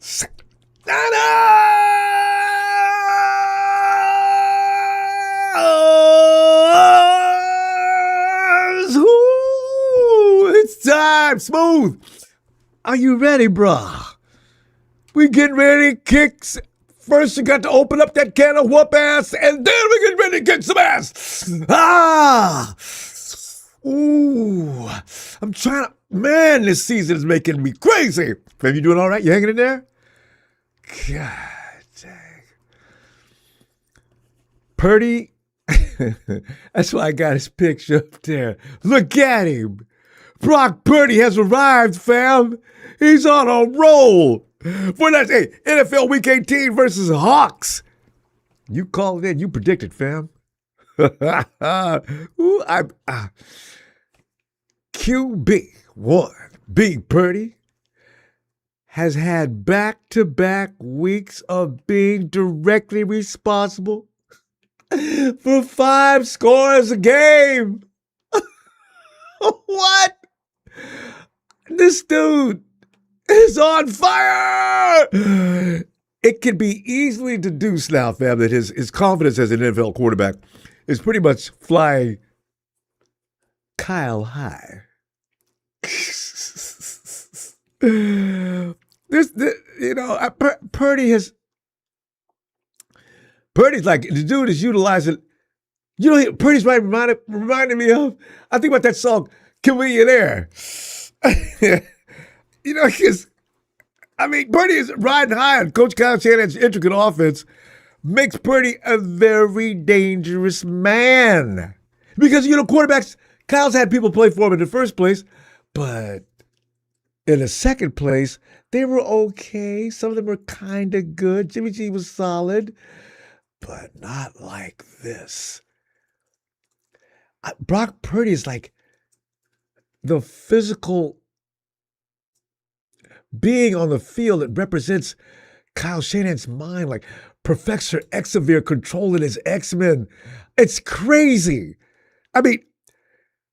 It's time, Smooth. Are you ready, brah? We getting ready to kick. First, you got to open up that can of whoop ass, and then we get ready to kick some ass. Ooh, I'm trying to. Man, this season is making me crazy. Fam, you doing all right? You hanging in there? God dang. Purdy, that's why I got his picture up there. Look at him. Brock Purdy has arrived, fam. He's on a roll. For that, hey, NFL Week 18 versus Hawks. You called it in. You predicted, fam. Ooh, QB1, Big Purdy, has had back-to-back weeks of being directly responsible for 5 scores a game. What? This dude is on fire. It can be easily deduced now, fam, that his confidence as an NFL quarterback is pretty much flying Kyle high. Purdy's like, the dude is utilizing, Purdy's right reminding me of, I think about that song, Millionaire. Because, Purdy is riding high on Coach Kyle Shanahan's intricate offense, makes Purdy a very dangerous man. Because, quarterbacks, Kyle's had people play for him in the first place, but in the second place, they were okay. Some of them were kind of good. Jimmy G was solid, but not like this. Brock Purdy is like the physical being on the field that represents Kyle Shanahan's mind, like Professor Xavier controlling his X-Men. It's crazy.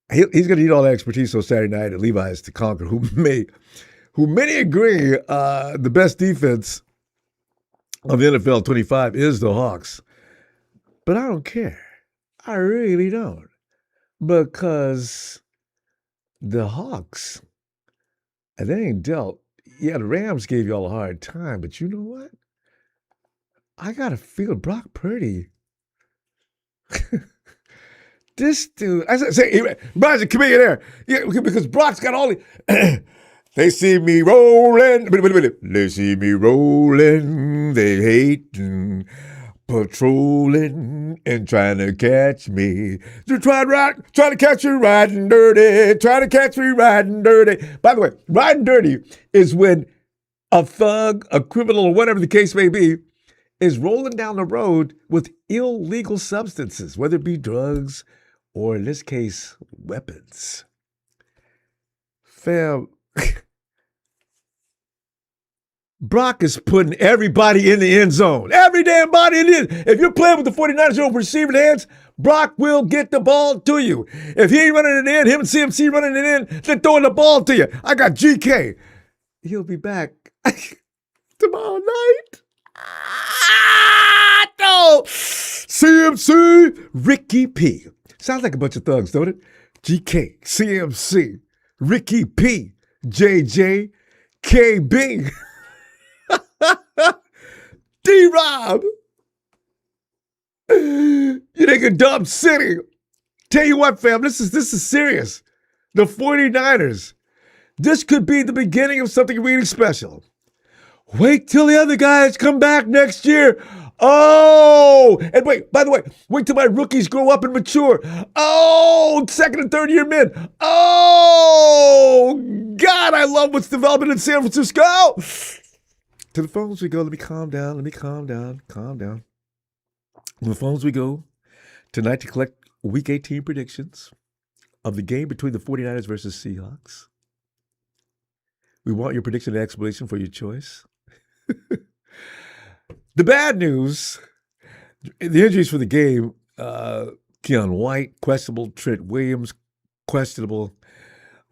He's going to need all that expertise on Saturday night at Levis to conquer, who many agree the best defense of the NFL 25 is the Hawks. But I don't care. I really don't. Because the Hawks, they ain't dealt. Yeah, the Rams gave you all a hard time, but you know what? I got to feel Brock Purdy. This dude, I say, Brian's a comedian there. Yeah, because Brock's got all the. They see me rolling. They see me rolling. They hating, patrolling, and trying to catch me. They're trying to catch me riding dirty. Trying to catch me riding dirty. By the way, riding dirty is when a thug, a criminal, or whatever the case may be, is rolling down the road with illegal substances, whether it be drugs or, in this case, weapons. Fam, Brock is putting everybody in the end zone. Every damn body in the end. If you're playing with the 49ers over receiving hands, Brock will get the ball to you. If he ain't running it in, him and CMC running it in, they're throwing the ball to you. I got GK. He'll be back tomorrow night. No. CMC, Ricky P. Sounds like a bunch of thugs, don't it? GK, CMC, Ricky P, JJ, KB, D-Rob. You nigga dumb city. Tell you what, fam, this is serious. The 49ers. This could be the beginning of something really special. Wait till the other guys come back next year. Oh, and wait, by the way, wait till my rookies grow up and mature. Oh, second and third year men. Oh, God, I love what's developing in San Francisco. To the phones we go. Let me calm down. Calm down. To the phones we go tonight to collect Week 18 predictions of the game between the 49ers versus Seahawks. We want your prediction and explanation for your choice. The bad news, the injuries for the game, Keon White, questionable. Trent Williams, questionable.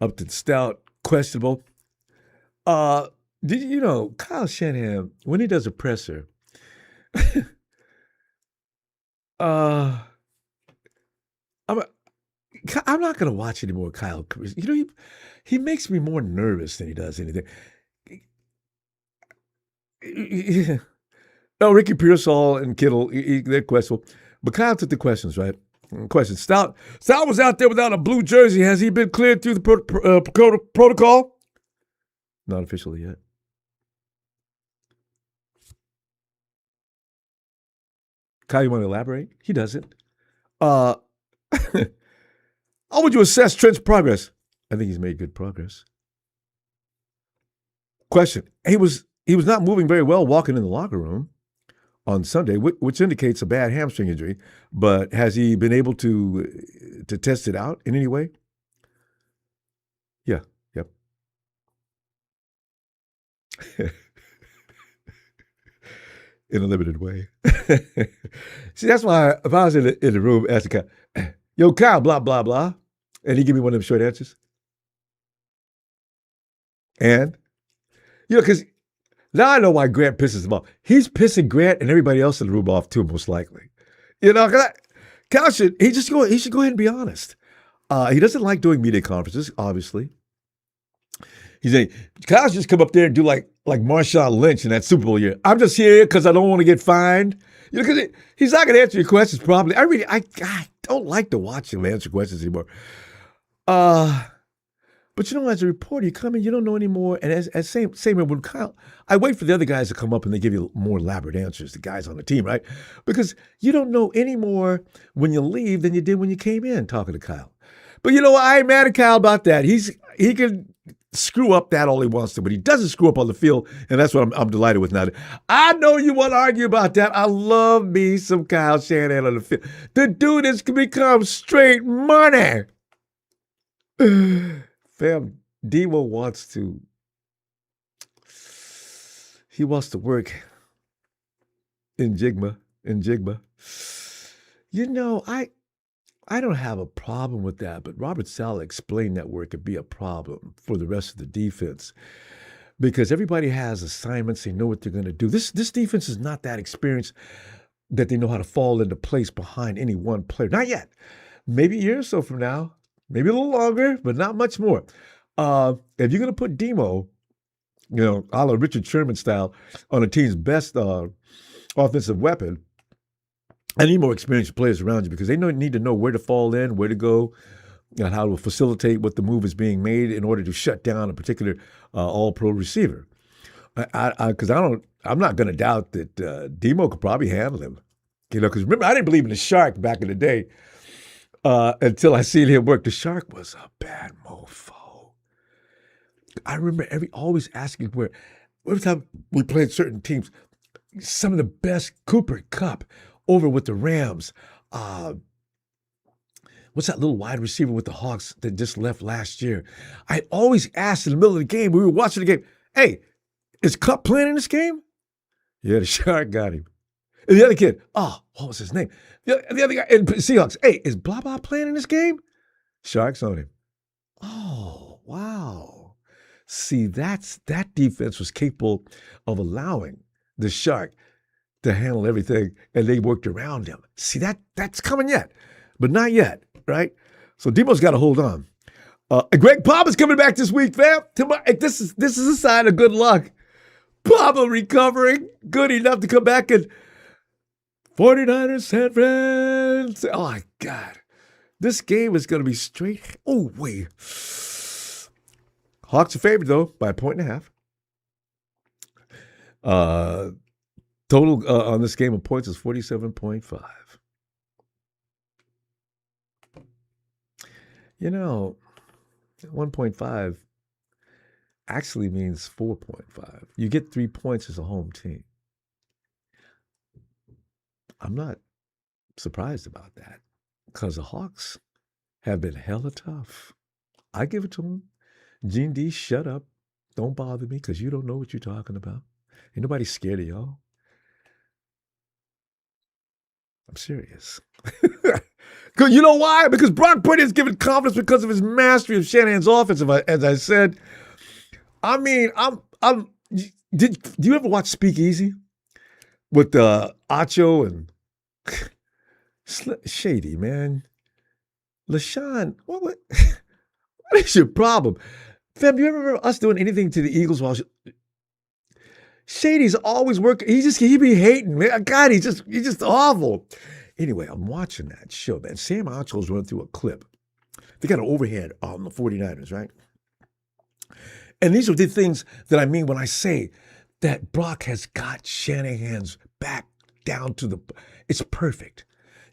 Upton Stout, questionable. Did you know Kyle Shanahan, when he does a presser, uh, I'm, I'm not going to watch anymore Kyle. You know, he makes me more nervous than he does anything. No, Ricky Pearsall and Kittle, they're questionable. But Kyle took the questions, right? Question. Stout was out there without a blue jersey. Has he been cleared through the protocol? Not officially yet. Kyle, you want to elaborate? He doesn't. How would you assess Trent's progress? I think he's made good progress. Question. He was not moving very well walking in the locker room on Sunday, which indicates a bad hamstring injury. But has he been able to test it out in any way? Yeah. Yep. In a limited way. See, that's why if I was in the room asking Kyle, yo, Kyle, blah, blah, blah, and he give me one of them short answers. And, because now I know why Grant pisses him off. He's pissing Grant and everybody else in the room off too, most likely. Kyle should go ahead and be honest. He doesn't like doing media conferences, obviously. He's saying, Kyle's just come up there and do like Marshawn Lynch in that Super Bowl year. I'm just here because I don't want to get fined. Because he's not going to answer your questions properly. I don't like to watch him answer questions anymore. But as a reporter, you come in, you don't know anymore. And as same when Kyle, I wait for the other guys to come up and they give you more elaborate answers, the guys on the team, right? Because you don't know any more when you leave than you did when you came in talking to Kyle. But I ain't mad at Kyle about that. He can screw up that all he wants to, but he doesn't screw up on the field, and that's what I'm delighted with now. I know you want to argue about that. I love me some Kyle Shanahan on the field. The dude has become straight money. Fam, Demo wants to work in Jigma. I don't have a problem with that, but Robert Saleh explained that where it could be a problem for the rest of the defense because everybody has assignments. They know what they're going to do. This defense is not that experienced that they know how to fall into place behind any one player. Not yet. Maybe a year or so from now, maybe a little longer, but not much more. If you're going to put Demo, a la Richard Sherman style, on a team's best offensive weapon, I need more experienced players around you because they need to know where to fall in, where to go, and how to facilitate what the move is being made in order to shut down a particular all-pro receiver. Because I'm not going to doubt that Demo could probably handle him. Because remember, I didn't believe in the Shark back in the day until I seen him work. The Shark was a bad mofo. I remember always asking where every time we played certain teams, some of the best Cooper Kupp over with the Rams. What's that little wide receiver with the Hawks that just left last year? I always asked in the middle of the game, we were watching the game, hey, is Kupp playing in this game? Yeah, the Shark got him. And the other kid, what was his name? The other guy in Seahawks, hey, is blah, blah playing in this game? Shark's on him. Oh, wow. See, that defense was capable of allowing the Shark to handle everything, and they worked around him. See, that's coming yet, but not yet, right? So Demo's got to hold on. Greg Palmer's coming back this week, fam. This is a sign of good luck. Palmer recovering, good enough to come back and 49ers San Fran. Oh my God, this game is going to be straight. Oh wait, Hawks are favored though by 1.5. Total on this game of points is 47.5. 1.5 actually means 4.5. You get 3 points as a home team. I'm not surprised about that because the Hawks have been hella tough. I give it to them. Gene D, shut up. Don't bother me because you don't know what you're talking about. Ain't nobody scared of y'all. I'm serious. You know why? Because Brock Purdy is given confidence because of his mastery of Shanahan's offense. As I said, I mean, I'm Do you ever watch Speakeasy with Acho and Shady, man? LaShawn, what is your problem? Fam, you ever remember us doing anything to the Eagles while Shady's always working? He be hating, man. God, he's just awful. Anyway, I'm watching that show, man. Sam Acho's running through a clip. They got an overhead on the 49ers, right? And these are the things that I mean when I say that Brock has got Shanahan's back down to the, it's perfect.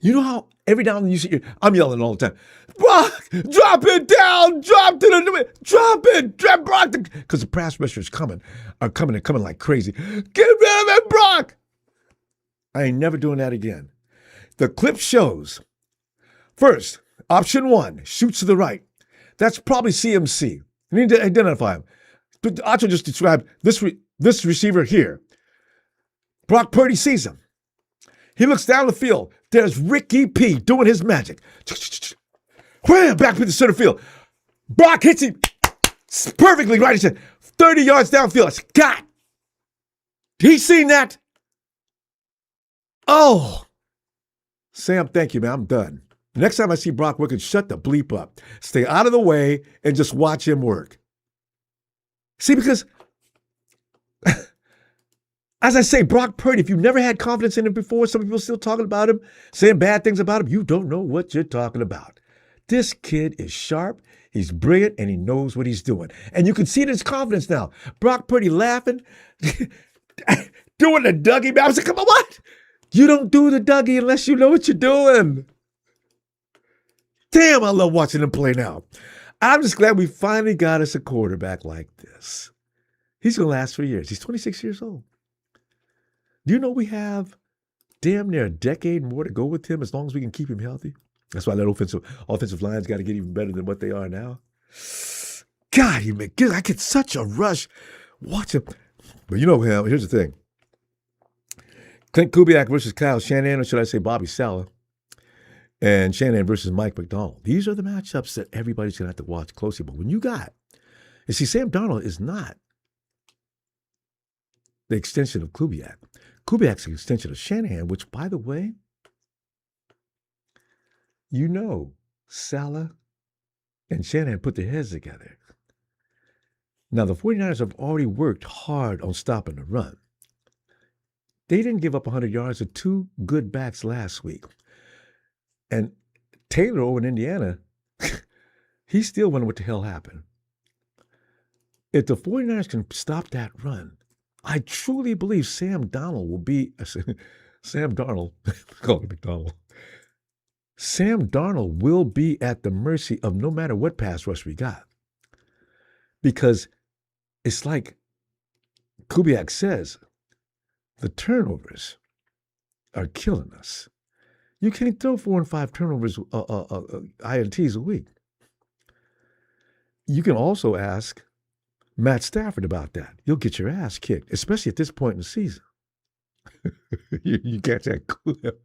You know how every now and then you see, I'm yelling all the time, Brock, drop it down, drop it, drop Brock, because the pass rushers coming like crazy. Get rid of it, Brock. I ain't never doing that again. The clip shows, first, option one, shoots to the right. That's probably CMC. You need to identify him. Acho just described this receiver here. Brock Purdy sees him. He looks down the field. There's Ricky P doing his magic. Wham! Back to the center field. Brock hits him perfectly right. He said, 30 yards downfield. I said, God. He seen that? Oh. Sam, thank you, man. I'm done. Next time I see Brock working, shut the bleep up. Stay out of the way and just watch him work. See, because as I say, Brock Purdy, if you've never had confidence in him before, some people still talking about him, saying bad things about him, you don't know what you're talking about. This kid is sharp, he's brilliant, and he knows what he's doing. And you can see it in his confidence now. Brock Purdy laughing, doing the Dougie. I was like, come on, what? You don't do the Dougie unless you know what you're doing. Damn, I love watching him play now. I'm just glad we finally got us a quarterback like this. He's going to last for years. He's 26 years old. Do you know we have damn near a decade more to go with him as long as we can keep him healthy? That's why that offensive line's got to get even better than what they are now. God, I get such a rush. Watch him. But you know, here's the thing. Clint Kubiak versus Kyle Shanahan, or should I say Bobby Saleh, and Shanahan versus Mike McDonald. These are the matchups that everybody's going to have to watch closely. But when you see, Sam Darnold is not the extension of Kubiak. Kubiak's an extension of Shanahan, which, by the way, you know, Saleh and Shanahan put their heads together. Now, the 49ers have already worked hard on stopping the run. They didn't give up 100 yards to two good backs last week. And Taylor over in Indiana, he's still wondering what the hell happened. If the 49ers can stop that run, I truly believe Sam Darnold will be Sam Darnold, call him McDonald. Sam Darnold will be at the mercy of no matter what pass rush we got. Because it's like Kubiak says, the turnovers are killing us. You can't throw 4 and 5 turnovers, INTs a week. You can also ask Matt Stafford about that. You'll get your ass kicked, especially at this point in the season. you get that clip.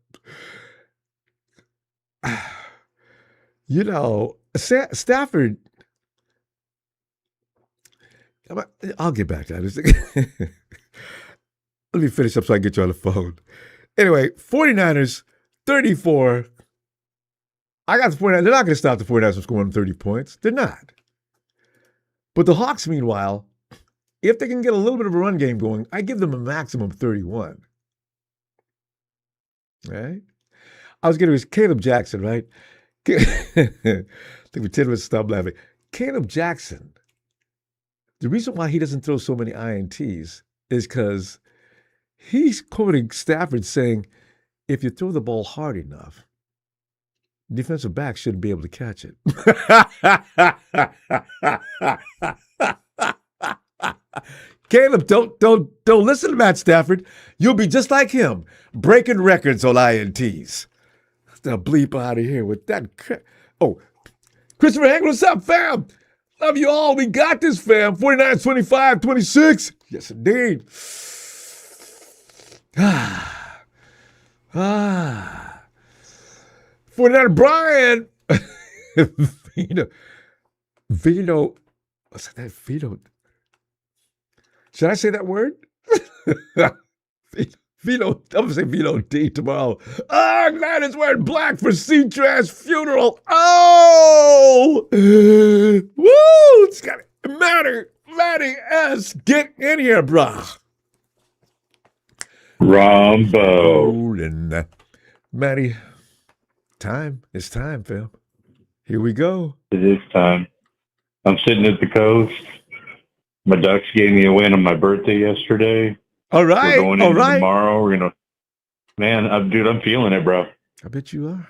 You know, Stafford, I'll get back to that. Let me finish up so I can get you on the phone. Anyway, 49ers, 34. I got the 49ers. They're not going to stop the 49ers from scoring 30 points. They're not. But the Hawks, meanwhile, if they can get a little bit of a run game going, I give them a maximum of 31. Right? I was getting with Caleb Jackson, right? I think we 10 minutes stop laughing. Caleb Jackson, the reason why he doesn't throw so many INTs is because he's quoting Stafford saying, if you throw the ball hard enough, defensive backs shouldn't be able to catch it. Caleb, don't listen to Matt Stafford. You'll be just like him, breaking records on INTs. The bleep out of here with that. Oh, Christopher Hank, what's up, fam? Love you all. We got this, fam. 49, 25, 26. Yes, indeed. 49 Brian. Vito. What's that? Vito. Should I say that word? Vito, I'm going to say Vito D tomorrow. Oh, man is wearing black for C-Trash funeral. Oh! Woo! It's got Matty S. Get in here, brah. Ronbo. Matty, it's time, fam. Here we go. It is time. I'm sitting at the coast. My Ducks gave me a win on my birthday yesterday. All right. We're going in tomorrow. We're going to, man, dude, I'm feeling it, bro. I bet you are.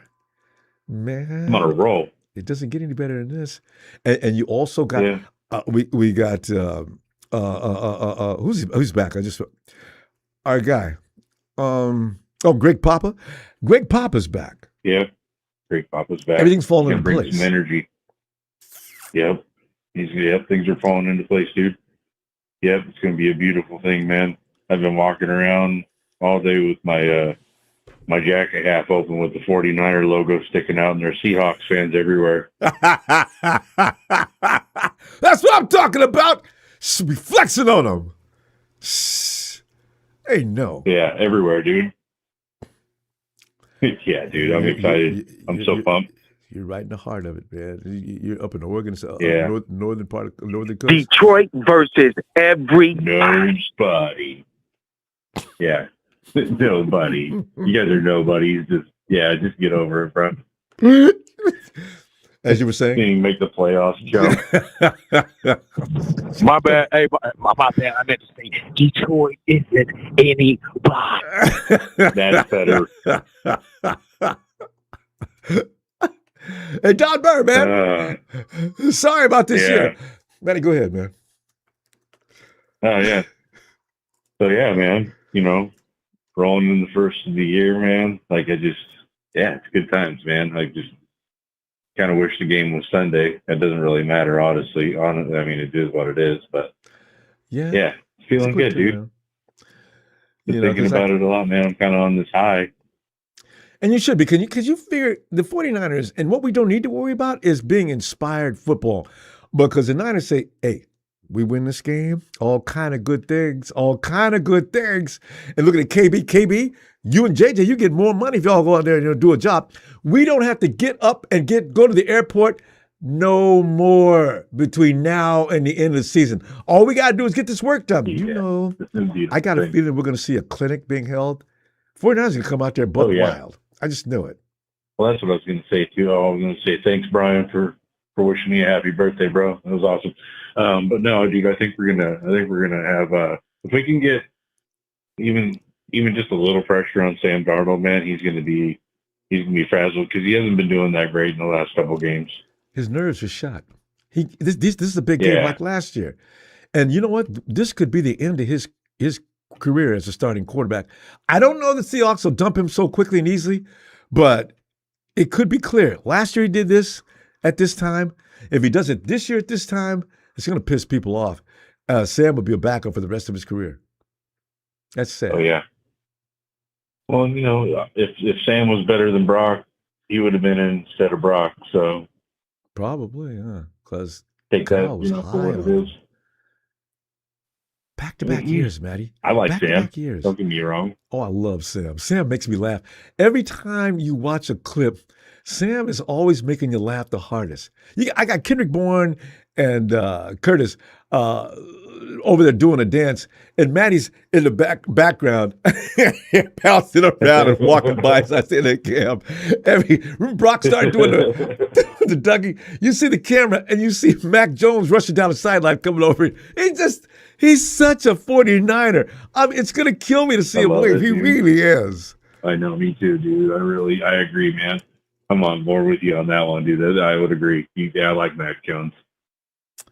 Man. I'm on a roll. It doesn't get any better than this. And you also got, we got, who's back? Our guy. Greg Papa. Greg Papa's back. Yeah. Greg Papa's back. Everything's falling into bring place. Some energy. Yep. Things are falling into place, dude. Yep. It's going to be a beautiful thing, man. I've been walking around all day with my my jacket half open with the 49er logo sticking out, and there's Seahawks fans everywhere. That's what I'm talking about. Be flexing on them. Hey, no. Yeah, everywhere, dude. Yeah, dude. I'm excited. I'm so pumped. You're right in the heart of it, man. You're up in Oregon, northern part of northern coast. Detroit versus nobody. Yeah, nobody. You guys are nobodies. Just get over it, bro. As you were saying, make the playoffs, jump. My bad. Hey, my bad. I meant to say Detroit isn't anybody. That's better. Hey, Don Burr, man. Sorry about this year. Matty, go ahead, man. Oh, yeah. So, yeah, man, rolling in the first of the year, man. Like, it's good times, man. I just kind of wish the game was Sunday. It doesn't really matter, honestly. I mean, it is what it is, but yeah, feeling good, dude. Man. Been thinking about it a lot, man. I'm kind of on this high. And you should be, because you figure the 49ers, and what we don't need to worry about is being inspired football. Because the Niners say, hey, we win this game, all kind of good things. And look at KB, you and JJ, you get more money if y'all go out there and do a job. We don't have to get up and go to the airport no more between now and the end of the season. All we got to do is get this work done. Yeah, I got a feeling we're going to see a clinic being held. 49ers going to come out there buck wild. I just knew it. Well, that's what I was going to say, too. I was going to say thanks, Brian, for wishing me a happy birthday, bro. That was awesome. But no, dude, I think we're gonna have if we can get even just a little pressure on Sam Darnold, man, he's gonna be frazzled because he hasn't been doing that great in the last couple of games. His nerves are shot. This is a big game like last year, and you know what? This could be the end of his career as a starting quarterback. I don't know the Seahawks will dump him so quickly and easily, but it could be clear. Last year he did this at this time. If he does it this year at this time, it's going to piss people off. Sam will be a backup for the rest of his career. That's sad. Oh, yeah. Well, if Sam was better than Brock, he would have been in instead of Brock. So probably, because Kyle was high on him. Back-to-back years, Matty. I like Back-to-back Sam. Years. Don't get me wrong. Oh, I love Sam. Sam makes me laugh. Every time you watch a clip, Sam is always making you laugh the hardest. I got Kendrick Bourne and Curtis over there doing a dance, and Matty's in the background, bouncing around and walking by as I say that cam. Brock started doing the Dougie. You see the camera, and you see Mac Jones rushing down the sideline coming over. He's such a 49er. I mean, it's going to kill me to see him leave. He really is. I know, me too, dude. I agree, man. I'm on board with you on that one, dude. I would agree. I like Mac Jones.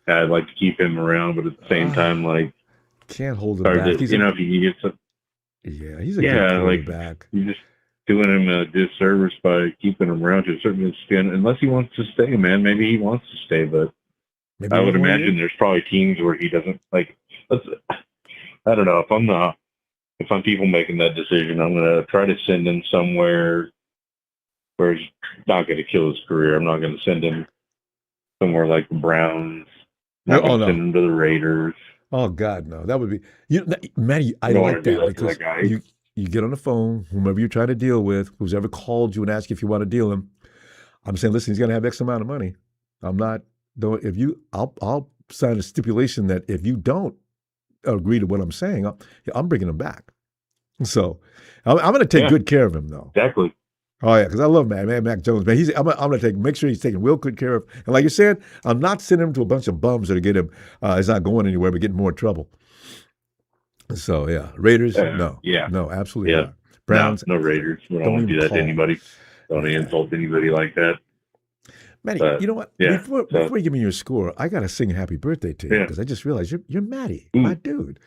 I'd like to keep him around, but at the same time, can't hold him back. If you can get some. Yeah, he's a good quarterback. You're just doing him a disservice by keeping him around to a certain extent, unless he wants to stay, man. Maybe he wants to stay, but I would imagine there's probably teams where he doesn't like. I don't know if I'm people making that decision, I'm gonna try to send him somewhere where he's not going to kill his career. I'm not going to send him somewhere like the Browns. Not going to send him to the Raiders. Oh God, no. That would be Matty. I You don't want like to do that that to because that guy. you get on the phone, whomever you're trying to deal with, who's ever called you and asked you if you want to deal him. I'm saying, listen, he's gonna have X amount of money. I'm not don't if you I'll sign a stipulation that if you don't agree to what I'm saying, I'm bringing him back. So I'm going to take Yeah. good care of him though. Exactly. Oh yeah, because I love Mac Jones, man. I'm going to make sure he's taken real good care of. And like you said, I'm not sending him to a bunch of bums that get him. He's not going anywhere, but getting more trouble. So yeah, Raiders, no, absolutely not. Browns, no Raiders. We don't don't want to even do that call. to anybody. Don't insult anybody like that. Matty, But, you know what? yeah, Before you give me your score, I got to sing happy birthday to you because I just realized you're Matty, my dude.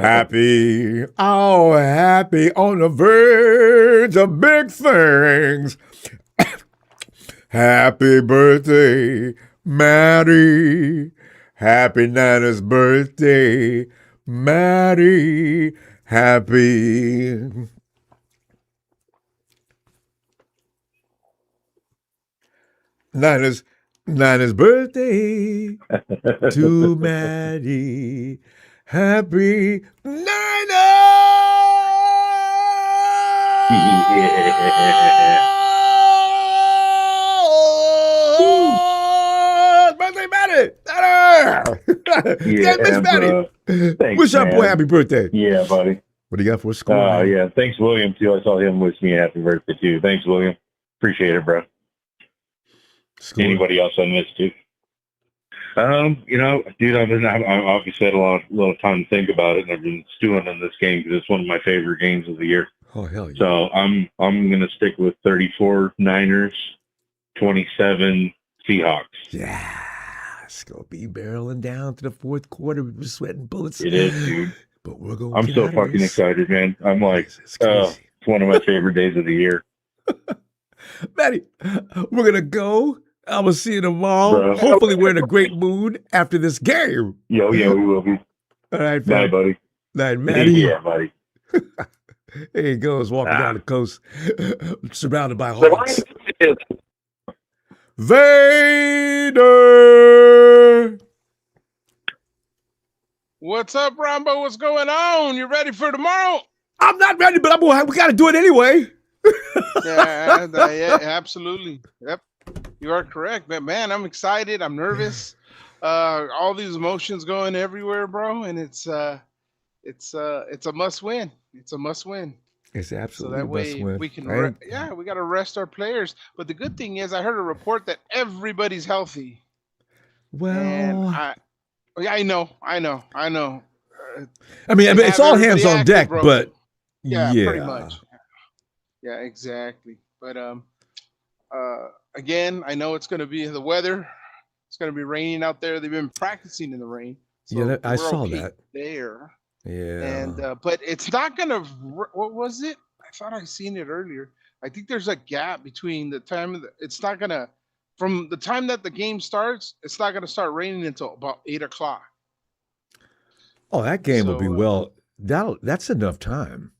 Happy, oh, happy on the verge of big things. Happy birthday, Matty. Happy Nana's birthday, Matty. Happy. Nana's birthday to Matty. Happy Nana! Birthday, Matty! Miss Matty! Thanks, Wish our man. boy happy birthday. Yeah, buddy. What do you got for a score? Yeah. Thanks, William, too. I saw him wish me a happy birthday, too. Thanks, William. Appreciate it, bro. Score. Anybody else on this, too? Dude, I've obviously had a lot of time to think about it, and I've been stewing on this game because it's one of my favorite games of the year. Oh, hell yeah. So I'm going to stick with 34 Niners, 27 Seahawks. Yeah. It's going to be barreling down to the fourth quarter. We're sweating bullets. It is, dude. But we're going. I'm so fucking excited, man. I'm like, it's crazy. It's one of my favorite days of the year. Matty, we're going to go. I will see you tomorrow. Bro. Hopefully we're in a great mood after this game. Yeah, we will be. All right, Bye, fam. buddy. Night, Matty. Yeah, buddy. There he goes, walking down the coast, surrounded by hawks. Vader! What's up, Ronbo? What's going on? You ready for tomorrow? I'm not ready, but we got to do it anyway. Yeah, absolutely. Yep, you are correct. But man, I'm excited. I'm nervous. All these emotions going everywhere, bro. And it's a must win. It's a must win. It's absolutely so that way we can. We got to rest our players. But the good thing is, I heard a report that everybody's healthy. Well, and I know. I mean, it's all hands on deck, but pretty much. Yeah, exactly. But again, I know it's going to be the weather. It's going to be raining out there. They've been practicing in the rain. So I saw that there. Yeah, and but it's not going to. What was it? I thought I seen it earlier. I think there's a gap between the time it's not going to. From the time that the game starts, it's not going to start raining until about 8 o'clock. Oh, that game will be that's enough time.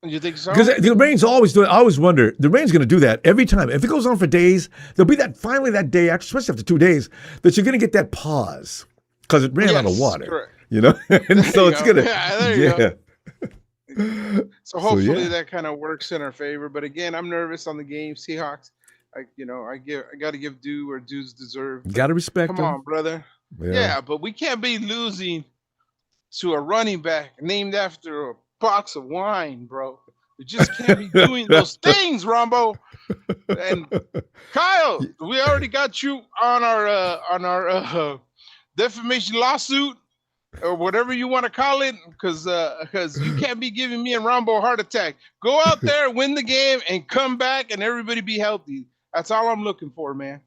You think so? Because the rain's always doing. I always wonder. The rain's going to do that every time. If it goes on for days, there'll be that day, especially after 2 days, that you're going to get that pause because it ran out of water. Correct. You know, and so it's going to. There you go. So hopefully that kind of works in our favor. But again, I'm nervous on the game. Seahawks. I got to give due where dues deserve. Got to respect them. Come on, brother. Yeah, but we can't be losing to a running back named after a box of wine, bro. We just can't be doing those things, Ronbo. And Kyle, we already got you on our defamation lawsuit or whatever you want to call it, because you can't be giving me and Ronbo a heart attack. Go out there, win the game, and come back, and everybody be healthy. That's all I'm looking for, man.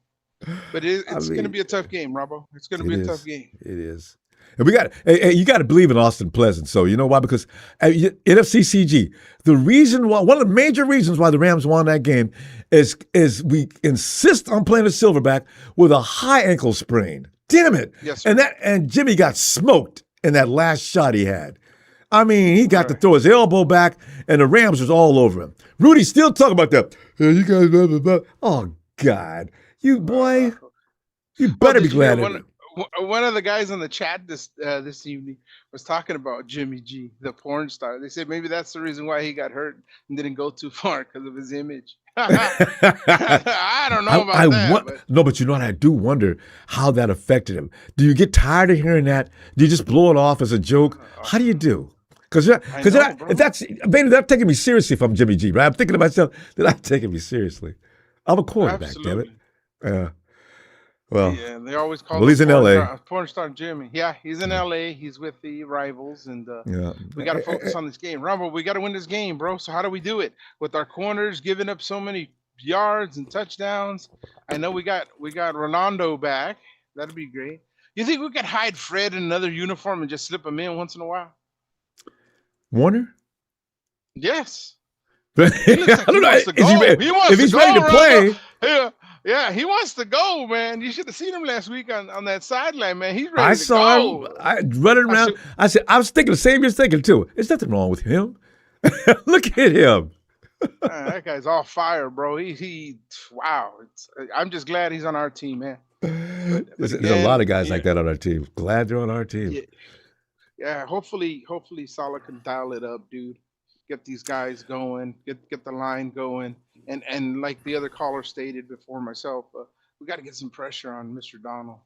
But it's going to be a tough game, Ronbo. It's going to be a tough game. It is. And you got to believe in Austin Pleasant. So you know why? Because NFC CG, one of the major reasons why the Rams won that game is we insist on playing a silverback with a high ankle sprain. Damn it! Yes, sir. And Jimmy got smoked in that last shot he had. I mean, he got to throw his elbow back, and the Rams was all over him. Rudy's still talking about that. Hey, you guys, blah, blah, blah. Oh God, you boy, you Well, better be did you hear glad. of it. one of the guys on the chat this evening was talking about Jimmy G, the porn star. They said maybe that's the reason why he got hurt and didn't go too far because of his image. I don't know about that. But No, but you know what? I do wonder how that affected him. Do you get tired of hearing that? Do you just blow it off as a joke? How do you do? Because if that's Vader, they're taking me seriously if I'm Jimmy G, right? I'm thinking to myself, they're not taking me seriously. I'm a quarterback, absolutely. damn it. Well, yeah, they always call well, he's in L.A. Porn star Jimmy. Yeah, he's in L.A. He's with the rivals, and we got to focus on this game. Rumble, we got to win this game, bro. So how do we do it? With our corners giving up so many yards and touchdowns. I know we got Ronaldo back. That'd be great. You think we could hide Fred in another uniform and just slip him in once in a while? Warner? Yes. I don't know. If he's ready to play. Yeah, he wants to go, man. You should have seen him last week on that sideline, man. He's ready I to saw go. him. I running around. I was thinking the same you're thinking too. There's nothing wrong with him. Look at him. That guy's all fire, bro. Wow. I'm just glad he's on our team, man. There's a lot of guys like that on our team. Glad they're on our team. Yeah. Hopefully Salah can dial it up, dude. Get these guys going. Get the line going. And like the other caller stated before myself, we got to get some pressure on Mr. Donald.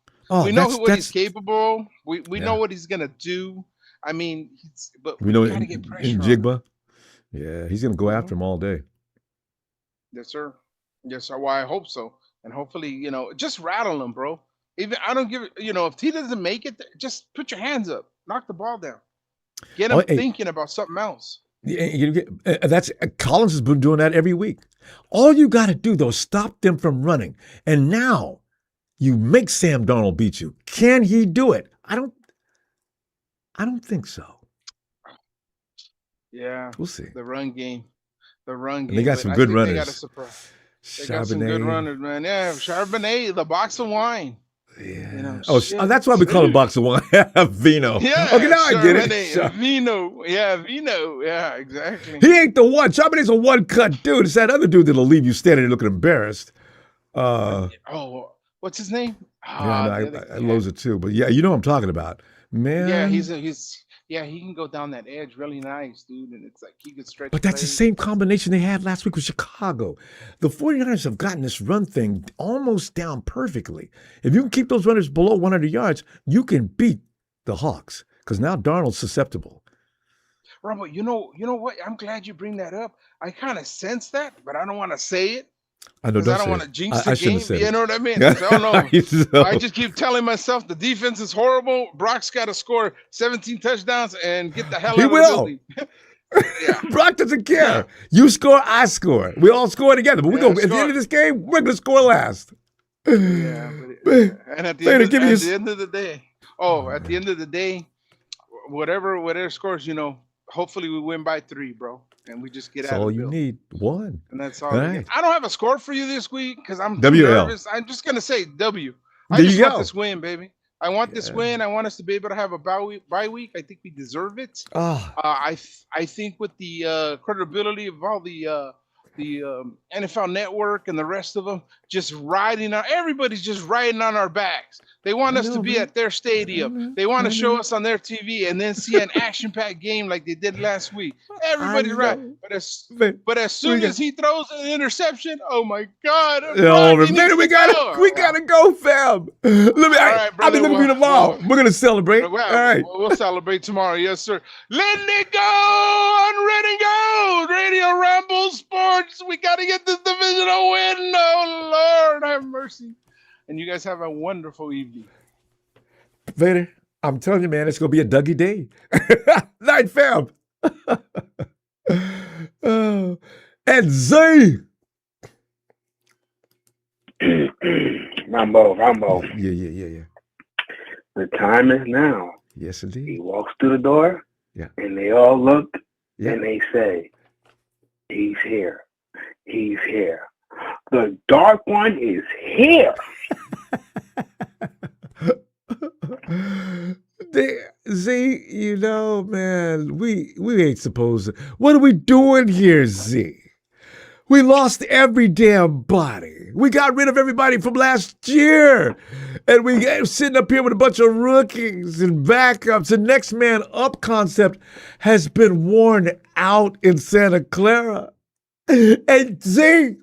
We know what he's capable. We know what he's gonna do. I mean, but we got to get pressure. In Jigba, yeah, he's gonna go after him all day. Yes, sir. Yes, sir. Well, I hope so. And hopefully, just rattle him, bro. Even I don't give it. If he doesn't make it, just put your hands up, knock the ball down, get him thinking about something else. That's Collins has been doing that every week. All you got to do though, stop them from running. And now you make Sam Darnold beat you. Can he do it? I don't think so. Yeah, we'll see. The run game. And they got some good runners. They got some good runners, man. Yeah, Charbonnet, the box of wine. Yeah. That's why we call it box of wine. Vino. Yeah. Okay, now I get it. Vino. Yeah, Vino. Yeah, exactly. He ain't the one. Charbonnet's a one-cut dude. It's that other dude that'll leave you standing there looking embarrassed. What's his name? I lose it too. But yeah, you know what I'm talking about. Man. Yeah, he can go down that edge really nice, dude. And it's like he could stretch. But that's the same combination they had last week with Chicago. The 49ers have gotten this run thing almost down perfectly. If you can keep those runners below 100 yards, you can beat the Hawks because now Darnold's susceptible. Ronbo, you know what? I'm glad you bring that up. I kind of sense that, but I don't want to say it. I don't want to jinx the game. You know what I mean? I just keep telling myself the defense is horrible. Brock's got to score 17 touchdowns and get the hell out of the building. Yeah. Brock doesn't care. You score, I score. We all score together. But at the end of this game, we're going to score last. Yeah. And at the end of the day, whatever scores, hopefully we win by 3, bro. And we just get out of the all you need. 1. And that's all. Right. I don't have a score for you this week because I'm nervous. I'm just going to say W. I just want this win, baby. I want this win. I want us to be able to have a bye week. I think we deserve it. I think with the credibility of all the NFL Network and the rest of them everybody's just riding on our backs. They want us to be at their stadium. They want to show us on their TV and then see an action-packed game like they did last week. Everybody's right. But as soon as he throws an interception, oh my God. We gotta go, fam. I'll be looking for you tomorrow. We're gonna celebrate. All right. We'll celebrate tomorrow. Yes, sir. Let it go on Red and Gold. Radio Rumble Sports. We gotta get this divisional win. Oh Lord, have mercy. And you guys have a wonderful evening. Vader, I'm telling you, man, it's going to be a Dougie day. Night, fam. And Z. Ronbo. Yeah. The time is now. Yes, indeed. He walks through the door, and they all look, and they say, he's here. He's here. The dark one is here. Z, man, we ain't supposed to. What are we doing here, Z? We lost every damn body. We got rid of everybody from last year. And we sitting up here with a bunch of rookies and backups. The next man up concept has been worn out in Santa Clara. And Z,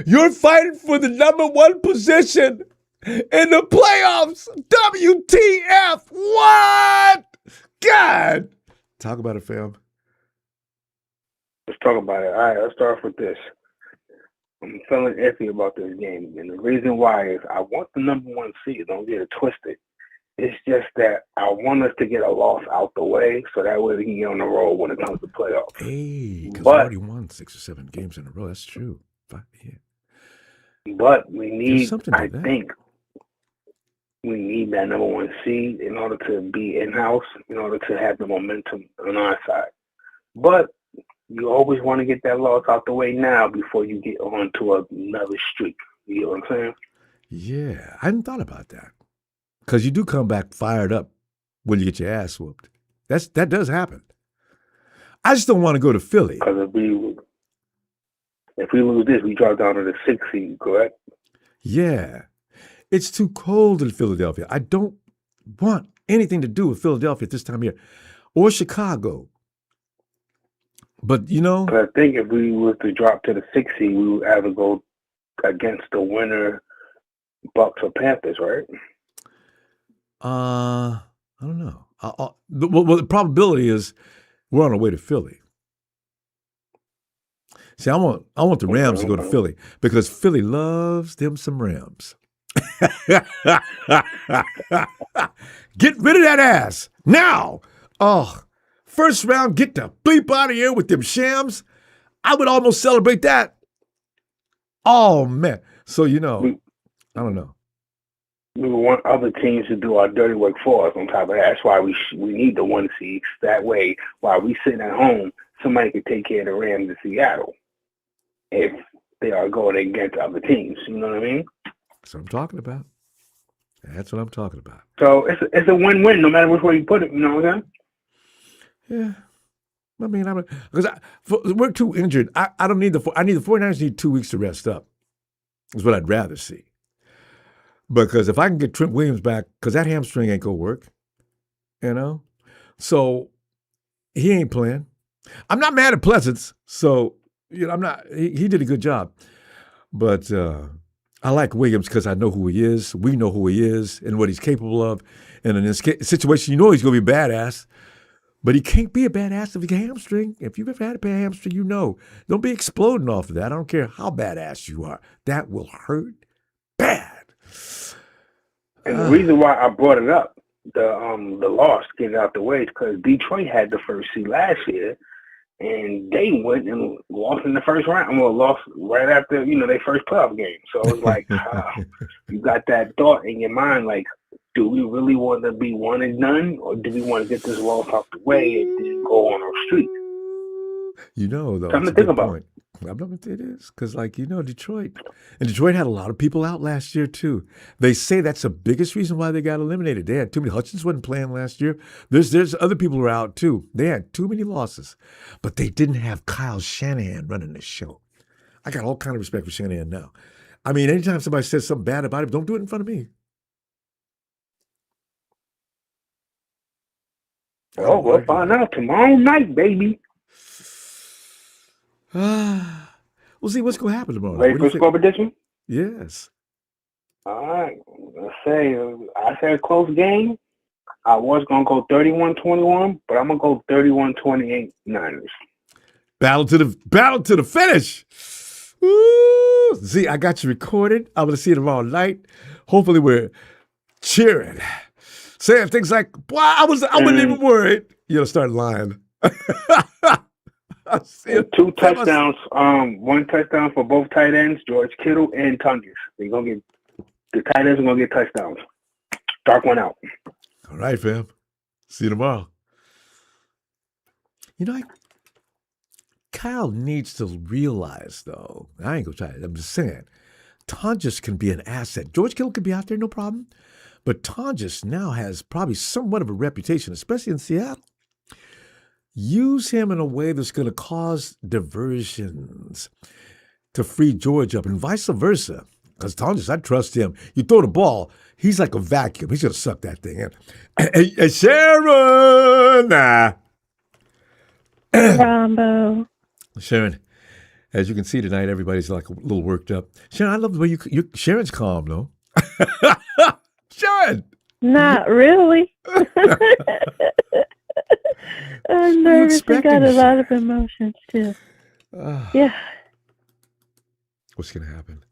you're fighting for the #1 position in the playoffs. WTF? What? God. Talk about it, fam. Let's talk about it. All right, let's start off with this. I'm feeling iffy about this game. And the reason why is I want the #1 seed. Don't get it twisted. It's just that I want us to get a loss out the way so that way we can get on the roll when it comes to playoffs. Hey, because we already won 6 or 7 games in a row. That's true. But we need, I think, we need that #1 seed in order to be in-house, in order to have the momentum on our side. But you always want to get that loss out the way now before you get on to another streak. You know what I'm saying? Yeah, I hadn't thought about that. Because you do come back fired up when you get your ass whooped. That does happen. I just don't want to go to Philly. Because if we lose this, we drop down to the 6th seed, correct? Yeah. It's too cold in Philadelphia. I don't want anything to do with Philadelphia at this time of year. Or Chicago. But, you know. But I think if we were to drop to the 6th seed, we would have to go against the winner, Bucks or Panthers, right? I don't know. The probability is we're on our way to Philly. See, I want the Rams to go to Philly because Philly loves them some Rams. Get rid of that ass now. Oh, first round, get the bleep out of here with them shams. I would almost celebrate that. Oh, man. So, you know, I don't know. We want other teams to do our dirty work for us on top of that. That's why we need the 1 seed. That way, while we sitting at home, somebody can take care of the Rams in Seattle if they are going against other teams. You know what I mean? That's what I'm talking about. That's what I'm talking about. So it's a win-win no matter which way you put it. You know what I'm saying? Yeah. I mean, because we're too injured. I don't need I need the 49ers need 2 weeks to rest up. Is what I'd rather see. Because if I can get Trent Williams back, because that hamstring ain't going to work, you know? So he ain't playing. I'm not mad at Pleasance. So, you know, I'm not, he did a good job. But I like Williams because I know who he is. We know who he is and what he's capable of. And in this situation, you know he's going to be badass. But he can't be a badass if he can hamstring. If you've ever had a hamstring, you know. Don't be exploding off of that. I don't care how badass you are. That will hurt bad. And the reason why I brought it up, the loss, get it out the way, is because Detroit had the first seed last year, and they went and lost in the first round. Well, lost right after, you know, their first playoff game. So it's like you got that thought in your mind, like, do we really want to be one and done, or do we want to get this loss out the way and then go on our streak? You know, though, something to think about. Point. I don't know it is because, like, you know, Detroit had a lot of people out last year too. They say that's the biggest reason why they got eliminated. They had too many. Hutchins wasn't playing last year. There's other people who are out too. They had too many losses, but they didn't have Kyle Shanahan running the show. I got all kind of respect for Shanahan now. I mean, anytime somebody says something bad about him, don't do it in front of me. Oh, we'll find out tomorrow night, baby. We'll see what's going to happen tomorrow. Ready for score prediction? Yes. All right. Let's say I said a close game. I was going to go 31-21, but I'm going to go 31-28 Niners. Battle to the finish. Woo! See, I got you recorded. I'm going to see it tomorrow night. Hopefully we're cheering. Saying things like, boy, I wasn't even worried. You'll start lying. 2 touchdowns, 1 touchdown for both tight ends, George Kittle and Tungus. The tight ends are gonna get touchdowns. Dark one out. All right, fam. See you tomorrow. You know, Kyle needs to realize, though. I ain't gonna try it. I'm just saying, Tungus can be an asset. George Kittle could be out there, no problem. But Tungus now has probably somewhat of a reputation, especially in Seattle. Use him in a way that's going to cause diversions to free George up and vice versa. Because Tonjes, I trust him. You throw the ball, he's like a vacuum. He's going to suck that thing in. Hey, Sharon! Ronbo. Sharon, as you can see tonight, everybody's like a little worked up. Sharon, I love the way you Sharon's calm, though. Sharon! Not really. I'm nervous and got a lot of emotions, too. Yeah. What's going to happen?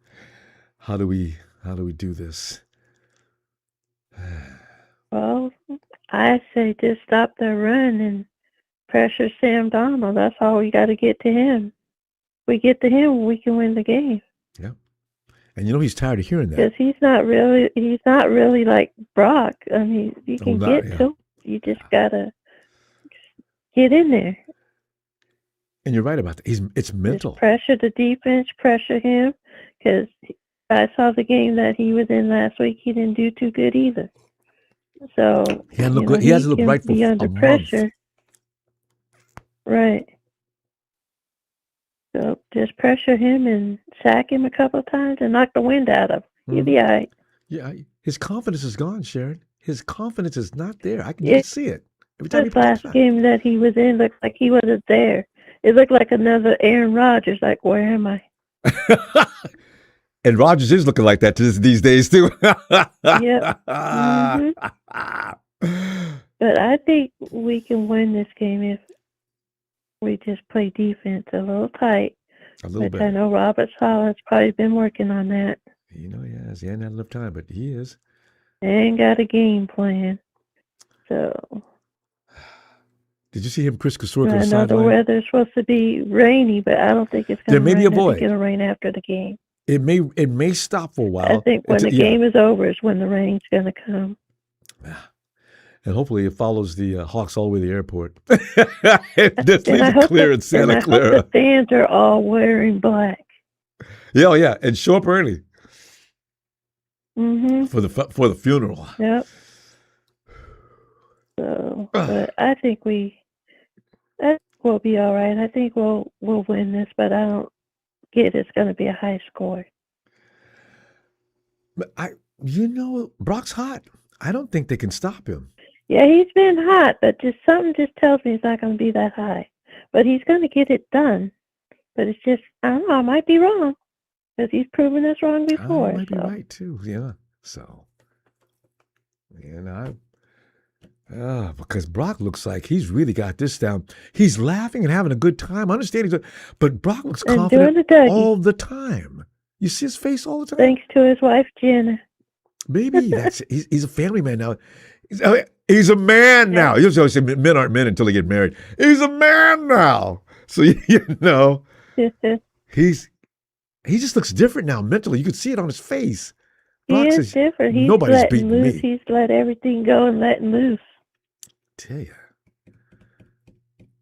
How do we do this? Well, I say just stop the run and pressure Sam Donald. That's all we got to get to him. If we get to him, we can win the game. Yeah. And he's tired of hearing that. Because he's not really like Brock. I mean, you can to him. You just got to get in there. And you're right about that. It's mental. Just pressure the defense, pressure him. Because I saw the game that he was in last week. He didn't do too good either. So he hasn't looked right for under pressure. Month. Right. So just pressure him and sack him a couple of times and knock the wind out of him. He'll be all right. Yeah, his confidence is gone, Sharon. His confidence is not there. I can just see it. Every time the last game that he was in looked like he wasn't there. It looked like another Aaron Rodgers, like, where am I? And Rodgers is looking like that these days, too. Yep. Mm-hmm. But I think we can win this game if we just play defense a little tight. A little bit. I know Robert Sala's probably been working on that. He has. He hasn't had enough time, but he is. They ain't got a game plan. So. Did you see him, Chris Kasurka, on the I know the weather's supposed to be rainy, but I don't think it's going to rain. There may be a void. It's going to rain after the game. It may stop for a while. I think when the game is over is when the rain's going to come. And hopefully it follows the Hawks all the way to the airport. Just leave it clear in Santa Clara. I hope the fans are all wearing black. Yeah, and show up early. Mm-hmm. For the funeral. Yep. So, but I think we'll be all right. I think we'll win this, but I don't get it's going to be a high score. But Brock's hot. I don't think they can stop him. Yeah, he's been hot, but something tells me it's not going to be that high. But he's going to get it done. But it's just, I don't know, I might be wrong. Because he's proven us wrong before. I might be right, too, yeah. So, because Brock looks like he's really got this down. He's laughing and having a good time. I understand but Brock looks confident all the time. You see his face all the time? Thanks to his wife, Jenna. Maybe he's a family man now. He's a man now. You always say men aren't men until they get married. He's a man now. So, he just looks different now mentally. You can see it on his face. Brock he is different. He's nobody's beating loose. me. He's let everything go and letting loose. Tell you.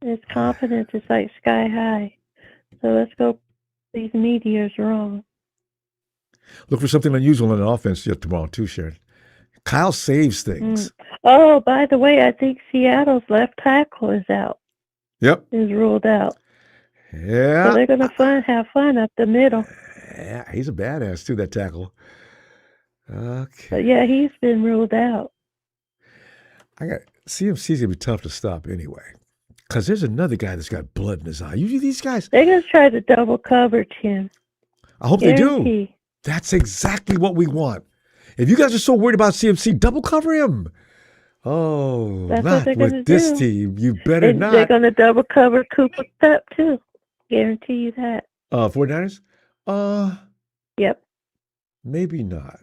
His confidence is like sky high. So let's go these meteors wrong. Look for something unusual on the offense tomorrow too, Sharon. Kyle saves things. Oh, by the way, I think Seattle's left tackle is out. Yep. Is ruled out. Yeah. So they're going to have fun up the middle. Yeah, he's a badass too, that tackle. Okay. But yeah, he's been ruled out. CMC's going to be tough to stop anyway. Because there's another guy that's got blood in his eye. Usually these guys... They're going to try to double cover him. I hope they do. That's exactly what we want. If you guys are so worried about CMC, double cover him. Oh, that's not with this team. You better not. They're going to double cover Cooper Kupp too. Guarantee you that. 49ers? Yep. Maybe not.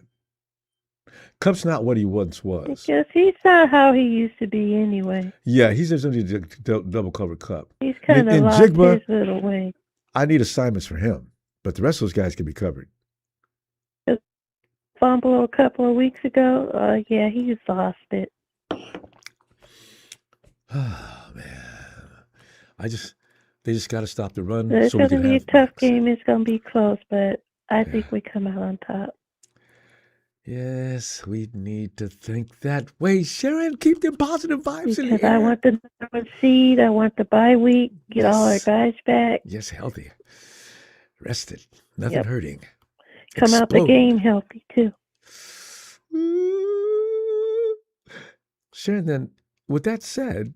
Kupp's not what he once was. Because he's not how he used to be anyway. Yeah, he's just going to double cover Kupp. He's kind of lost his little way. I need assignments for him, but the rest of those guys can be covered. Fumble a couple of weeks ago. Yeah, he's lost it. Oh man, they just got to stop the run. It's going to be a tough game. It's going to be close, but I think we come out on top. Yes, we need to think that way. Sharon, keep them positive vibes in the air. I want the number 1 seed. I want the bye week. Get all our guys back. Yes, healthy, rested, nothing hurting. Come out the game healthy too. Sharon, then, with that said,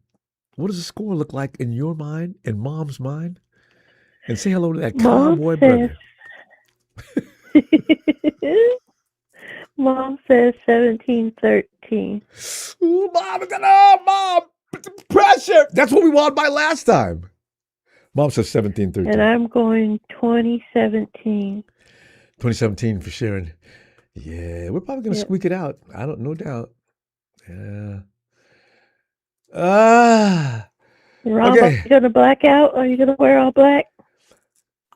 what does the score look like in your mind, in Mom's mind? And say hello to that cowboy brother. Mom says 17-13. Ooh, Mom, pressure. That's what we won by last time. Mom says 17-13. And I'm going 2017. 2017 for Sharon. Yeah, we're probably going to squeak it out. I don't, no doubt. Yeah. Ronbo, Okay. you going to black out? Are you going to wear all black?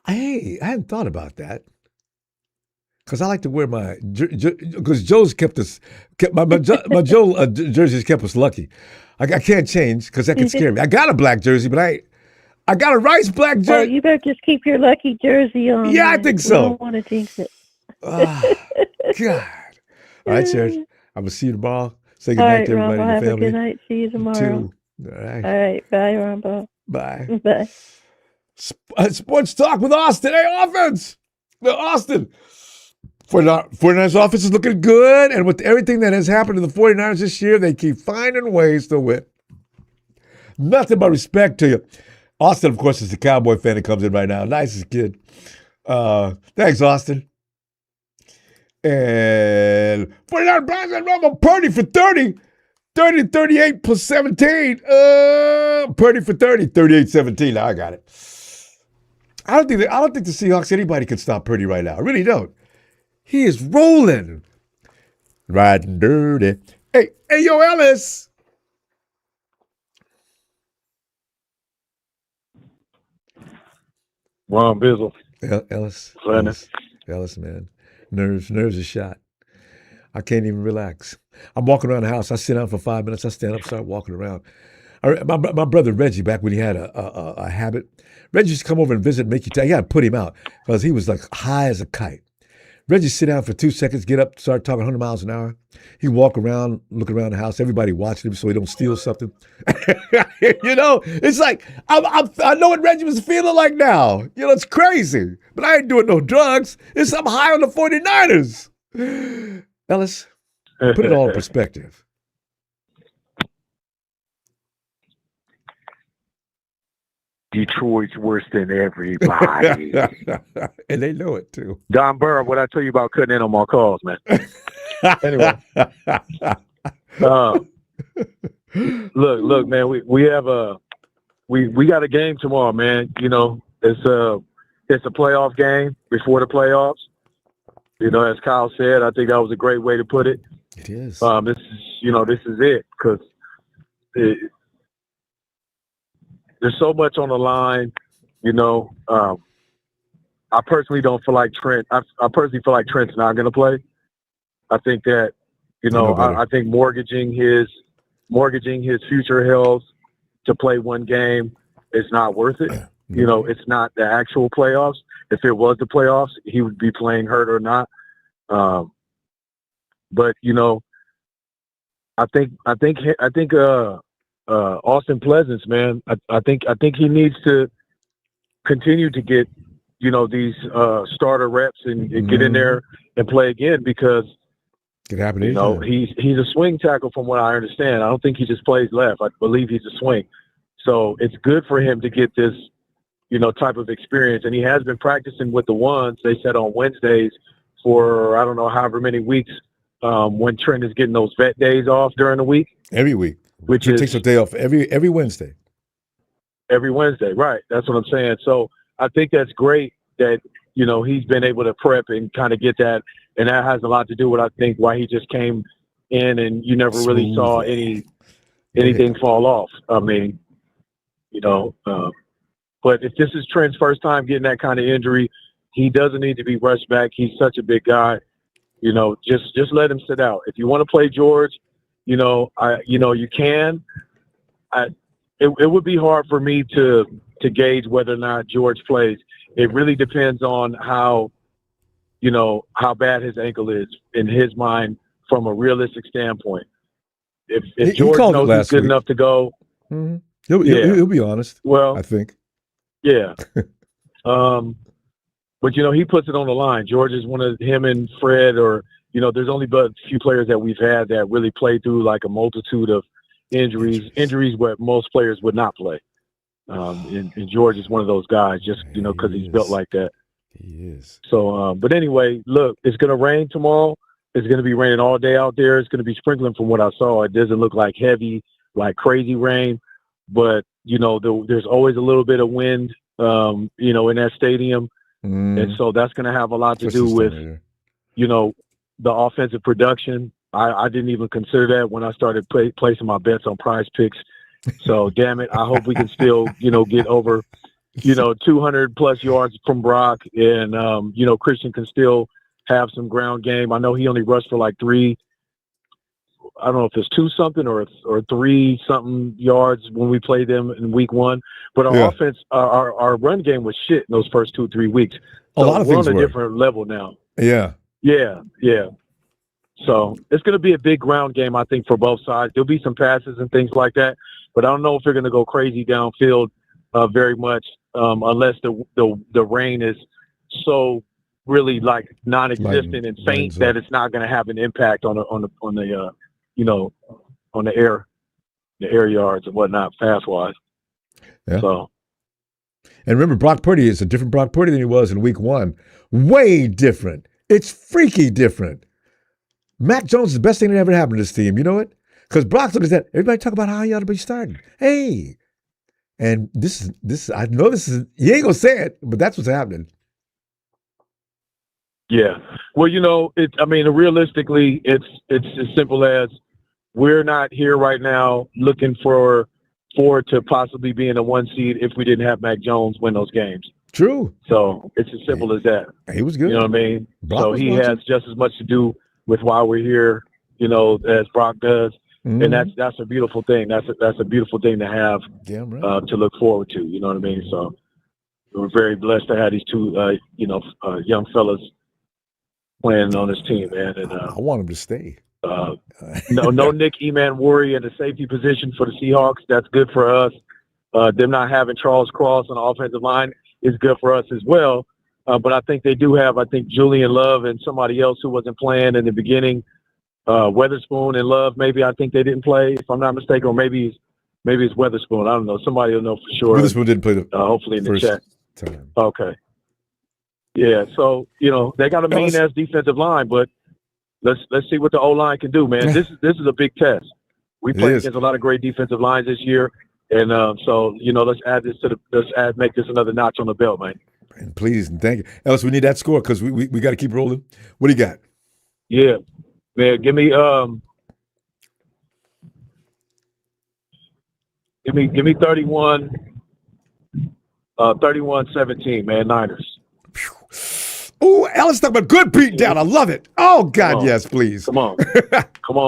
Hey, I hadn't thought about that. Because I like to wear my, because Joe's kept my Joe jerseys kept us lucky. I can't change because that can scare me. I got a black jersey, but I got a rice black jersey. Oh, you better just keep your lucky jersey on. Yeah, I think so. I don't want to jinx it. God. All right, Sharon. I'm going to see you tomorrow. Say good night to everybody in the have family. A good night. See you tomorrow. All right. All right. Bye, Ronbo. Bye. Bye. Sports Talk with Austin. Hey, offense. No, Austin. 49ers offense is looking good. And with everything that has happened to the 49ers this year, they keep finding ways to win. Nothing but respect to you. Austin, of course, is the Cowboy fan that comes in right now. Nicest kid. Thanks, Austin. And 49 Browns and Ronbo Purdy for 30. 30-38 plus 17. Purdy for 30. 38-17. Now I got it. I don't think the Seahawks, anybody can stop Purdy right now. I really don't. He is rolling. Riding dirty. Hey, yo, Ellis. Ron Bizzle. Ellis, man. Nerves are shot. I can't even relax. I'm walking around the house. I sit down for 5 minutes. I stand up, start walking around. My brother Reggie, back when he had a habit, Reggie used to come over and visit, make you tired. You got to put him out because he was like high as a kite. Reggie sit down for 2 seconds, get up, start talking 100 miles an hour. He walk around, look around the house. Everybody watching him so he don't steal something. You know, it's like I know what Reggie was feeling like now. You know, it's crazy. But I ain't doing no drugs. I'm high on the 49ers. Ellis, put it all in perspective. Detroit's worse than everybody. And they know it too. Don Burr, what I tell you about cutting in on my calls, man. Anyway. Look, man, we have we got a game tomorrow, man. You know, it's a playoff game before the playoffs. You know, as Kyle said, I think that was a great way to put it. It is. This is it because there's so much on the line. You know, I personally don't feel like Trent. I personally feel like Trent's not going to play. I think that, you know, I think mortgaging his future health to play one game is not worth it. You know, it's not the actual playoffs. If it was the playoffs, he would be playing hurt or not. But you know, I think Austin Pleasance, man. I think he needs to continue to get, you know, these starter reps and get in there and play again because it can happen. You know, he's a swing tackle from what I understand. I don't think he just plays left. I believe he's a swing. So it's good for him to get this, you know, type of experience. And he has been practicing with the ones, they said, on Wednesdays for, I don't know, however many weeks, when Trent is getting those vet days off during the week. Every week. Which Trent takes a day off every Wednesday. Every Wednesday, right. That's what I'm saying. So I think that's great that, you know, he's been able to prep and kind of get that. And that has a lot to do with, I think, why he just came in and you never really saw anything fall off. I mean, you know, but if this is Trent's first time getting that kind of injury, he doesn't need to be rushed back. He's such a big guy. You know, just let him sit out. If you want to play George, you know, you can. It would be hard for me to gauge whether or not George plays. It really depends on how bad his ankle is in his mind from a realistic standpoint. If George knows he's good enough to go, he'll be honest. Well, I think. Yeah. But, he puts it on the line. George is one of him and Fred, or, there's only but a few players that we've had that really play through like a multitude of injuries where most players would not play. And George is one of those guys just, because he's built like that. He is. So, but anyway, look, it's going to rain tomorrow. It's going to be raining all day out there. It's going to be sprinkling from what I saw. It doesn't look like heavy, like crazy rain, but, there's always a little bit of wind, in that stadium. And so that's going to have a lot to do with, the offensive production. I didn't even consider that when I started placing my bets on Prize Picks. So, damn it, I hope we can still, get over, 200 plus yards from Brock, and Christian can still have some ground game. I know he only rushed for like 3. I don't know if it's 2-something or 3-something yards when we played them in week 1. But our offense, our run game was shit in those first 2-3 weeks. So a lot of we're things on a were. different level now. Yeah. So it's going to be a big ground game, I think, for both sides. There'll be some passes and things like that, but I don't know if they're going to go crazy downfield very much unless the rain is so really like non-existent and faint that it's not going to have an impact on the air yards and whatnot, pass wise. Yeah. So. And remember, Brock Purdy is a different Brock Purdy than he was in week 1. Way different. It's freaky different. Mac Jones is the best thing that ever happened to this team. You know it? Because Brock's looking at that. Everybody talk about how he ought to be starting. Hey. And this is, I know this is, he ain't going to say it, but that's what's happening. Yeah. Well, realistically, it's as simple as we're not here right now looking for Ford to possibly be in a 1 seed if we didn't have Mac Jones win those games. True. So it's as simple as that. He was good. You know what I mean? Brock so he has just as much to do with why we're here, as Brock does. Mm-hmm. And that's a beautiful thing. That's a beautiful thing to have to look forward to. You know what I mean? So we're very blessed to have these 2, young fellas playing on this team, man. And I want him to stay. No Nick Eman-Worry in the safety position for the Seahawks. That's good for us. Them not having Charles Cross on the offensive line is good for us as well. But I think they do have, Julian Love and somebody else who wasn't playing in the beginning. Weatherspoon and Love, maybe I think they didn't play, if I'm not mistaken, or maybe it's Weatherspoon. I don't know. Somebody will know for sure. Weatherspoon didn't play the hopefully in the chat. Time. Okay. Yeah, so they got a mean ass defensive line, but let's see what the O line can do, man. This is a big test. We played against a lot of great defensive lines this year, and so let's add this make this another notch on the belt, man. And please and thank you, Ellis. We need that score because we got to keep rolling. What do you got? Yeah, man. Give me 31. 31-17, man. Niners. Oh, Ellis talking about good beat down. I love it. Oh God, yes, please. Come on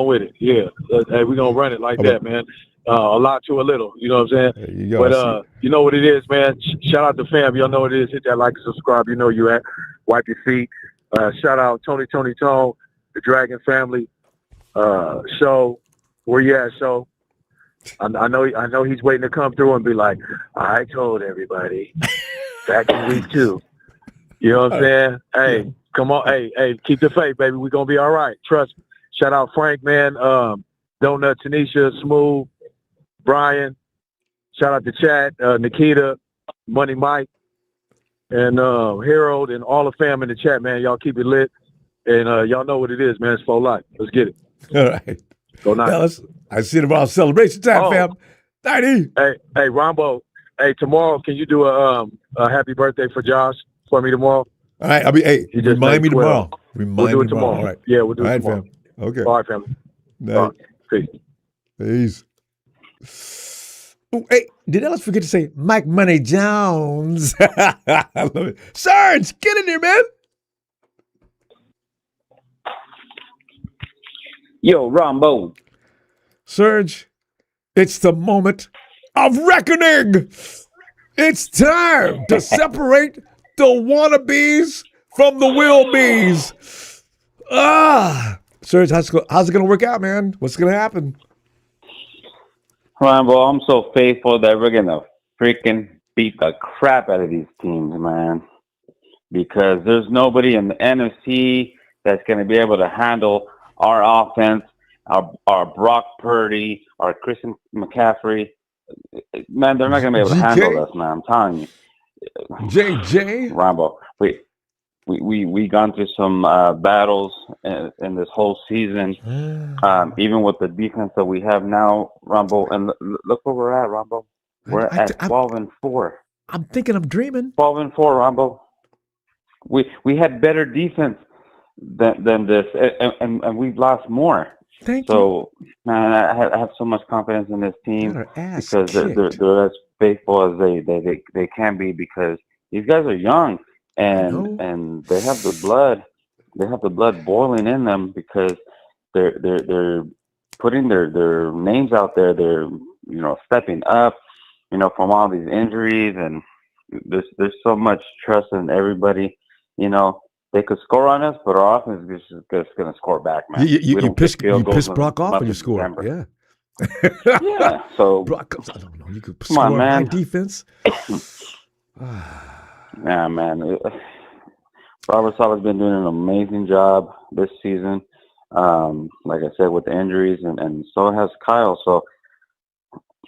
with it. Yeah, hey, we're gonna run it like that, man. A lot to a little, you know what I'm saying? There you go. But you know what it is, man. Shout out to fam. Y'all know what it is. Hit that like and subscribe. You know where you're at. Wipe your feet. Shout out Tony, the Dragon family. Show, where you at, Show? I know he's waiting to come through and be like, I told everybody back in week 2. You know what I'm saying? Hey, come on. Hey, keep the faith, baby. We're going to be all right. Trust me. Shout out Frank, man. Donut, Tanisha, Smooth, Brian. Shout out to Chad, Nikita, Money Mike, and Harold, and all the fam in the chat, man. Y'all keep it lit. And y'all know what it is, man. It's for life. Let's get it. All right. Go Niners. I see it around celebration time, fam. 90. Hey, Ronbo. Hey, tomorrow, can you do a happy birthday for Josh for me tomorrow? All right. Remind me tomorrow. We'll do it tomorrow. All right. Yeah, we'll do it tomorrow. Fam. Okay. All right, family. All right. Peace. Oh, hey, did Ellis forget to say Mike Money Jones? I love it. Sarge, get in there, man. Yo, Ronbo. Serge, it's the moment of reckoning. It's time to separate the wannabes from the will bees. Serge, how's it going to work out, man? What's going to happen? Ronbo, I'm so faithful that we're going to freaking beat the crap out of these teams, man. because there's nobody in the NFC that's going to be able to handle our offense, our Brock Purdy, our Christian McCaffrey. Man, they're not going to be able to handle us, man. I'm telling you. JJ? Ronbo, we gone through some battles in this whole season, even with the defense that we have now, Ronbo. And look where we're at, Ronbo. We're at 12-4. I'm thinking I'm dreaming. 12-4, Ronbo. We had better defense than this, and we've lost more. Thank you. So, man, I have so much confidence in this team because they're as faithful as they can be, because these guys are young and they have the blood. They have the blood boiling in them because they're putting their names out there. They're stepping up, from all these injuries, and there's so much trust in everybody. They could score on us, but our offense is just going to score back, man. You piss Brock off when you score. Yeah. Yeah. So Brock, I don't know. You could score on my defense. Yeah, man. Robert Sala's been doing an amazing job this season. Like I said, with the injuries, and so has Kyle. So,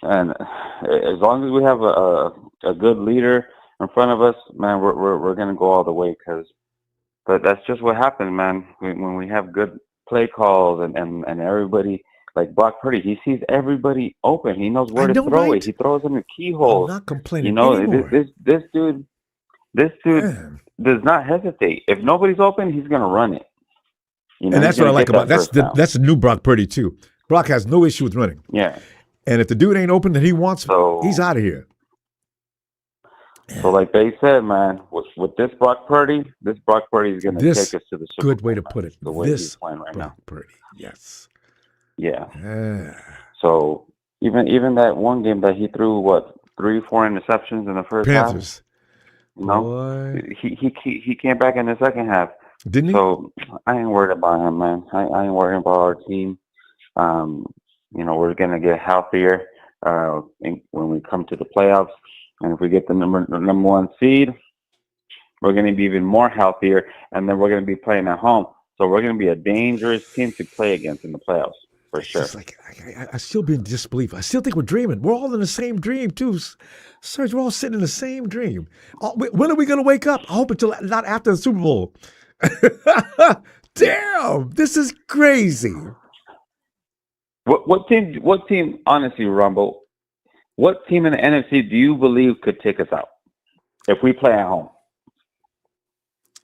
and as long as we have a good leader in front of us, man, we're going to go all the way. But that's just what happens, man. When we have good play calls and everybody, like Brock Purdy, he sees everybody open. He knows where to throw it. He throws them in keyholes. I'm not complaining anymore. This dude does not hesitate. If nobody's open, he's gonna run it. And that's what I like about that's the new Brock Purdy too. Brock has no issue with running. Yeah. And if the dude ain't open that he wants, he's out of here. So, like they said, man, with this Brock Purdy is going to take us to the Super Bowl. Good way to put it. The way he's playing right Brock now. Purdy, yes. Yeah. So even that one game that he threw 3-4 interceptions in the first Panthers. half. He came back in the second half. Didn't he? So I ain't worried about him, man. I ain't worried about our team. We're gonna get healthier when we come to the playoffs. And if we get the number one seed, we're going to be even more healthier, and then we're going to be playing at home. So we're going to be a dangerous team to play against in the playoffs, for sure. It's like, I still be in disbelief. I still think we're dreaming. We're all in the same dream, too. Serge, we're all sitting in the same dream. When are we going to wake up? I hope until not after the Super Bowl. Damn, this is crazy. What team, honestly, Rumble, what team in the NFC do you believe could take us out if we play at home?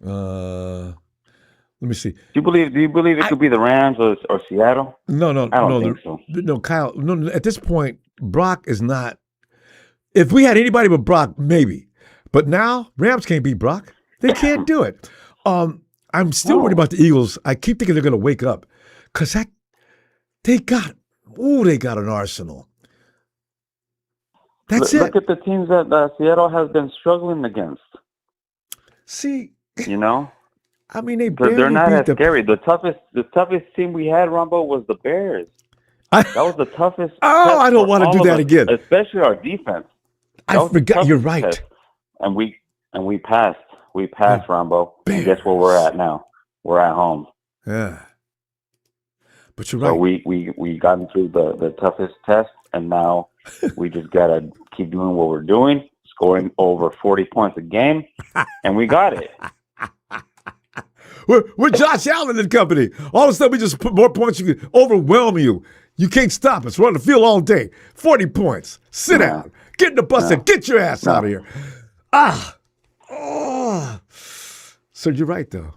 Let me see. Do you believe it could be the Rams or Seattle? No. I don't think so. No, Kyle. No, at this point, Brock is not. If we had anybody but Brock, maybe. But now Rams can't beat Brock. They can't do it. I'm still worried about the Eagles. I keep thinking they're going to wake up because they got an arsenal. That's Look at the teams that Seattle has been struggling against. See, I mean, they're not as scary. The toughest team we had, Ronbo, was the Bears. That was the toughest. I don't want to do that again. Especially our defense. I forgot. You're right. Test. And we passed. We passed, Ronbo. And guess where we're at now? We're at home. Yeah. But you're right. So we got into the toughest test, and now we just gotta keep doing what we're doing, scoring over 40 points a game, and we got it. We're Josh Allen and company. All of a sudden, we just put more points. You can overwhelm you. You can't stop us. We're on the field all day. 40 points. Sit down. Get in the bus and get your ass out of here. So you're right, though.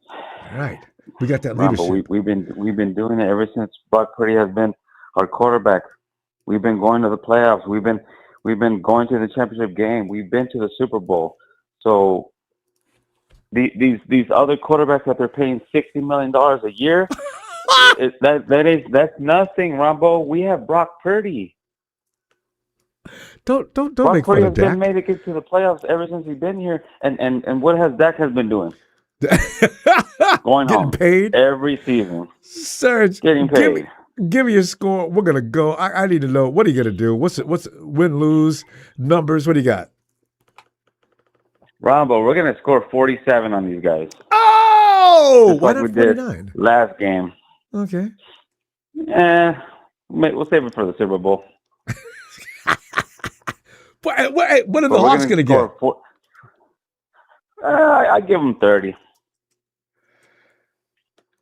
All right. We got that leadership. We've been doing it ever since Brock Purdy has been our quarterback. We've been going to the playoffs. We've been going to the championship game. We've been to the Super Bowl. So these other quarterbacks that they're paying $60 million a year, that's nothing, Ronbo. We have Brock Purdy. Don't Brock make Purdy fun of Dak. has been made it to the playoffs ever since he's been here. And what has Dak has been doing? Going getting home paid every season. Serge, getting paid. Give me your score. We're gonna go. I need to know, what are you gonna do? What's win lose numbers? What do you got? Ronbo, we're gonna score 47 on these guys. Oh, just why like not we did 49? last game. Okay. We'll save it for the Super Bowl. What are the Hawks going to get? I give them 30.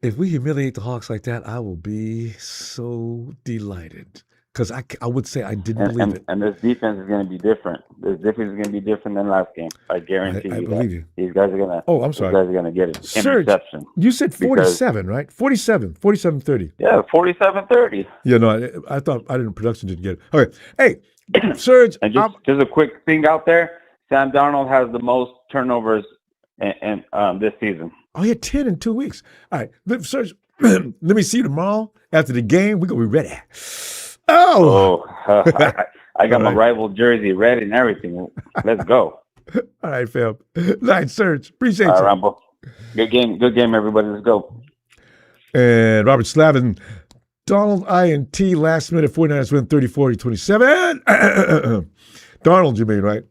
If we humiliate the Hawks like that, I will be so delighted. Because I would say I didn't believe it. And this defense is going to be different. This defense is going to be different than last game. I guarantee you. I believe you. These guys are going to. Oh, I'm sorry. These guys are going to get it. Serge, interception. You said 47, right? 47-30. Yeah, 47-30. Yeah, no, I thought production didn't get it. Okay. Hey, Serge. And just a quick thing out there. Sam Darnold has the most turnovers in this season. Oh, he had 10 in 2 weeks. All right. Serge, let me see you tomorrow after the game. We're going to be ready. Oh, I got my rival jersey ready and everything. Let's go. All right, fam. Nice, Serge. Appreciate you. Rambo. Good game, everybody. Let's go. And Robert Slavin, Donald INT, last minute 49ers win 34-27. Donald, you mean, right?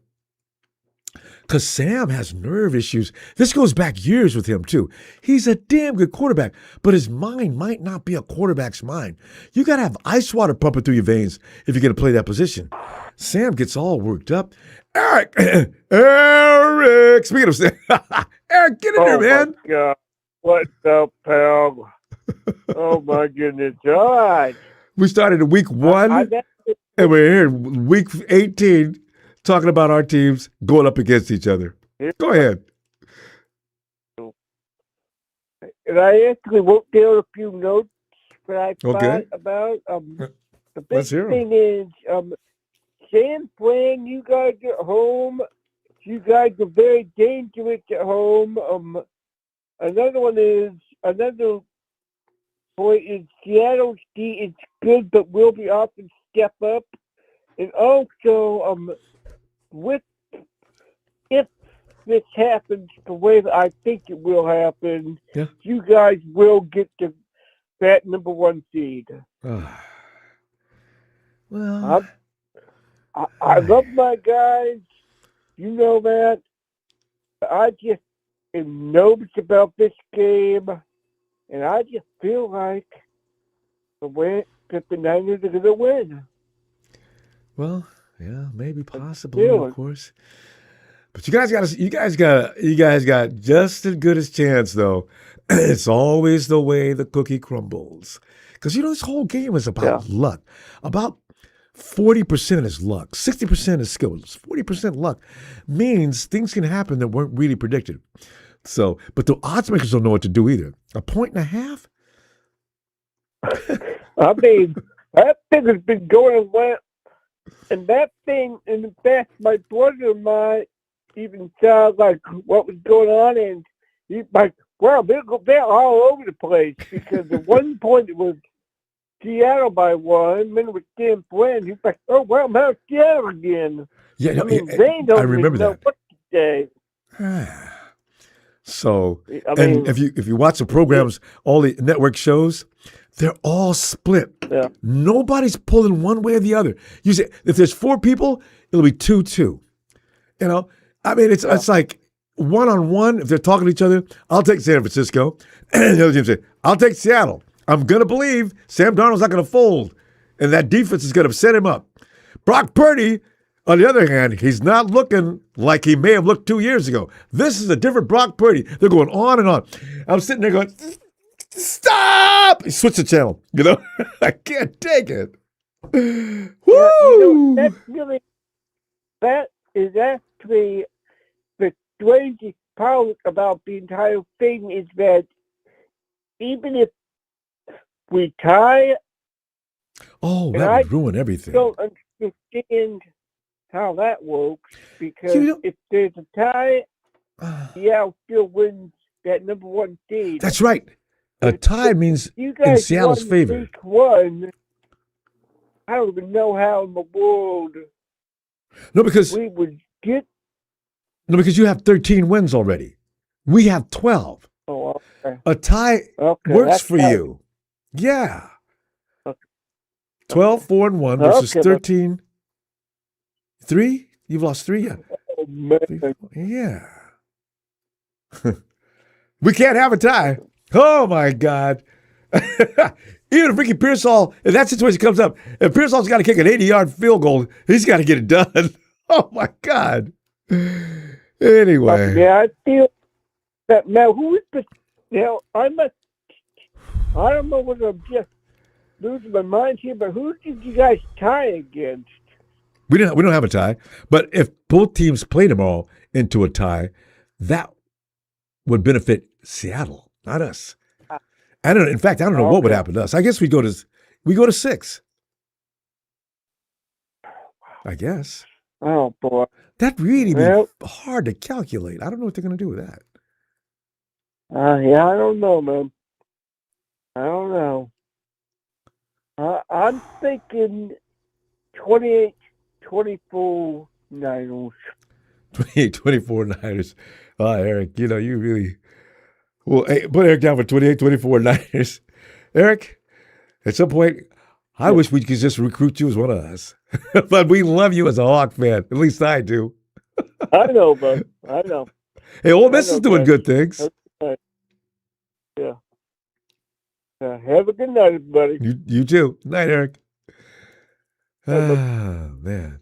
Because Sam has nerve issues. This goes back years with him, too. He's a damn good quarterback, but his mind might not be a quarterback's mind. You got to have ice water pumping through your veins if you're going to play that position. Sam gets all worked up. Eric! Speaking of Sam, Eric, get in there, man. My God. What's up, pal? Oh, my goodness. All right. We started in week 1, and we're here in week 18. Talking about our teams going up against each other. Go ahead. And I actually wrote down a few notes that I thought about. The big thing is, San Fran, you guys at home, you guys are very dangerous at home. Another point is Seattle is good, but will be often step up. And also, if this happens the way that I think it will happen, you guys will get that number 1 seed. Well, I love my guys. You know that. I just am nervous about this game, and I just feel like that the Niners are going to win. Well, yeah, maybe, possibly, of course. But you guys got just as good a chance, though. It's always the way the cookie crumbles. Because, this whole game is about luck. About 40% is luck. 60% is skill. 40% luck means things can happen that weren't really predicted. So, but the odds makers don't know what to do either. 1.5? I mean, that thing has been going well. And that thing, in fact, my brother and I even saw like what was going on, and he's like, "Well, they're all over the place." Because at one point it was Seattle by 1, then it was San Fran. He's like, "Oh well, now Seattle again." Yeah, I mean, they don't I remember know that. what to say. So, and if you watch the programs, all the network shows, they're all split. Yeah. Nobody's pulling one way or the other. You say if there's 4 people, it'll be 2-2. I mean, it's like 1-on-1. If they're talking to each other, I'll take San Francisco, and the other team say, "I'll take Seattle." I'm gonna believe Sam Darnold's not gonna fold, and that defense is gonna set him up. Brock Purdy, on the other hand, he's not looking like he may have looked 2 years ago. This is a different Brock Purdy. They're going on and on. I'm sitting there going, "Stop!" He switched the channel. I can't take it. Woo! That is actually the strangest part about the entire thing is that even if we tie, that would ruin everything. I don't understand how that works, because if there's a tie, Seattle still wins that number 1 seed. That's right. A tie means in Seattle's favor. Week 1, I don't even know how in the world we would get. No, because you have 13 wins already. We have 12. Oh, okay. A tie works for you. Yeah. Okay. 12, 4-1 versus 13. 3? You've lost 3 yet. Oh, man. Yeah. We can't have a tie. Oh, my God. Even if Ricky Pearsall, if that situation comes up, if Pearsall's got to kick an 80-yard field goal, he's got to get it done. Oh, my God. Anyway. Yeah, I feel that, man, who is the, I don't know whether I'm just losing my mind here, but who did you guys tie against? We don't have a tie, but if both teams play tomorrow into a tie, that would benefit Seattle, not us. In fact, I don't know what would happen to us. I guess we go to 6. I guess. Oh boy, that really be hard to calculate. I don't know what they're going to do with that. Yeah, I don't know, man. I don't know. I'm thinking 28-24 Niners. 28-24 Niners. Eric, you really... Well, hey, put Eric down for 28-24 Niners. Eric, at some point, I wish we could just recruit you as one of us. But we love you as a Hawk fan. At least I do. I know, bud. I know. Hey, Ole Miss is doing good things. Yeah. Have a good night, everybody. You too. Night, Eric. Man.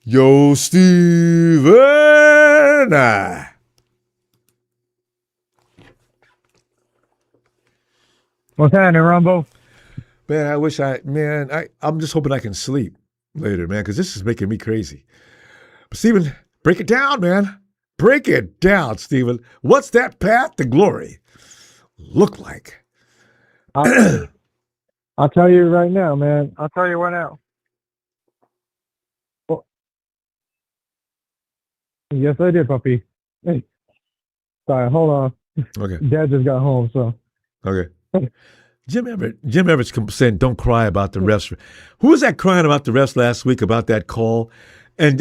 Yo, Steven. What's happening, Ronbo? Man, I'm just hoping I can sleep later, man, because this is making me crazy. But Steven, break it down, man. Break it down, Steven. What's that path to glory look like? I'll tell you right now, man. I'll tell you right now. Well, yes, I did, puppy. Hey, sorry, hold on. Okay. Dad just got home, so. Okay. Jim Everett's saying don't cry about the refs. Who was that crying about the refs last week about that call? And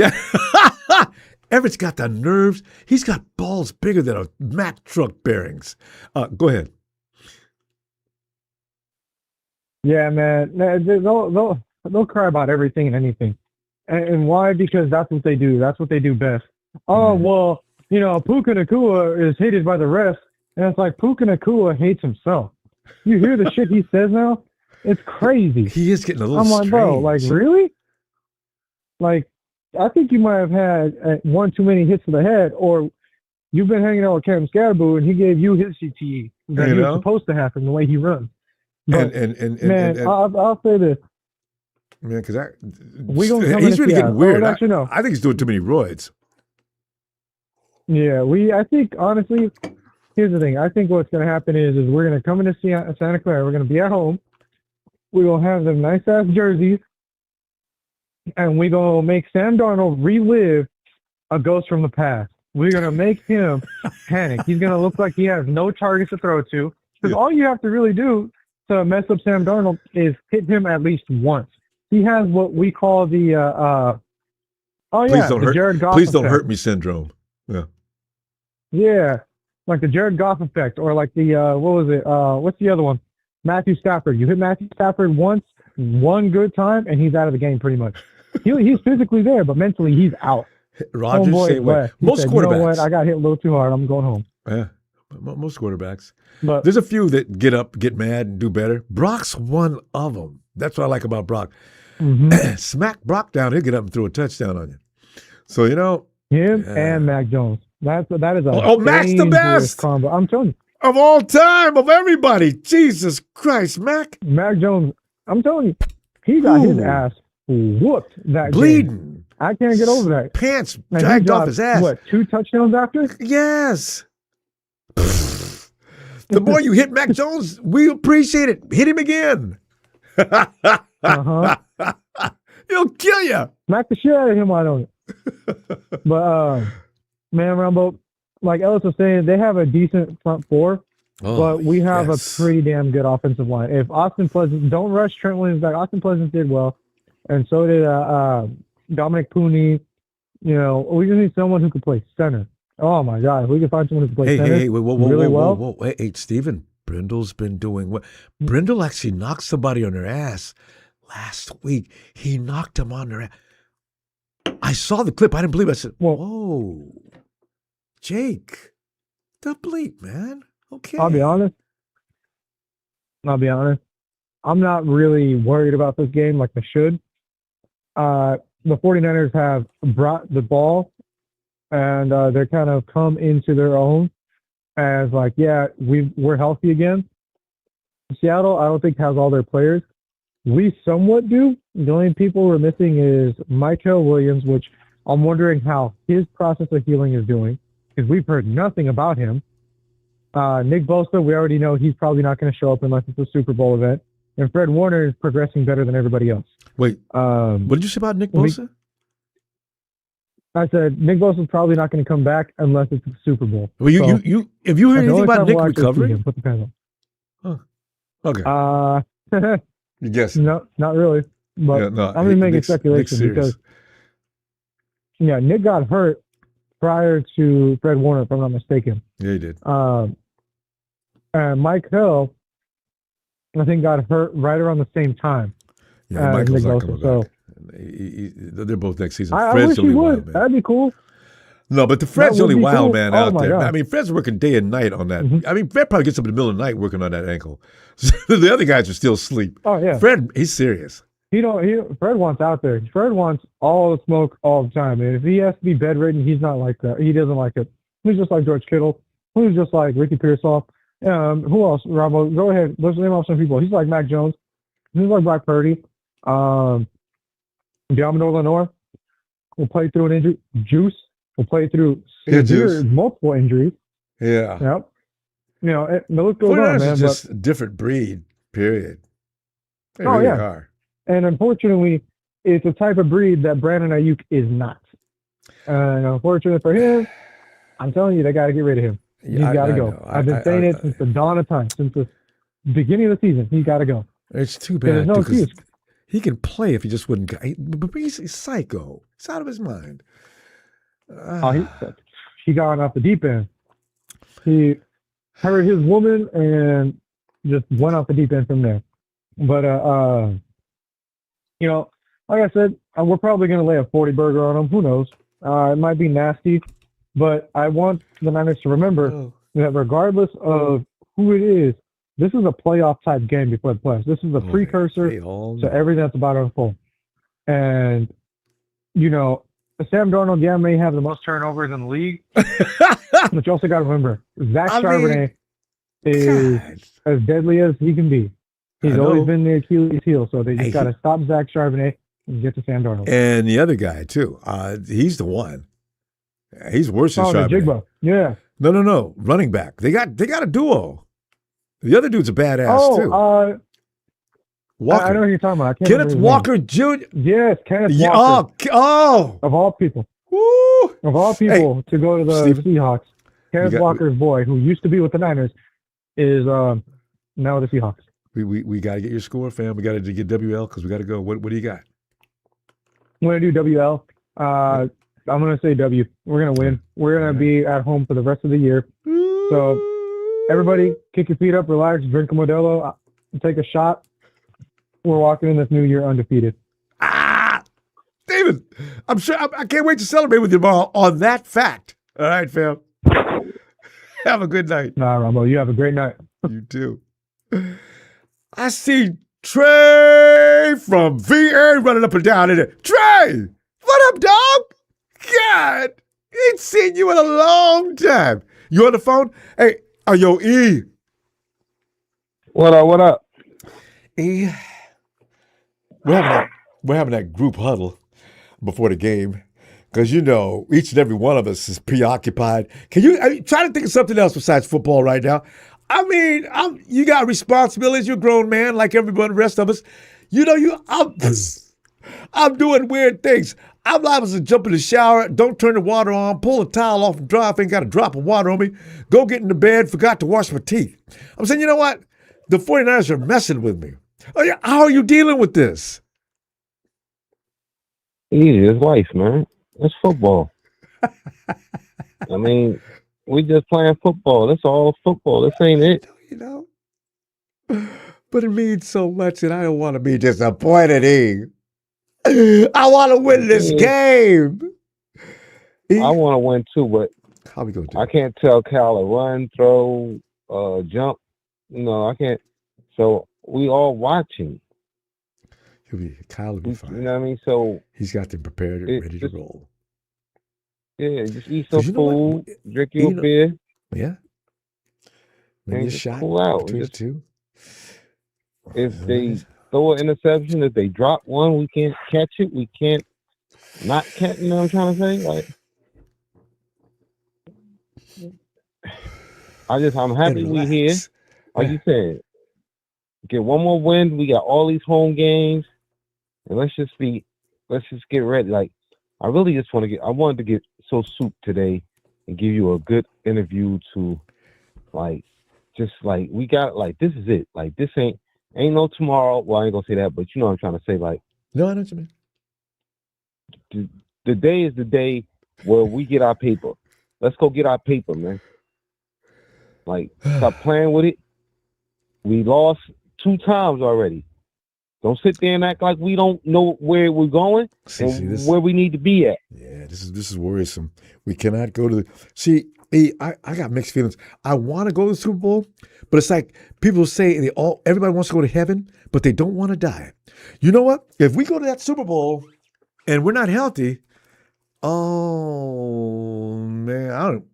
Everett's got the nerves. He's got balls bigger than a Mack truck bearings. Go ahead. Yeah, man. They'll cry about everything and anything. And why? Because that's what they do. That's what they do best. Oh, well, Puka Nacua is hated by the refs. And it's like Puka Nacua hates himself. You hear the shit he says now? It's crazy. He is getting a little I'm like, strange. bro, like, really? Like, I think you might have had one too many hits to the head, or you've been hanging out with Cam Scaraboo, and he gave you his CTE that he was supposed to have from the way he runs. But, I'll say this. Man, because he's really getting weird. I think he's doing too many roids. Yeah, I think, honestly, here's the thing. I think what's going to happen is we're going to come into Santa Clara. We're going to be at home. We're going to have them nice-ass jerseys. And we're going to make Sam Darnold relive a ghost from the past. We're going to make him panic. He's going to look like he has no targets to throw to. Because all you have to really do to mess up Sam Darnold is hit him at least once. He has what we call the Jared Goff Please don't effect. hurt me syndrome. Yeah. Yeah. Like the Jared Goff effect, or like the, what's the other one? Matthew Stafford. You hit Matthew Stafford once, one good time, and he's out of the game pretty much. He's physically there, but mentally he's out. Rodgers, same way. Most quarterbacks. You know what? I got hit a little too hard. I'm going home. Yeah, most quarterbacks. But there's a few that get up, get mad, and do better. Brock's one of them. That's what I like about Brock. Mm-hmm. Smack Brock down, he'll get up and throw a touchdown on you. So, him and Mac Jones. That is a Mac's the best combo. I'm telling you. Of all time, of everybody. Jesus Christ, Mac Jones. I'm telling you, he got his ass whooped that bleeding. Game. I can't get over that. Pants dragged off his ass. What, 2 touchdowns after? Yes. The more you hit Mac Jones, we appreciate it. Hit him again. Uh-huh. He'll kill you. Smack the shit out of him, I don't. But, man, Ronbo, like Ellis was saying, they have a decent front four, but we have a pretty damn good offensive line. If Austin Pleasant, don't rush Trent Williams back. Austin Pleasant did well, and so did Dominic Pooney. We just need someone who can play center. Oh, my God. If we can find someone who can play center whoa. Hey, Steven, Brindle's been doing well. Brindle actually knocked somebody on their ass last week. He knocked him on their ass. I saw the clip. I didn't believe it. I said, whoa. Jake, the bleep, man. Okay. I'll be honest. I'm not really worried about this game like I should. The 49ers have brought the ball, and they're kind of come into their own as like, yeah, we're healthy again. Seattle, I don't think, has all their players. We somewhat do. The only people we're missing is Michael Williams, which I'm wondering how his process of healing is doing, because we've heard nothing about him. Nick Bosa, we already know he's probably not going to show up unless it's a Super Bowl event. And Fred Warner is progressing better than everybody else. Wait, what did you say about Nick Bosa? I said Nick Bosa is probably not going to come back unless it's a Super Bowl. Well, have you heard anything about Nick recovering? Put the pants on. Okay. You guess? No, not really. But I'm just making speculation because Nick got hurt prior to Fred Warner, if I'm not mistaken. Yeah, he did. And Mike Hill, I think, got hurt right around the same time. Yeah, Michael's not coming back. They're both next season. I Fred's wish the only he would. wild man. That'd be cool. No, but Fred's the only wild man out there. God. I mean, Fred's working day and night on that. I mean, Fred probably gets up in the middle of the night working on that ankle. The other guys are still asleep. Oh, yeah. Fred, he's serious. Fred wants out there. Fred wants all the smoke all the time. And if he has to be bedridden, he's not like that. He doesn't like it. He's just like George Kittle. He's just like Ricky Pearsall. Who else? Ronbo, go ahead. Let's name off some people. He's like Mac Jones. He's like Brock Purdy. Diamond Lenore will play through an injury. Juice will play through multiple injuries. Yeah. Yep. The list goes on, man. It's just a different breed, period. They really are. And unfortunately, it's a type of breed that Brandon Ayuk is not. And unfortunately for him, I'm telling you, they got to get rid of him. He's got to go. I've been saying it since the dawn of time, since the beginning of the season. He's got to go. It's too bad. No excuse. He can play if he just wouldn't. But he's psycho. He's out of his mind. He got off the deep end. He hurt his woman and just went off the deep end from there. But like I said, we're probably going to lay a 40 burger on him. Who knows? It might be nasty, but I want the Niners to remember that regardless of who it is, this is a playoff type game before the playoffs. This is a precursor to everything that's about to unfold. And, Sam Darnold, may have the most turnovers in the league, but you also got to remember, Zach Charbonnet is as deadly as he can be. He's always been the Achilles heel, so they just got to stop Zach Charbonnet and get to Sam Darnold. And the other guy, too. He's the one. He's worse than Charbonnet. Jigba. Yeah. No. Running back. They got a duo. The other dude's a badass, too. Walker. I know who you're talking about. Kenneth Walker Jr. Yes, Kenneth Walker. Of all people. Woo! Of all people to go to the Seahawks, Kenneth Walker's boy, who used to be with the Niners, is now with the Seahawks. We got to get your score, fam. We got to get WL because we got to go. What do you got? I'm going to do WL. I'm going to say W. We're going to win. We're going to be at home for the rest of the year. So everybody, kick your feet up, relax, drink a Modelo, take a shot. We're walking in this new year undefeated. David, I'm sure I can't wait to celebrate with you tomorrow on that fact. All right, fam. Have a good night. Nah, Ronbo, you have a great night. You too. I see Trey from VA running up and down in it. Trey, what up, dog? God, ain't seen you in a long time. You on the phone? Hey, yo, E. What up? E. We're having that group huddle before the game because, each and every one of us is preoccupied. Can you try to think of something else besides football right now? I mean, you got responsibilities. You're a grown man like everybody, the rest of us. I'm doing weird things. I'm liable to jump in the shower, don't turn the water on, pull the towel off and dry off, ain't got a drop of water on me, go get into bed, forgot to wash my teeth. I'm saying, you know what? The 49ers are messing with me. How are you dealing with this? Easy. It's life, man. It's football. I mean, we just playing football. That's all football. This ain't it. But it means so much, and I don't want to be disappointed, E. I want to win this game. I want to win too, but How we gonna do? I can't tell Kyle to run, throw, jump. No, I can't. So we all watching. Kyle will be fine. You know what I mean? So he's got them prepared and ready to roll. Yeah, just eat some food, drink your beer. Yeah. Maybe a shot cool out. between the two. If they throw an interception, if they drop one, we can't catch it. We can't not catch. You know what I'm trying to say? Like, I'm happy we here. Like you said, get one more win. We got all these home games, and let's just get ready. Like, I really just wanted to get so soup today and give you a good interview to, like, just like we got, like, this is it. Like, this ain't no tomorrow. Well, I ain't gonna say that, but you know what I'm trying to say. Like, no, I know what you mean. The day is the day where we get our paper. Let's go get our paper, man. Like, stop playing with it. We lost 2 times already. Don't sit there and act like we don't know where we're going and where we need to be at. Yeah, this is worrisome. We cannot go to the I got mixed feelings. I want to go to the Super Bowl, but it's like people say everybody wants to go to heaven, but they don't want to die. You know what? If we go to that Super Bowl and we're not healthy, oh man, I don't.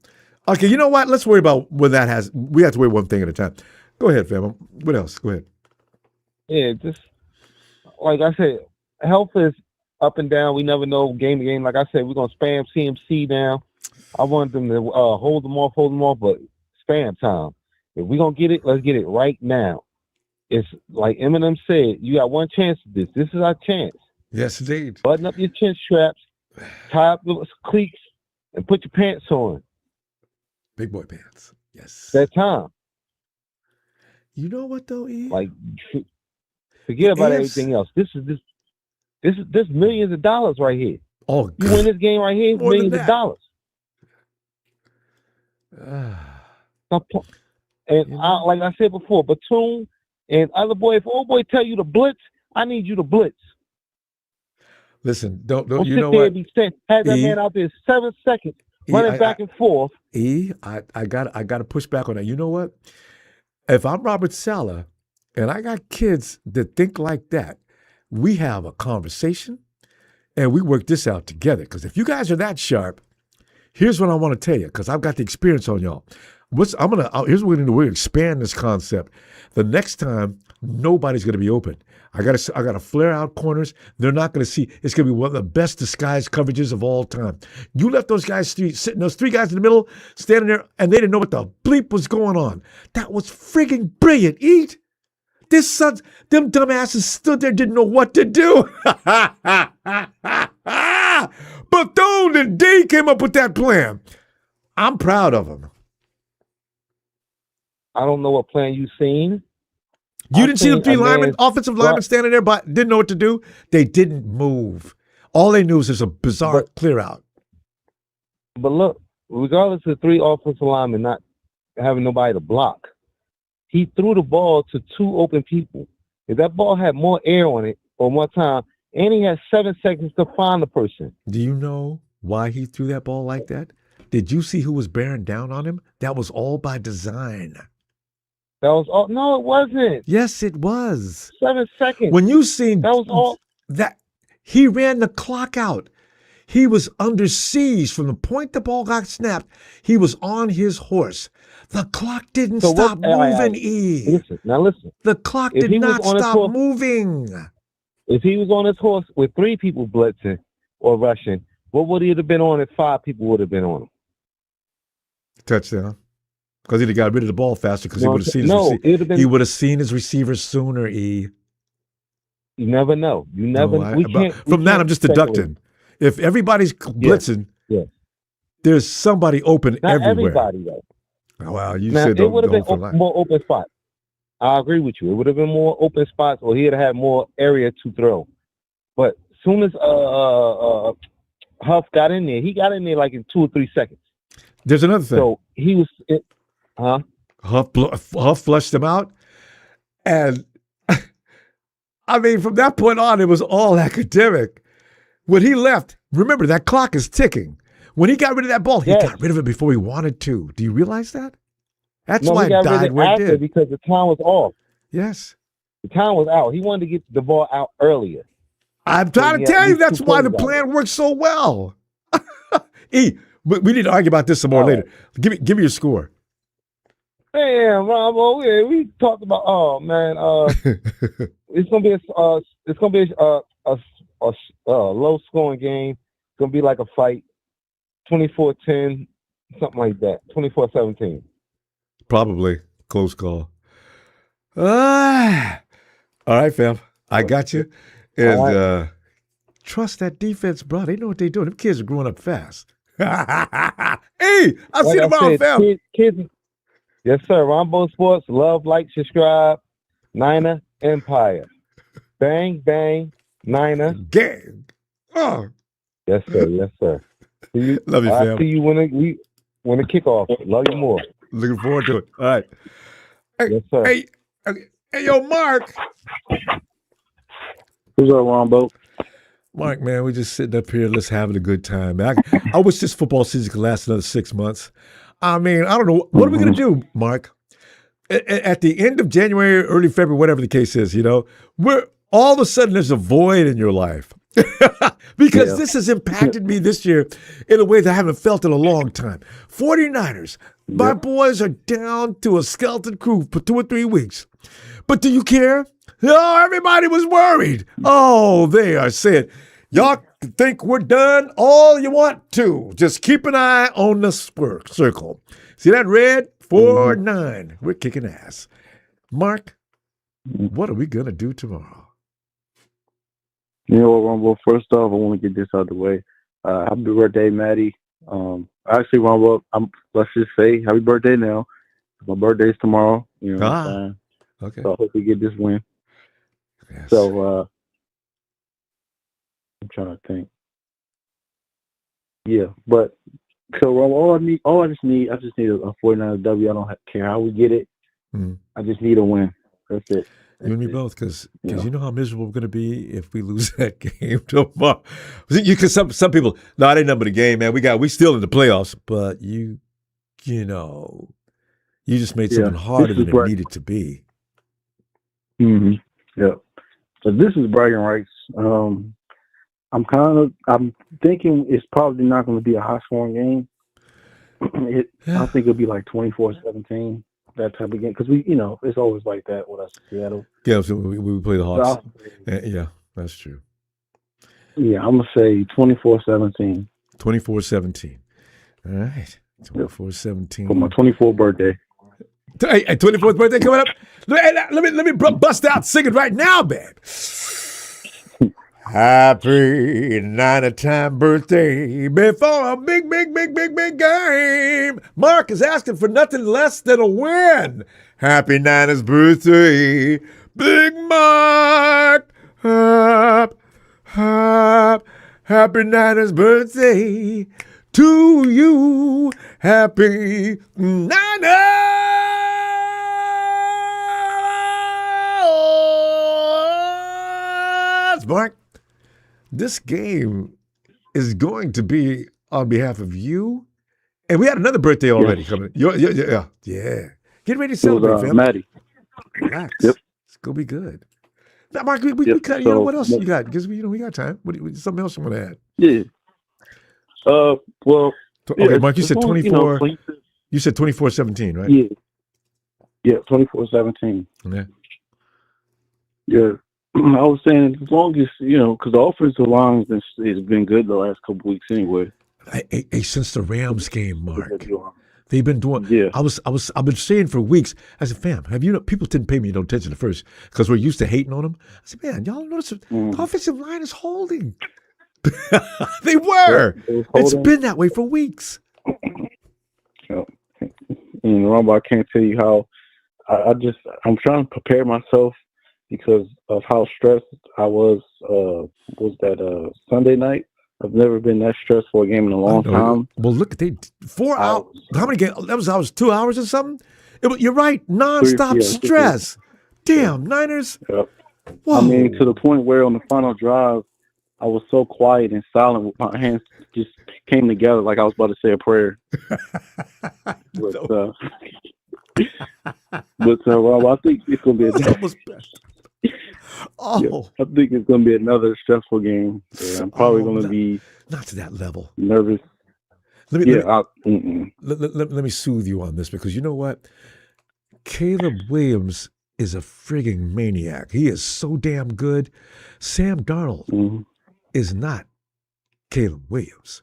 Okay, you know what? Let's worry about when that has. We have to worry one thing at a time. Go ahead, fam. What else? Go ahead. Yeah, just like I said, health is up and down. We never know game to game. Like I said, we're gonna spam CMC now. I want them to hold them off, but spam time. If we're gonna get it, let's get it right now. It's like Eminem said, you got one chance at this. This is our chance. Yes, indeed. Button up your chin straps, tie up the cleats, and put your pants on. Big boy pants. Yes. That time. You know what though, E? Like, forget about everything else. This is millions of dollars right here. Oh, you win this game right here, millions of dollars. And like I said before, Batum and other boy, if old boy tell you to blitz, I need you to blitz. Listen, don't you sit know there what? And be had that man out there 7 seconds running back and forth. I got to push back on that. You know what? If I'm Robert Saleh and I got kids that think like that, we have a conversation and we work this out together. Because if you guys are that sharp, here's what I want to tell you, because I've got the experience on y'all. Here's what we're going to do. We're going to expand this concept. The next time, nobody's going to be open. I got to flare out corners. They're not going to see. It's going to be one of the best disguised coverages of all time. You left those guys sitting, those 3 guys in the middle, standing there, and they didn't know what the bleep was going on. That was friggin' brilliant. Them dumbasses stood there, didn't know what to do. Bethune and D came up with that plan. I'm proud of them. I don't know what plan you seen. You didn't see the 3 linemen, offensive linemen standing there, but didn't know what to do? They didn't move. All they knew was there's a bizarre clear out. But look, regardless of 3 offensive linemen not having nobody to block, he threw the ball to 2 open people. If that ball had more air on it or more time, and he had 7 seconds to find the person. Do you know why he threw that ball like that? Did you see who was bearing down on him? That was all by design. That was all. No, it wasn't. Yes, it was. 7 seconds. When you seen that was all. That he ran the clock out. He was under siege from the point the ball got snapped. He was on his horse. The clock didn't stop moving. Listen. The clock did not stop moving. If he was on his horse with 3 people blitzing or rushing, what would he have been on if 5 people would have been on him? Touchdown. Because he'd have got rid of the ball faster because he would have seen he would have seen his receivers sooner, E. You never know. You never From that, I'm just deducting. If everybody's blitzing, there's somebody open not everywhere. Everybody, though. Oh, wow, you now, said it would have been more open spots. I agree with you. It would have been more open spots, or he'd have had more area to throw. But as soon as Huff got in there, he got in there like in 2 or 3 seconds. There's another thing. So he was, Huff flushed him out, and I mean, from that point on, it was all academic. When he left, remember that clock is ticking. When he got rid of that ball, he Yes. got rid of it before he wanted to. Do you realize that? That's No, why he it got rid died of where it after did. because the time was off. Yes. The time was out. He wanted to get the ball out earlier. I'm trying to he had tell at you least that's 2 why the plays out plan works so well. We need to argue about this some more later. Give me your score. Damn, Ronbo, yeah, we talked about. Oh man, it's gonna be a low scoring game. It's gonna be like a fight, 24-10, something like that, 24-17. Probably. Close call. All right, fam. I got you. And trust that defense, bro. They know what they're doing. Them kids are growing up fast. Hey, I'll see you tomorrow, fam. Kids, yes, sir. Ronbo Sports. Love, like, subscribe. Niner Empire. Bang, bang. Niner. Gang. Oh. Yes, sir. Yes, sir. See you. Love you, fam. I'll see you when the kickoff. Love you more. Looking forward to it. All right. Hey, yes, sir. Hey, yo, Mark. Who's up, Ronbo? Mark, man, we're just sitting up here. Let's having a good time, man. I wish this football season could last another 6 months. I mean, I don't know. What are we going to do, Mark? At the end of January, early February, whatever the case is, we're all of a sudden there's a void in your life. Because this has impacted me this year in a way that I haven't felt in a long time. 49ers, my boys are down to a skeleton crew for 2 or 3 weeks. But do you care? Oh, everybody was worried. Oh, they are saying, y'all think we're done all you want to. Just keep an eye on the circle. See that red? 4-9. We're kicking ass. Mark, what are we going to do tomorrow? You know what, Ronbo? First off, I want to get this out of the way. Happy birthday, Maddie. Actually, Ronbo, let's just say happy birthday now. My birthday's tomorrow. You know what I'm saying? Okay. So I hope we get this win. Yes. So I'm trying to think. Yeah, but so I just need a 49er W. I don't care how we get it. I just need a win. That's it. You and me both, because you know how miserable we're going to be if we lose that game tomorrow. Because some people, no, it ain't nothing but a game, man. We still in the playoffs, but you just made something harder than it needed to be. Mm-hmm. Yeah. So this is bragging rights. I'm thinking it's probably not going to be a high scoring game. I think it'll be like 24-17. That type of game, because it's always like that with us in Seattle. Yeah, so we play the Hawks. Yeah, that's true. Yeah, I'm gonna say 24-17. 24-17. All right, 24-17 for my 24th birthday. Hey, 24th birthday coming up. Let me bust out singing right now, babe. Happy 9-time birthday before a big game. Mark is asking for nothing less than a win. Happy Niners birthday, Big Mark. Happy Niners birthday to you. Happy Niners. Mark, this game is going to be on behalf of you. And we had another birthday already coming. Yeah. Get ready to celebrate, fam. Maddie. Relax. Yep. It's going to be good. Now, Mark, we cut. What else you got? Because we got time. Something else you want to add? Yeah. Well. Okay, Mark, you said 24. You said 24-17, right? Yeah. Yeah, 24-17. Yeah. Yeah. I was saying, as long as, because the offensive line has been good the last couple weeks anyway. Hey, since the Rams game, Mark, they've been doing. Yeah. I've been saying for weeks. I said, fam, people didn't pay me no attention at first because we're used to hating on them. I said, man, y'all notice the offensive line is holding. They were. It's been that way for weeks. Ronbo, I can't tell you how. I'm trying to prepare myself because of how stressed I was. Was that Sunday night? I've never been that stressed for a game in a long time. Well, look, 4 hours. How many games? That was 2 hours or something. You're right, nonstop stress. Damn, Niners. Yep. I mean, to the point where on the final drive, I was so quiet and silent with my hands just came together like I was about to say a prayer. But Rob, I think it's gonna be I think it's gonna be another stressful game. Yeah, I'm probably gonna be not to that level nervous. Let me soothe you on this, because you know what? Caleb Williams is a frigging maniac. He is so damn good. Sam Darnold is not Caleb Williams.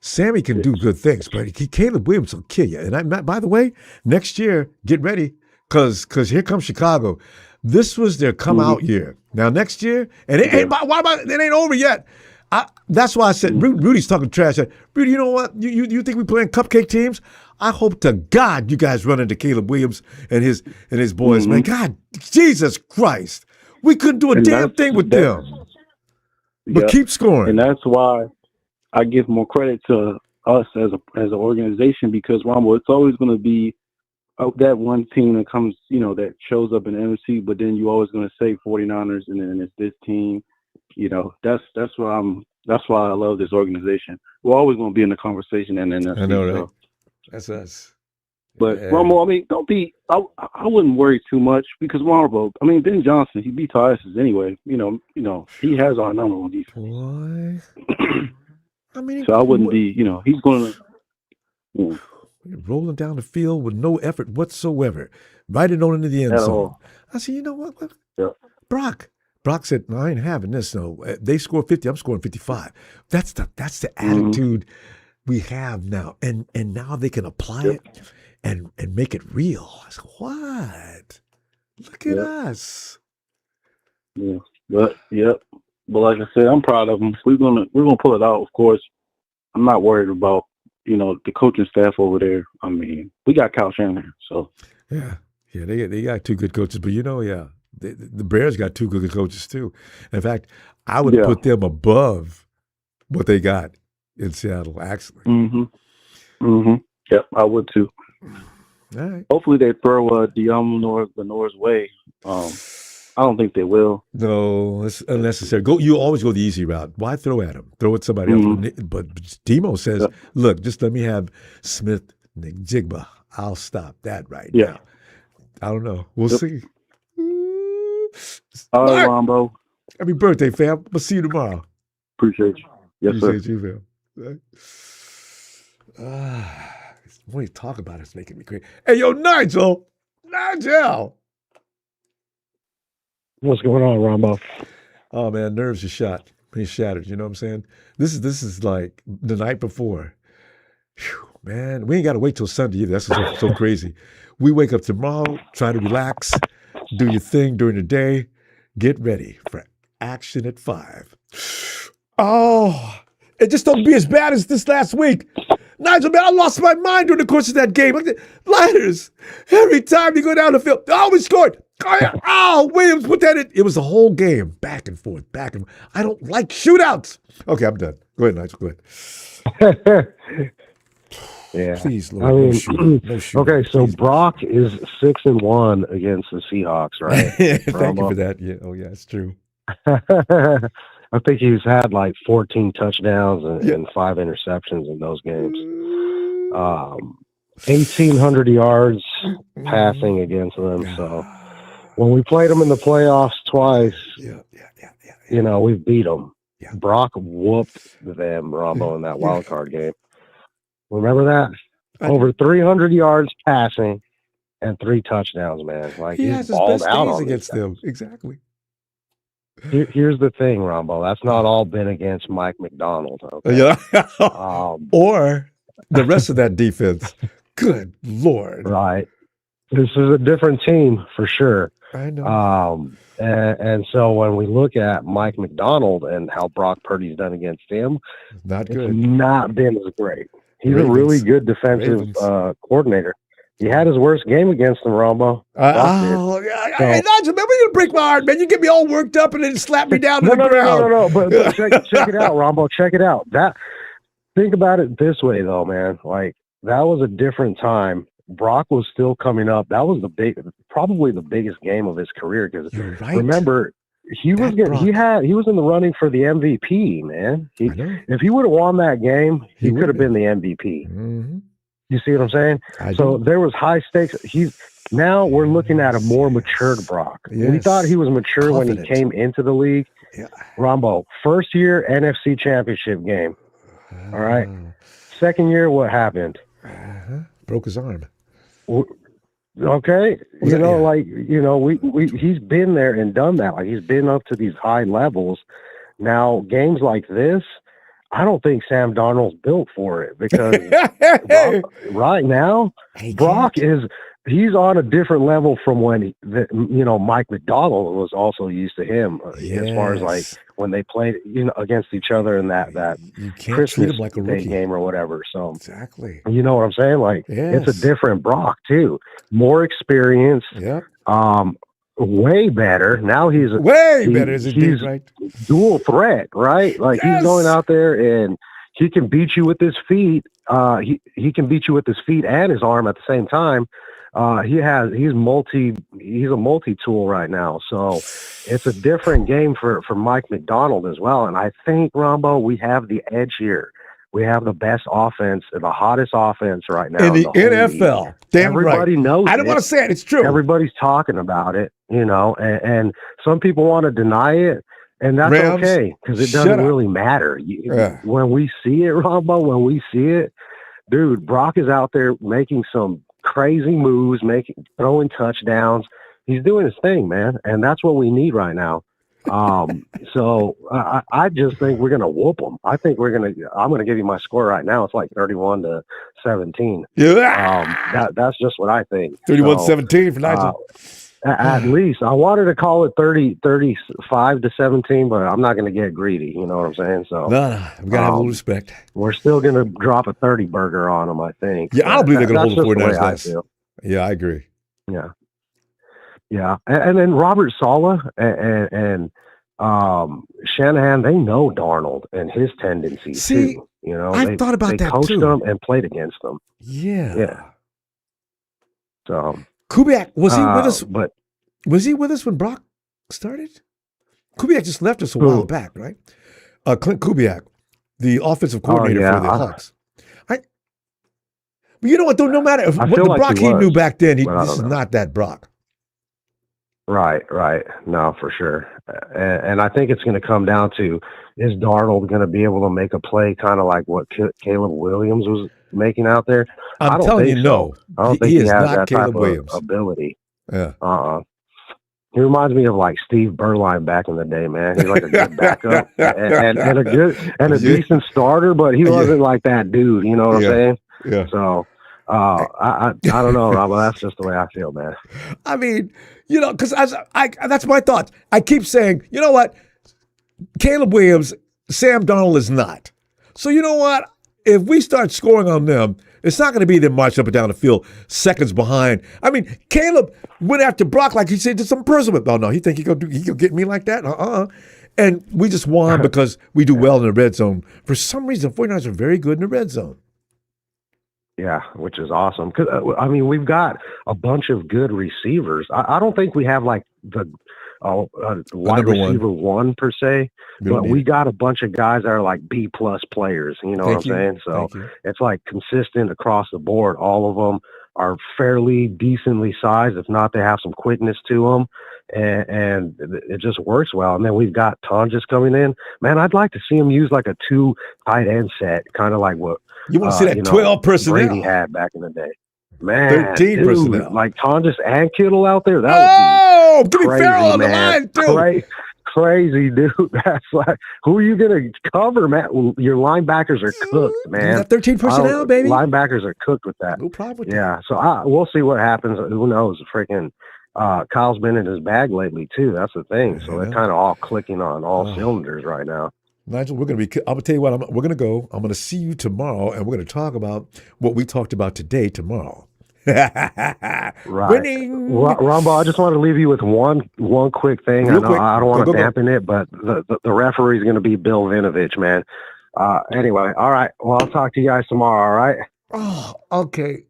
Sammy can do good things, but Caleb Williams will kill you. And by the way, next year, get ready, because here comes Chicago. This was their come out year. Now next year, and it ain't over yet. That's why I said Rudy's talking trash. I said, Rudy, you know what? You think we playing cupcake teams? I hope to God you guys run into Caleb Williams and his boys, man. God, Jesus Christ, we couldn't do a damn thing with them. But keep scoring, and that's why I give more credit to us as an organization, because Ronbo, it's always going to be that one team that comes, that shows up in the NFC, but then you're always going to say 49ers, and then it's this team. That's why I love this organization. We're always going to be in the conversation in the NFC. I know, right? So. That's us. But Ronbo, I mean, don't be. I wouldn't worry too much, because Ronbo, I mean, Ben Johnson, he beats our asses anyway. He has our number on defense. Boy. I mean, so I wouldn't be. He's going to rolling down the field with no effort whatsoever, right it on into the end zone. I said, you know what? Yeah. Brock said, no, I ain't having this. No, they score 50, I'm scoring 55. That's the attitude we have now, and now they can apply it and make it real. I said, what? Look at us. Yeah, but like I said, I'm proud of them. We're gonna pull it out. Of course, I'm not worried about the coaching staff over there. I mean, we got Kyle Shanahan, so yeah, they got two good coaches. But the Bears got two good coaches too. In fact, I would put them above what they got in Seattle, actually. Yep, I would too. All right. Hopefully they throw Lenoir's way. I don't think they will. No, it's unnecessary. You always go the easy route. Why throw at him? Throw at somebody else. But Demo says, look, just let me have Smith Jigba. I'll stop that right now. I don't know. We'll see. All right, Ronbo. Happy birthday, fam. We'll see you tomorrow. Appreciate you. Yes, Appreciate sir. you, fam. When you talk about it's making me crazy. Hey, yo, Nigel. What's going on, Ronbo? Oh man, nerves are shot. He's shattered. You know what I'm saying? This is like the night before. Whew, man, we ain't got to wait till Sunday either. That's so crazy. We wake up tomorrow, try to relax, do your thing during the day, get ready for action at 5. Oh, it just don't be as bad as this last week. Nigel, man, I lost my mind during the course of that game. Lighters. Every time you go down the field, we scored. Oh, Williams put that in. It was the whole game, back and forth. I don't like shootouts. Okay, I'm done. Go ahead, Nigel. Go ahead. Yeah. Please, Lord, no shooting. Okay, so Brock is 6-1 against the Seahawks, right? Thank you for that. Yeah. Oh, yeah, it's true. I think he's had like 14 touchdowns and 5 interceptions in those games. 1,800 yards passing against them. So when we played them in the playoffs twice, we beat them. Yeah. Brock whooped them, Ronbo, in that wild card game. Remember that? Over 300 yards passing and 3 touchdowns, man. Like he he's has his balled best out days on against them. Exactly. Here's the thing, Ronbo. That's not all been against Mike McDonald. Okay? Yeah. Or the rest of that defense. Good Lord. Right. This is a different team for sure. I know. And so when we look at Mike McDonald and how Brock Purdy's done against him, not good. It's not been as great. He's a really good defensive coordinator. He had his worst game against them, Rombo. Nigel, man, we're gonna break my heart, man. You get me all worked up and then slap me down to the ground. No. But check it out, Rombo. Check it out. Think about it this way, though, man. Like that was a different time. Brock was still coming up. That was probably the biggest game of his career. Because remember, he was in the running for the MVP, man. If he would have won that game, he could have been the MVP. Mm-hmm. You see what I'm saying? So there was high stakes. Now we're looking at a more matured Brock. Yes. We thought he was mature when he came into the league. Yeah. Ronbo, first year NFC Championship game. All right. Second year, what happened? Broke his arm. Okay. He's been there and done that. Like, he's been up to these high levels. Now, games like this, I don't think Sam Darnold's built for it because right now, Brock he's on a different level from when Mike McDonald was also used to him as far as like when they played against each other in that you can't Christmas treat him like a Day rookie game or whatever. So exactly, you know what I'm saying? Like it's a different Brock too, more experience. Yeah. Way better. Now he's better. He's right. Dual threat, right? Like he's going out there and he can beat you with his feet. He can beat you with his feet and his arm at the same time. He's a multi-tool right now. So it's a different game for Mike McDonald as well. And I think, Ronbo, we have the edge here. We have the best offense, the hottest offense right now in the NFL. League. Damn Everybody right. knows. I don't want to say it. It's true. Everybody's talking about it, and some people want to deny it, and that's Rams, okay because it doesn't really matter. When we see it, Ronbo, when we see it, dude, Brock is out there making some crazy moves, throwing touchdowns. He's doing his thing, man, and that's what we need right now. So I just think we're gonna whoop them. I'm gonna give you my score right now. It's like 31-17. Yeah. That's just what I think. 31-17 for Nigel. At least I wanted to call it 35-17, but I'm not gonna get greedy. You know what I'm saying? So no, we gotta have a little respect. We're still gonna drop a 30 burger on them, I think. Yeah, I don't believe they're gonna hold the 49ers. Yeah, I agree. Yeah. Yeah, and then Robert Saleh and Shanahan, they know Darnold and his tendencies too. You know, I thought about that coached too. him and played against them. Yeah. So Kubiak, was he with us? But was he with us when Brock started? Kubiak just left us a while back, right? Clint Kubiak, the offensive coordinator for the Hawks. But you know what? Though, no matter what the Brock he knew back then, this is not that Brock. Right. No, for sure. And I think it's going to come down to, is Darnold going to be able to make a play kind of like what Caleb Williams was making out there? I'm telling you, no. I don't think he has that Caleb type Williams. of ability. Yeah. He reminds me of like Steve Berline back in the day, man. He's like a good backup and a decent starter, but he wasn't like that dude. You know what I'm saying? Yeah. So I don't know, Rob, but that's just the way I feel, man. I mean, because that's my thoughts. I keep saying, you know what? Caleb Williams, Sam Darnold is not. So you know what? If we start scoring on them, it's not going to be them marching up and down the field seconds behind. I mean, Caleb went after Brock like he said to some person. Oh, no, he think he could get me like that? And we just won because we do well in the red zone. For some reason, 49ers are very good in the red zone. Yeah, which is awesome. Cause, we've got a bunch of good receivers. I don't think we have like the wide receiver one per se, but we got a bunch of guys that are like B+ players. You know what I'm saying? So it's like consistent across the board. All of them are fairly decently sized. If not, they have some quickness to them. And it just works well. And then we've got Tonjes coming in. Man, I'd like to see him use like a 2 tight end set, kind of like what you want to see that 12 personnel Brady had back in the day. Man, 13 personnel, like Tonjes and Kittle out there. That would be crazy, Farrell on man. The line, dude. Crazy, dude. That's like, who are you gonna cover, man? Your linebackers are cooked, man. 13 personnel, baby. Linebackers are cooked with that. No problem with that. So we'll see what happens. Who knows? Freaking Kyle's been in his bag lately too. That's the thing. So they're kind of all clicking on all cylinders right now. Nigel, I'm going to tell you what, we're going to go. I'm going to see you tomorrow, and we're going to talk about what we talked about today tomorrow. Right. Winning. Ronbo, I just want to leave you with one quick thing. I don't want to dampen it, but the referee is going to be Bill Vinovich, man. Anyway, all right. Well, I'll talk to you guys tomorrow, all right? Oh, okay.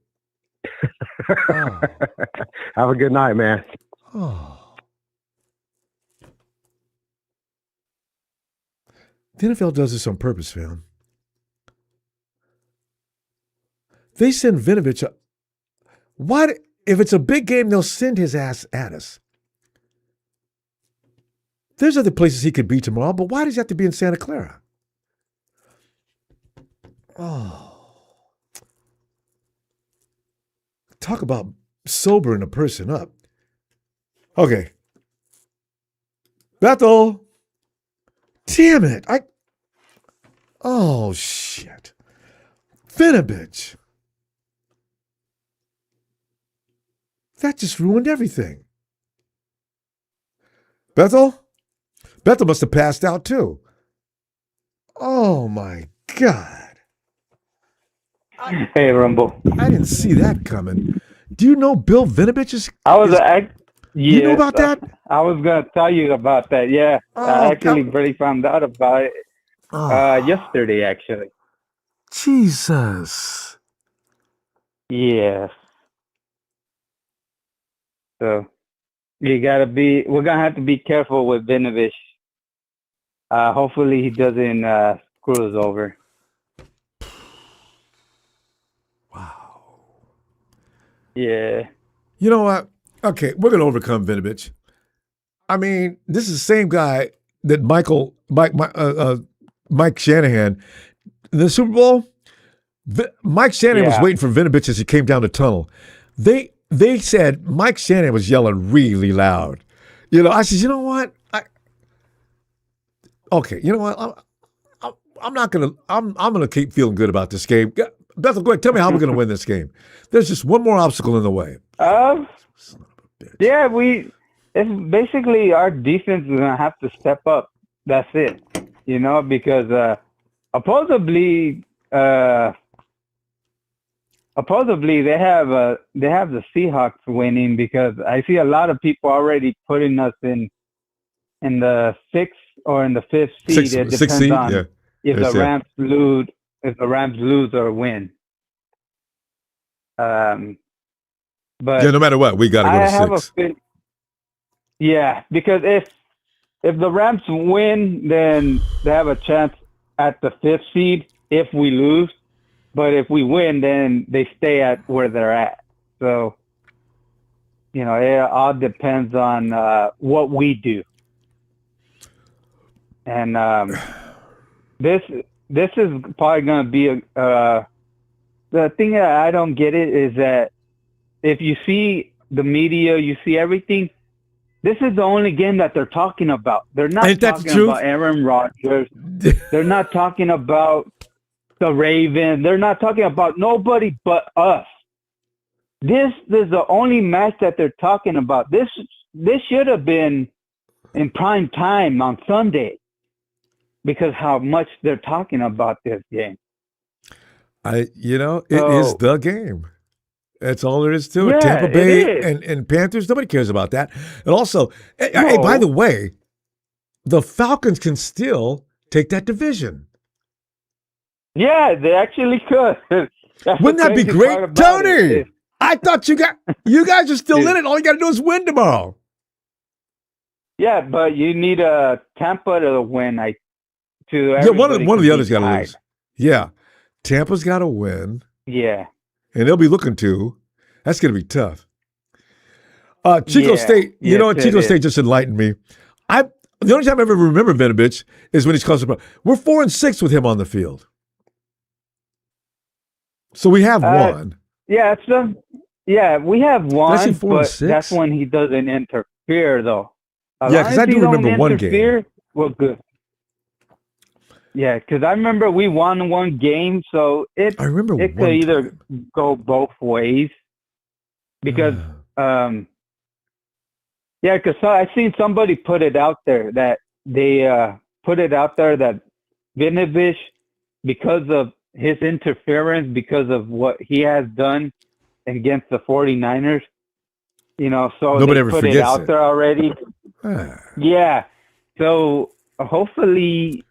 Have a good night, man. Oh. The NFL does this on purpose, fam. They send Vinovich. Why? If it's a big game, they'll send his ass at us. There's other places he could be tomorrow, but why does he have to be in Santa Clara? Oh. Talk about sobering a person up. Okay. Bethel. Damn it. Oh, shit. Vinovich. That just ruined everything. Bethel? Bethel must have passed out too. Oh my God. Hey, Ronbo. I didn't see that coming. Do you know Bill Vinovich is... You know about that? I was going to tell you about that, yeah. I actually really found out about it yesterday, actually. Jesus. Yes. So, we're going to have to be careful with Vinovich. Hopefully he doesn't screw us over. Wow. Yeah. You know what? Okay, we're going to overcome Vinovich. I mean, this is the same guy that Mike Shanahan, the Super Bowl, Mike Shanahan was waiting for Vinovich as he came down the tunnel. They said Mike Shanahan was yelling really loud. You know, I said, you know what? Okay, you know what? I'm not gonna. I'm gonna keep feeling good about this game. Bethel, go ahead. Tell me how we're gonna win this game. There's just one more obstacle in the way. Yeah, it's basically our defense is gonna have to step up. That's it. You know, because supposedly they have the Seahawks winning, because I see a lot of people already putting us in the 6th or in the 5th seed. It depends on if the Rams lose, or win. But yeah, no matter what, we got to go to 6. Yeah, because if the Rams win, then they have a chance at the 5th seed if we lose. But if we win, then they stay at where they're at. So, you know, it all depends on what we do. And this is probably going to be the thing that I don't get it is that if you see the media, you see everything. This is the only game that they're talking about. They're not talking about Aaron Rodgers. They're not talking about the Ravens. They're not talking about nobody but us. This is the only match that they're talking about. This should have been in prime time on Sunday, because how much they're talking about this game. It is the game. That's all there is to it. Tampa Bay and Panthers, nobody cares about that. And also, hey, by the way, the Falcons can still take that division. Yeah, they actually could. Wouldn't that be great? Tony, I thought you guys are still in it. All you got to do is win tomorrow. Yeah, but you need Tampa to win. One of the others got to lose. Yeah, Tampa's got to win. Yeah. And they'll be looking to. That's going to be tough. Chico State, Chico State just enlightened me. The only time I ever remember Vinovich is when he's close about. We're 4-6 with him on the field. So we have one. Yeah, we have one, but 4-6? That's when he doesn't interfere, though. Because I do remember one game. Well, good. Yeah, because I remember we won one game, so it could either go both ways. Because, because I seen somebody put it out there that that Vinovich, because of his interference, because of what he has done against the 49ers, so nobody they put it out there already. Yeah, so hopefully,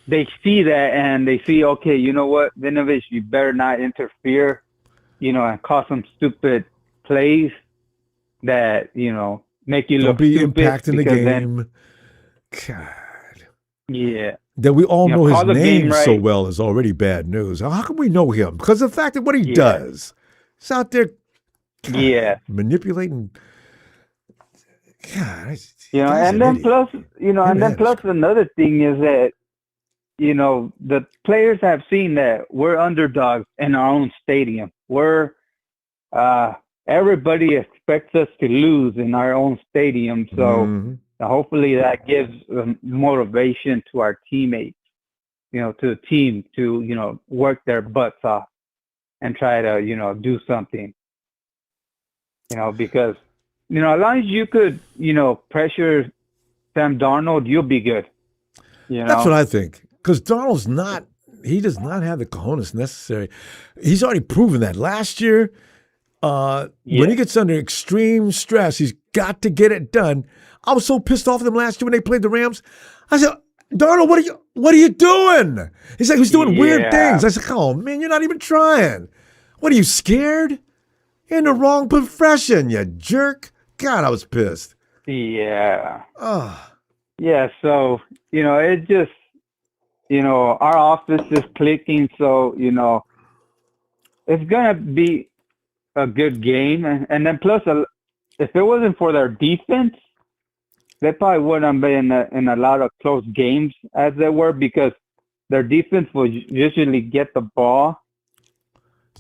they see that and they see, okay, you know what, Vinovich, you better not interfere, and cause some stupid plays that, make you look stupid. Don't be impacting the game. Yeah. That we all know his call the game name so right. well is already bad news. How can we know him? Because of the fact that what he does, he's out there manipulating. God, and then plus, plus another thing is that, the players have seen that we're underdogs in our own stadium. We're, everybody expects us to lose in our own stadium. So hopefully that gives motivation to our teammates, to the team to, work their butts off and try to, do something, because, as long as you could, pressure Sam Darnold, you'll be good. That's what I think. Because Darnold's he does not have the cojones necessary. He's already proven that. Last year, when he gets under extreme stress, he's got to get it done. I was so pissed off at them last year when they played the Rams. I said, Darnold, what are you doing? He's like, he's doing weird things. I said, oh, man, you're not even trying. What, are you scared? You're in the wrong profession, you jerk. God, I was pissed. Yeah. Oh. Yeah, so, it just, our office is clicking, so, it's going to be a good game. And then plus, if it wasn't for their defense, they probably wouldn't be in a lot of close games as they were, because their defense will usually get the ball.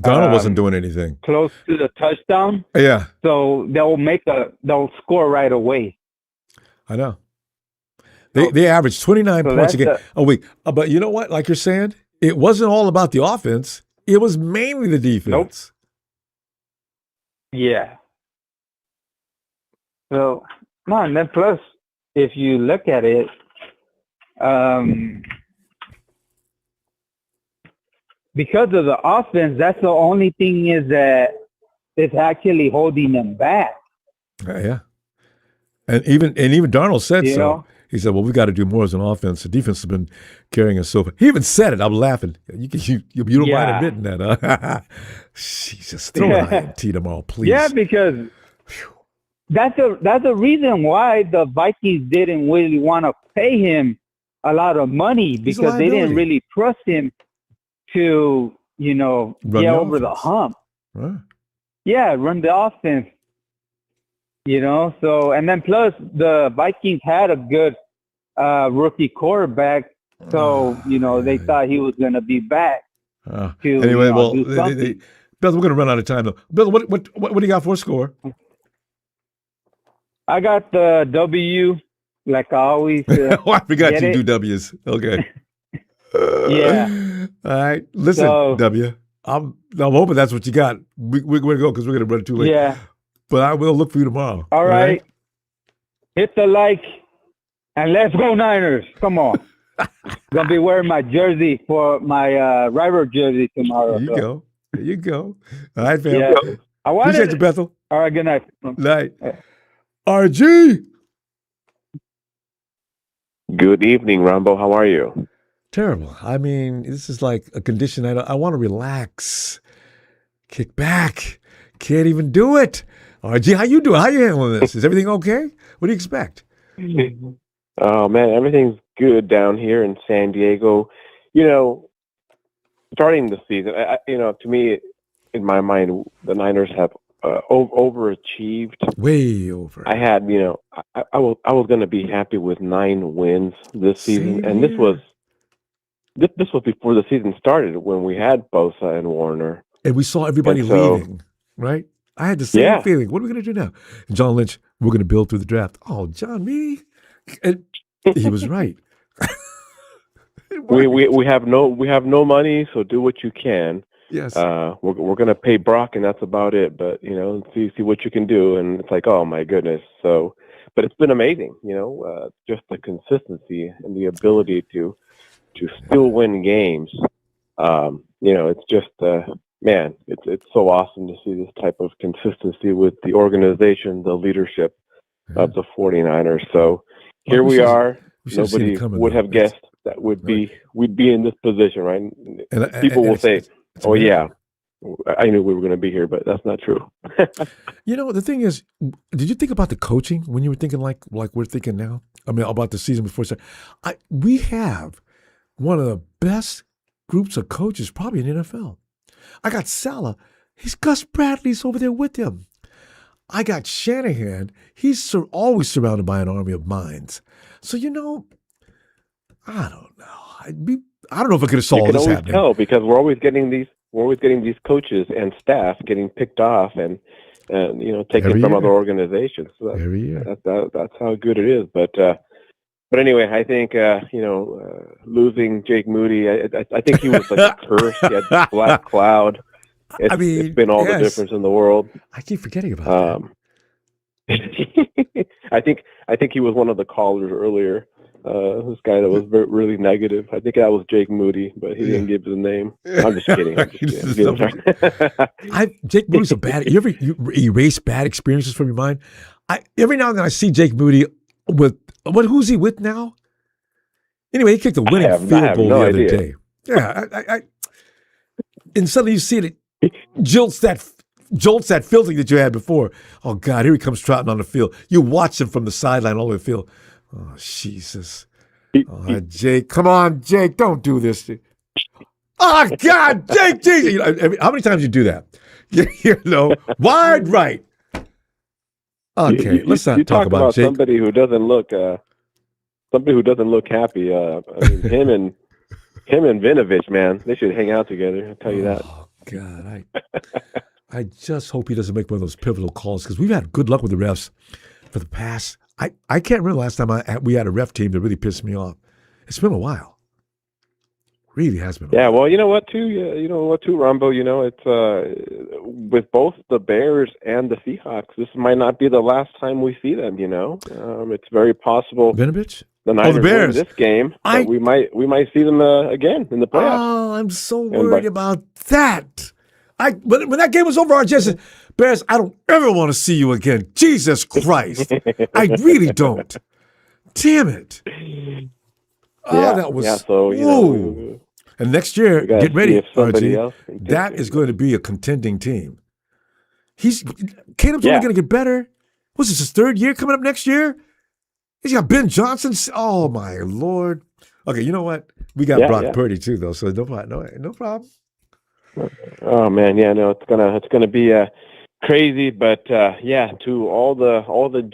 Donald wasn't doing anything. Close to the touchdown. Yeah. So they'll score right away. I know. They averaged 29 points a game a week. But you know what? Like you're saying, it wasn't all about the offense. It was mainly the defense. Nope. Yeah. So, no, and then plus, if you look at it, because of the offense, that's the only thing is that it's actually holding them back. Yeah. And even Darnold said so. Know? He said, well, we got to do more as an offense. The defense has been carrying us so far. He even said it. I'm laughing. You don't mind admitting that, huh? Jesus, throw an INT tomorrow, please. Yeah, because that's the reason why the Vikings didn't really want to pay him a lot of money, because they didn't really trust him to, get over the hump. Right. Yeah, run the offense. So, and then plus the Vikings had a good rookie quarterback, so they thought he was going to be back. Anyway, Bill, we're going to run out of time though. Bill, what do you got for a score? I got the W, like I always. I forgot you do W's. Okay. Yeah. All right. Listen, W. I'm hoping that's what you got. We're going to go because we're going to run too late. Yeah. But I will look for you tomorrow. All right. Hit the like and let's go Niners. Come on. Gonna be wearing my jersey for my rival jersey tomorrow. There you go. All right, fam. Yeah. Appreciate you, Bethel. All right, good night. Night. RG. Good evening, Ronbo. How are you? Terrible. I mean, this is like a condition I want to relax. Kick back. Can't even do it. RG, how you doing? How you handling this? Is everything okay? What do you expect? Oh, man, everything's good down here in San Diego. Starting the season, to me, in my mind, the Niners have overachieved. Way over. I had, I was going to be happy with 9 wins this season, and this was before the season started when we had Bosa and Warner. And we saw everybody leaving, right? I had the same feeling. What are we going to do now? And John Lynch, we're going to build through the draft. Oh, John, me? And he was right. We have no money, so do what you can. Yes. We're going to pay Brock, and that's about it. But see what you can do, and it's like, oh my goodness. So, but it's been amazing. Just the consistency and the ability to still win games. It's just. Man, it's so awesome to see this type of consistency with the organization, the leadership of the 49ers. So here we are. Nobody would have guessed that we'd be in this position, right? And people will say, "Oh yeah, I knew we were going to be here, but that's not true. You know, the thing is, did you think about the coaching when you were thinking like we're thinking now? I mean, about the season before. We have one of the best groups of coaches probably in the NFL. I got Salah. He's Gus Bradley's over there with him. I got Shanahan. He's always surrounded by an army of minds. So, you know, I don't know. I don't know if I could have solved this happening. You can always tell because we're always getting these coaches and staff getting picked off and you know, taken from other organizations. So every year. That's how good it is. But anyway, I think you know, losing Jake Moody, I think he was like a curse. He had this black cloud. It's been all the difference in the world. I keep forgetting about that. I think he was one of the callers earlier. This guy that was really negative. I think that was Jake Moody, but he didn't give his name. I'm just kidding. Jake Moody's a bad. You ever erase bad experiences from your mind? Every now and then I see Jake Moody with who's he with now? Anyway, he kicked a winning field goal the other day. Yeah, and suddenly you see it jolts that feeling that you had before. Oh God, here he comes trotting on the field. You watch him from the sideline all the way to the field. Oh, Jesus. Oh, Jake. Come on, Jake. Don't do this. Oh, God, Jake, Jesus. You know, how many times you do that? You know, wide right. Okay, let's not talk about Jake. Somebody who doesn't look happy. I mean, him and Vinovich, man, they should hang out together. I'll tell you that. Oh, God. I just hope he doesn't make one of those pivotal calls because we've had good luck with the refs for the past. I can't remember the last time we had a ref team that really pissed me off. It's been a while. Really has been. Yeah, well, you know what, too? Ronbo, you know, it's with both the Bears and the Seahawks, this might not be the last time we see them, you know. It's very possible. Vinovich? The Niners win this game, but we might see them again in the playoffs. Oh, I'm so worried about that. When that game was over, I just said, Bears, I don't ever want to see you again. Jesus Christ. I really don't. Damn it. Oh, that was. Yeah, so, you know, and next year, get ready, RG. That is going to be a contending team. Caleb's only going to get better. What's this, his third year coming up next year? He's got Ben Johnson. Oh, my Lord. Okay, you know what? We got Brock Purdy, too, though, so no problem. Oh man, yeah, no, it's gonna be crazy, but to all the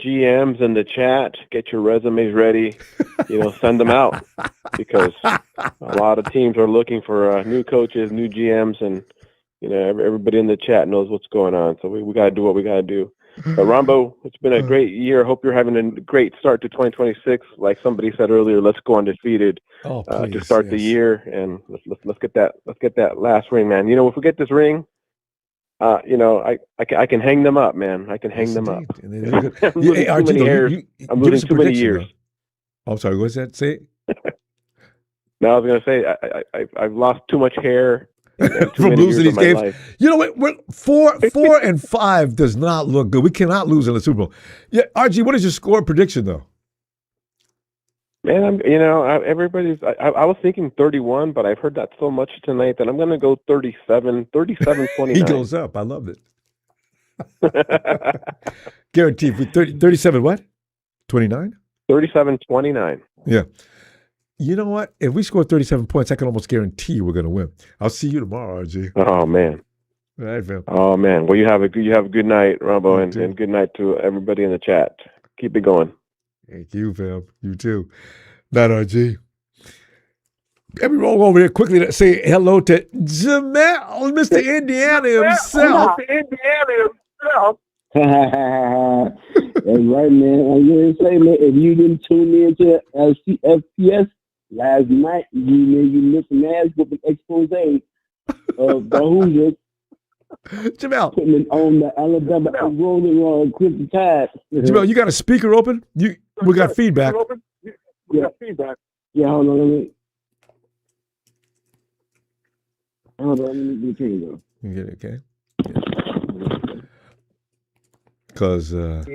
GMs in the chat, get your resumes ready, you know, send them out because a lot of teams are looking for new coaches, new GMs, and you know, everybody in the chat knows what's going on. So we got to do what we got to do. But Ronbo, it's been a great year. Hope you're having a great start to 2026. Like somebody said earlier, let's go undefeated to start the year, and let's get that last ring, man. You know, if we get this ring, you know, I can hang them up, man. I can hang them up. I'm losing too many hairs. I'm losing too many years. I'm sorry. What's that? Say it. No, I was gonna say I've lost too much hair. From losing these games. Life. You know what? 4 and 5 does not look good. We cannot lose in the Super Bowl. Yeah, RG, what is your score prediction though? Man, you know, everybody's. I was thinking 31, but I've heard that so much tonight that I'm going to go 37-29. He goes up. I love it. Guaranteed for 37. What? 29. 37-29. Yeah. You know what? If we score 37 points, I can almost guarantee you we're going to win. I'll see you tomorrow, RG. Oh man. All right, fam. Oh man. Well, you have a good night, Ronbo, and good night to everybody in the chat. Keep it going. Thank you, fam. You too. Night, RG. Let me roll over here quickly to say hello to Jamel, Mr. Indiana himself. Mr. Indiana himself. That's right, man. I'm going to say, man, if you didn't tune in to CFPS last night, you missed an ass with an expose of the Hoosiers. Jamel. Putting it on the Alabama rolling on Christmas Tide. Jamel, you got a speaker open? We got feedback. Yeah, feedback. Yeah, hold on. Let me turn it on. You get it, okay? Because can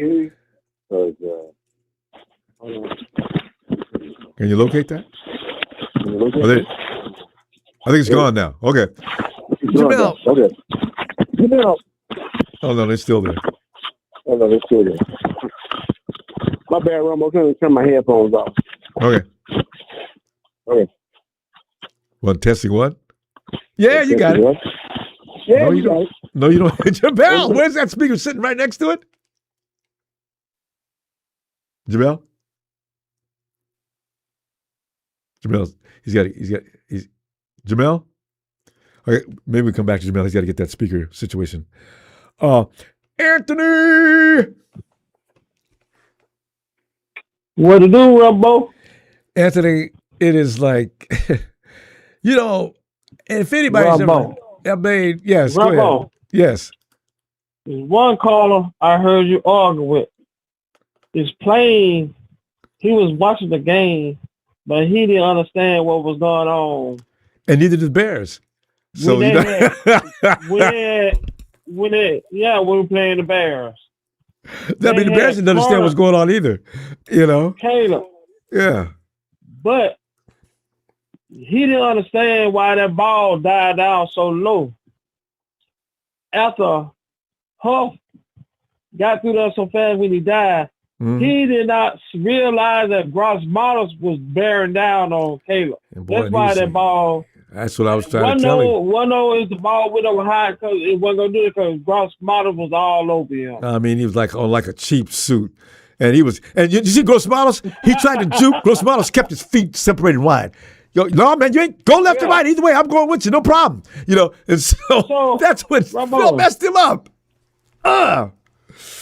you locate that? I think it's gone now. Okay. Jamel, No. Oh no, they're still there. Oh no, they're still there. My bad, Ronbo. I'm going to turn my headphones off. Okay. Okay. One testing one. Yeah, you got it. What? Yeah, No, you got don't. it. No, you don't. Jamel, where's that speaker sitting right next to it? Jamel? Jamel, he's Jamel? Okay, maybe we come back to Jamel. He's got to get that speaker situation. Anthony! What to do, Ronbo? Anthony, it is like, if anybody's Ronbo. yes, go ahead. Ronbo. Yes. There's one caller I heard you argue with. It's plain he was watching the game, but he didn't understand what was going on. And neither did the Bears. So when we're playing the Bears. That mean the Bears didn't understand what's going on either. Caleb. Yeah. But he didn't understand why that ball died down so low. After Huff got through there so fast when he died, he did not realize that Gross Models was bearing down on Caleb. That's why that ball. That's what I was trying to tell him. 1-0 is the ball went over high because it wasn't going to do it because Gross Models was all over him. I mean, he was like on like a cheap suit. And you see Gross Models? He tried to juke. Gross Models kept his feet separated wide. No, man, you ain't go left or right. Either way, I'm going with you. No problem. And so that's what Phil messed him up.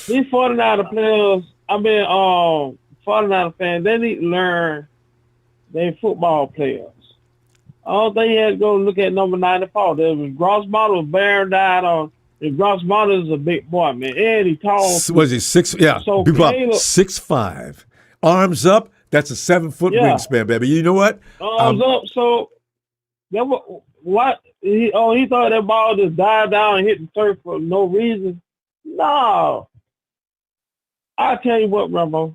These 49er players, 49er fans, they need to learn they're football players. I don't think he had to go look at number 94. There was Gross Model bearing down on. And Gross Model is a big boy, man. And he tall. Was he 6? Yeah. So people Caleb, 6'5". Arms up. That's a 7-foot wingspan, baby. You know what? Arms up. So that what he thought that ball just died down and hit the turf for no reason. No. I tell you what, Ronbo.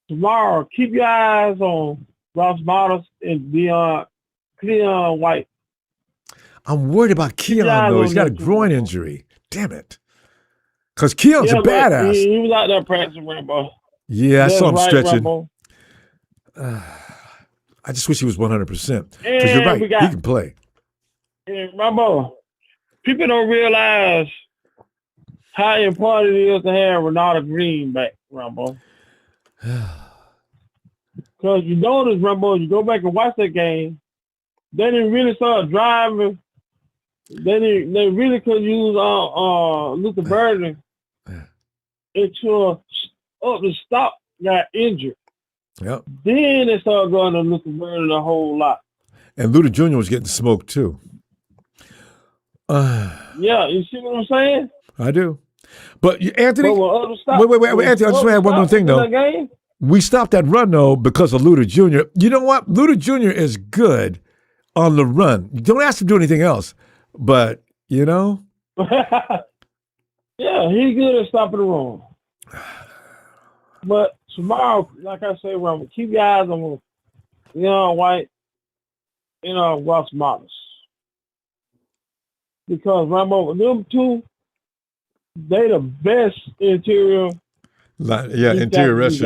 Tomorrow, keep your eyes on Gross Models and Cleon White. I'm worried about Keon, though. He's got a groin injury. Damn it. Because Keon's a badass. He was out there practicing, Ronbo. Yeah, I saw him stretching. Ronbo. I just wish he was 100%. Because you're right. He can play. And Ronbo, people don't realize how important it is to have Renata Green back, Ronbo. Because you notice, Ronbo, you go back and watch that game, they didn't really start driving. They really could use Luther Burden until up the stop got injured. Yep. Then they started going to Luther Burden a whole lot. And Luther Jr. was getting smoked too. Yeah, you see what I'm saying? I do. But Anthony, wait, Anthony, I just want to add one more thing though. We stopped that run though because of Luther Jr. You know what? Luther Jr. is good on the run. Don't ask him to do anything else. But, Yeah, he's good at stopping the run. But tomorrow, like I say, Ron, keep your eyes on White, Gross Models. Because Ronbo, them two, they the best interior. Interior rushers,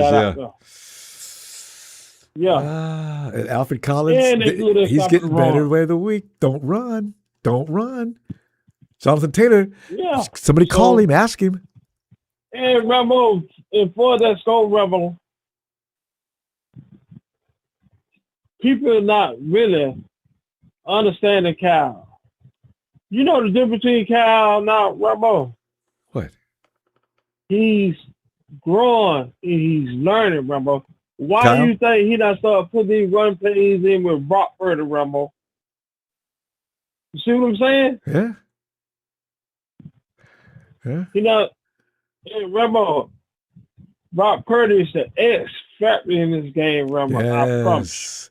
yeah. And Alfred Collins, he's getting better every the week. Don't run. Jonathan Taylor, somebody call him, ask him. And Ronbo, and for that score, Ronbo, people are not really understanding Kyle. You know the difference between Kyle now, Ronbo? What? He's growing and he's learning, Ronbo. Why Kyle? do you think he done started putting these run plays in with Brock Purdy, Ronbo? You see what I'm saying? Yeah. Ronbo, Brock Purdy is the X factor in this game, Ronbo. I promise.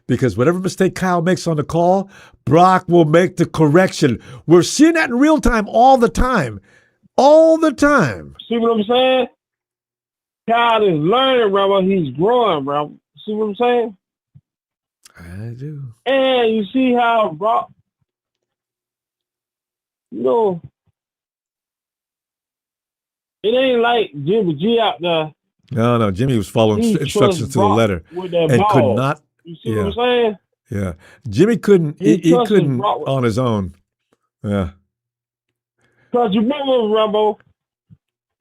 Because whatever mistake Kyle makes on the call, Brock will make the correction. We're seeing that in real time all the time. All the time. See what I'm saying? Kyle is learning, Ronbo. He's growing, Ronbo. See what I'm saying? I do. And you see how Brock, It ain't like Jimmy G out there. No, Jimmy was following He instructions trusts to the Brock letter with that and could ball. not. You see what I'm saying? Yeah, Jimmy couldn't. He He trusted couldn't Brock. on his own. Yeah. Because you remember, Rumbo,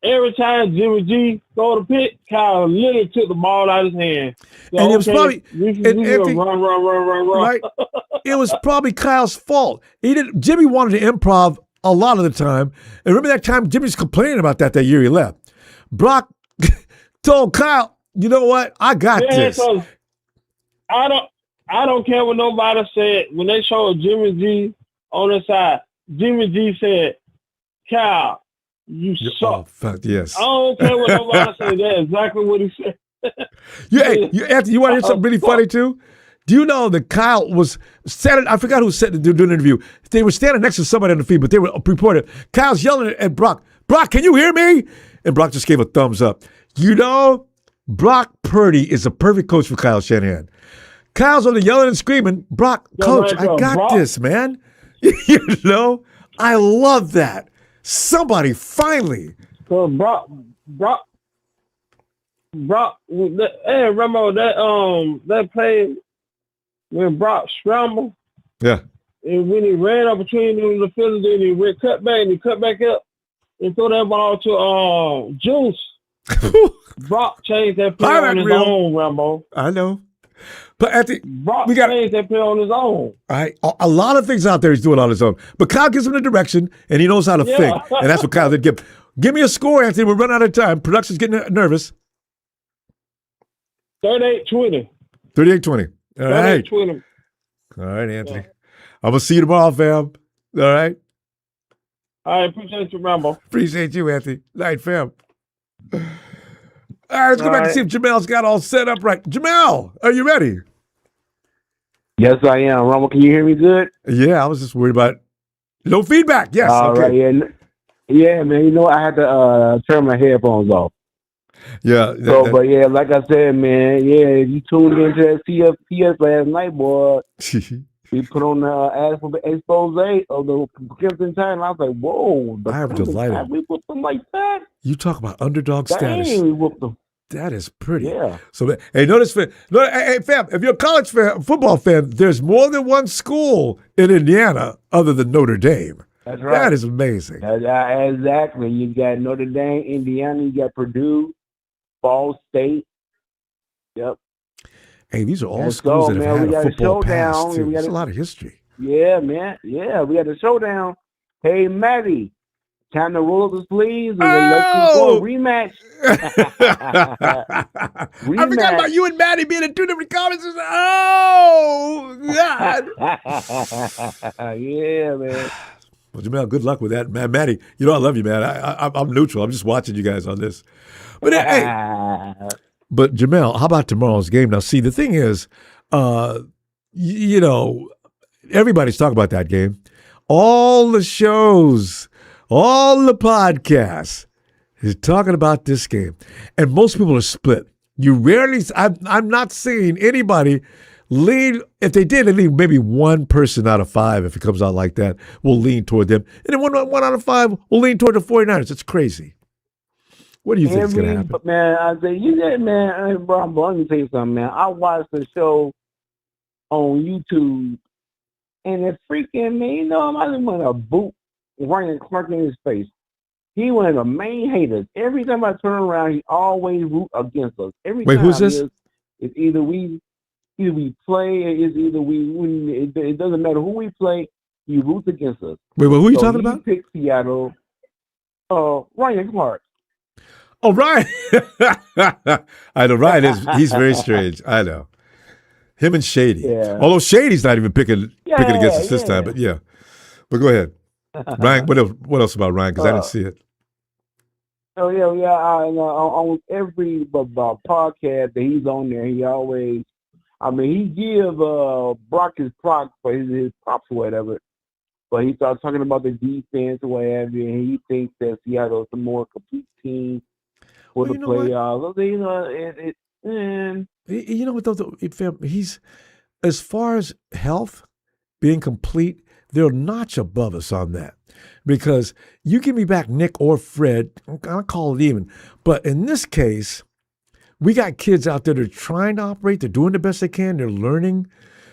every time Jimmy G throw the pick, Kyle literally took the ball out of his hand. So, And it was probably we and will Anthony, run. right? It was probably Kyle's fault. Jimmy wanted to improv a lot of the time. And remember that time Jimmy's complaining about that year he left. Brock told Kyle, you know what? I got this. So I don't care what nobody said. When they showed Jimmy G on the side, Jimmy G said, Kyle, you suck. Yes. I don't care what nobody said. That's exactly what he said. Anthony, you want to hear something really funny too? Do you know that Kyle was standing? I forgot who said doing an interview. They were standing next to somebody on the feed, but they were reported. Kyle's yelling at Brock. Brock, can you hear me? And Brock just gave a thumbs up. You know, Brock Purdy is a perfect coach for Kyle Shanahan. Kyle's on the yelling and screaming. Brock, coach, I got this, man. You know, I love that. Somebody finally. So Brock, hey, remember that play when Brock scrambled? Yeah. And when he ran up between the fielders, and he went cut back and he cut back up and throw that ball to Juice. Brock changed that play on his own, Rambo. I know. But Brock changed that play on his own. A lot of things out there he's doing on his own. But Kyle gives him the direction, and he knows how to think. And that's what Kyle did give. Give me a score, Anthony. We're running out of time. Production's getting nervous. 38-20. 38-20. All right. 38-20. All right, Anthony. I'm going to see you tomorrow, fam. All right? I appreciate you, Rambo. Appreciate you, Anthony. Night, fam. All right, let's go back and see if Jamel's got all set up right. Jamel, are you ready? Yes, I am. Rambo, can you hear me good? Yeah, I was just worried about no feedback. Yes. All right, yeah, man. You know, I had to turn my headphones off. Yeah. But yeah, like I said, man, if you tuned into that CFPS last night, boy, we put on the expose of the Crimson Tide, and I was like, whoa. I am delighted. We whooped them like that. You talk about underdog status. We whooped them. That is pretty. Yeah. So, hey, notice, fam, if you're a college football fan, there's more than one school in Indiana other than Notre Dame. That's right. That is amazing. Exactly. You got Notre Dame, Indiana, you got Purdue, Ball State. Yep. Hey, these are all schools that have had a football past, too. There's a lot of history. Yeah, man. Yeah, we had a showdown. Hey, Matty, time to roll up the sleeves and let's go rematch. I forgot about you and Maddie being in two different comments. Oh, God. Yeah, man. Well, Jamel, good luck with that, man. Maddie, you know I love you, man. I'm neutral. I'm just watching you guys on this. But hey, but Jamel, how about tomorrow's game? Now, see, the thing is, you know, everybody's talking about that game. All the shows, all the podcasts is talking about this game, and most people are split. You rarely, I'm not seeing anybody lean. If they did, at least maybe one person out of five, if it comes out like that, will lean toward them. And then one out of five will lean toward the 49ers. It's crazy. What do you think is going to happen? Man, I say, man, bro, let me tell you something, man. I watched the show on YouTube, and it freaking, man, you know, I just want to boot Ryan Clark in his face. He one of the main haters. Every time I turn around, he always root against us. Wait, who's this? It's either we play, it's either we win. It doesn't matter who we play, he roots against us. Wait, who are you talking about? He picked Seattle. Ryan Clark. Oh, Ryan. I know Ryan he's very strange. I know. Him and Shady. Yeah. Although Shady's not even picking against us this time, but yeah. But go ahead. Ryan, what else about Ryan? Because I didn't see it. Oh, yeah. On every podcast that he's on there, he always, he give Brock his props for his props or whatever. But he starts talking about the defense or whatever, and he thinks that Seattle is a more complete team for the playoffs. You know what, though? He's, as far as health, being complete they're a notch above us on that. Because you give me back Nick or Fred, I'll call it even. But in this case, we got kids out there that are trying to operate. They're doing the best they can. They're learning.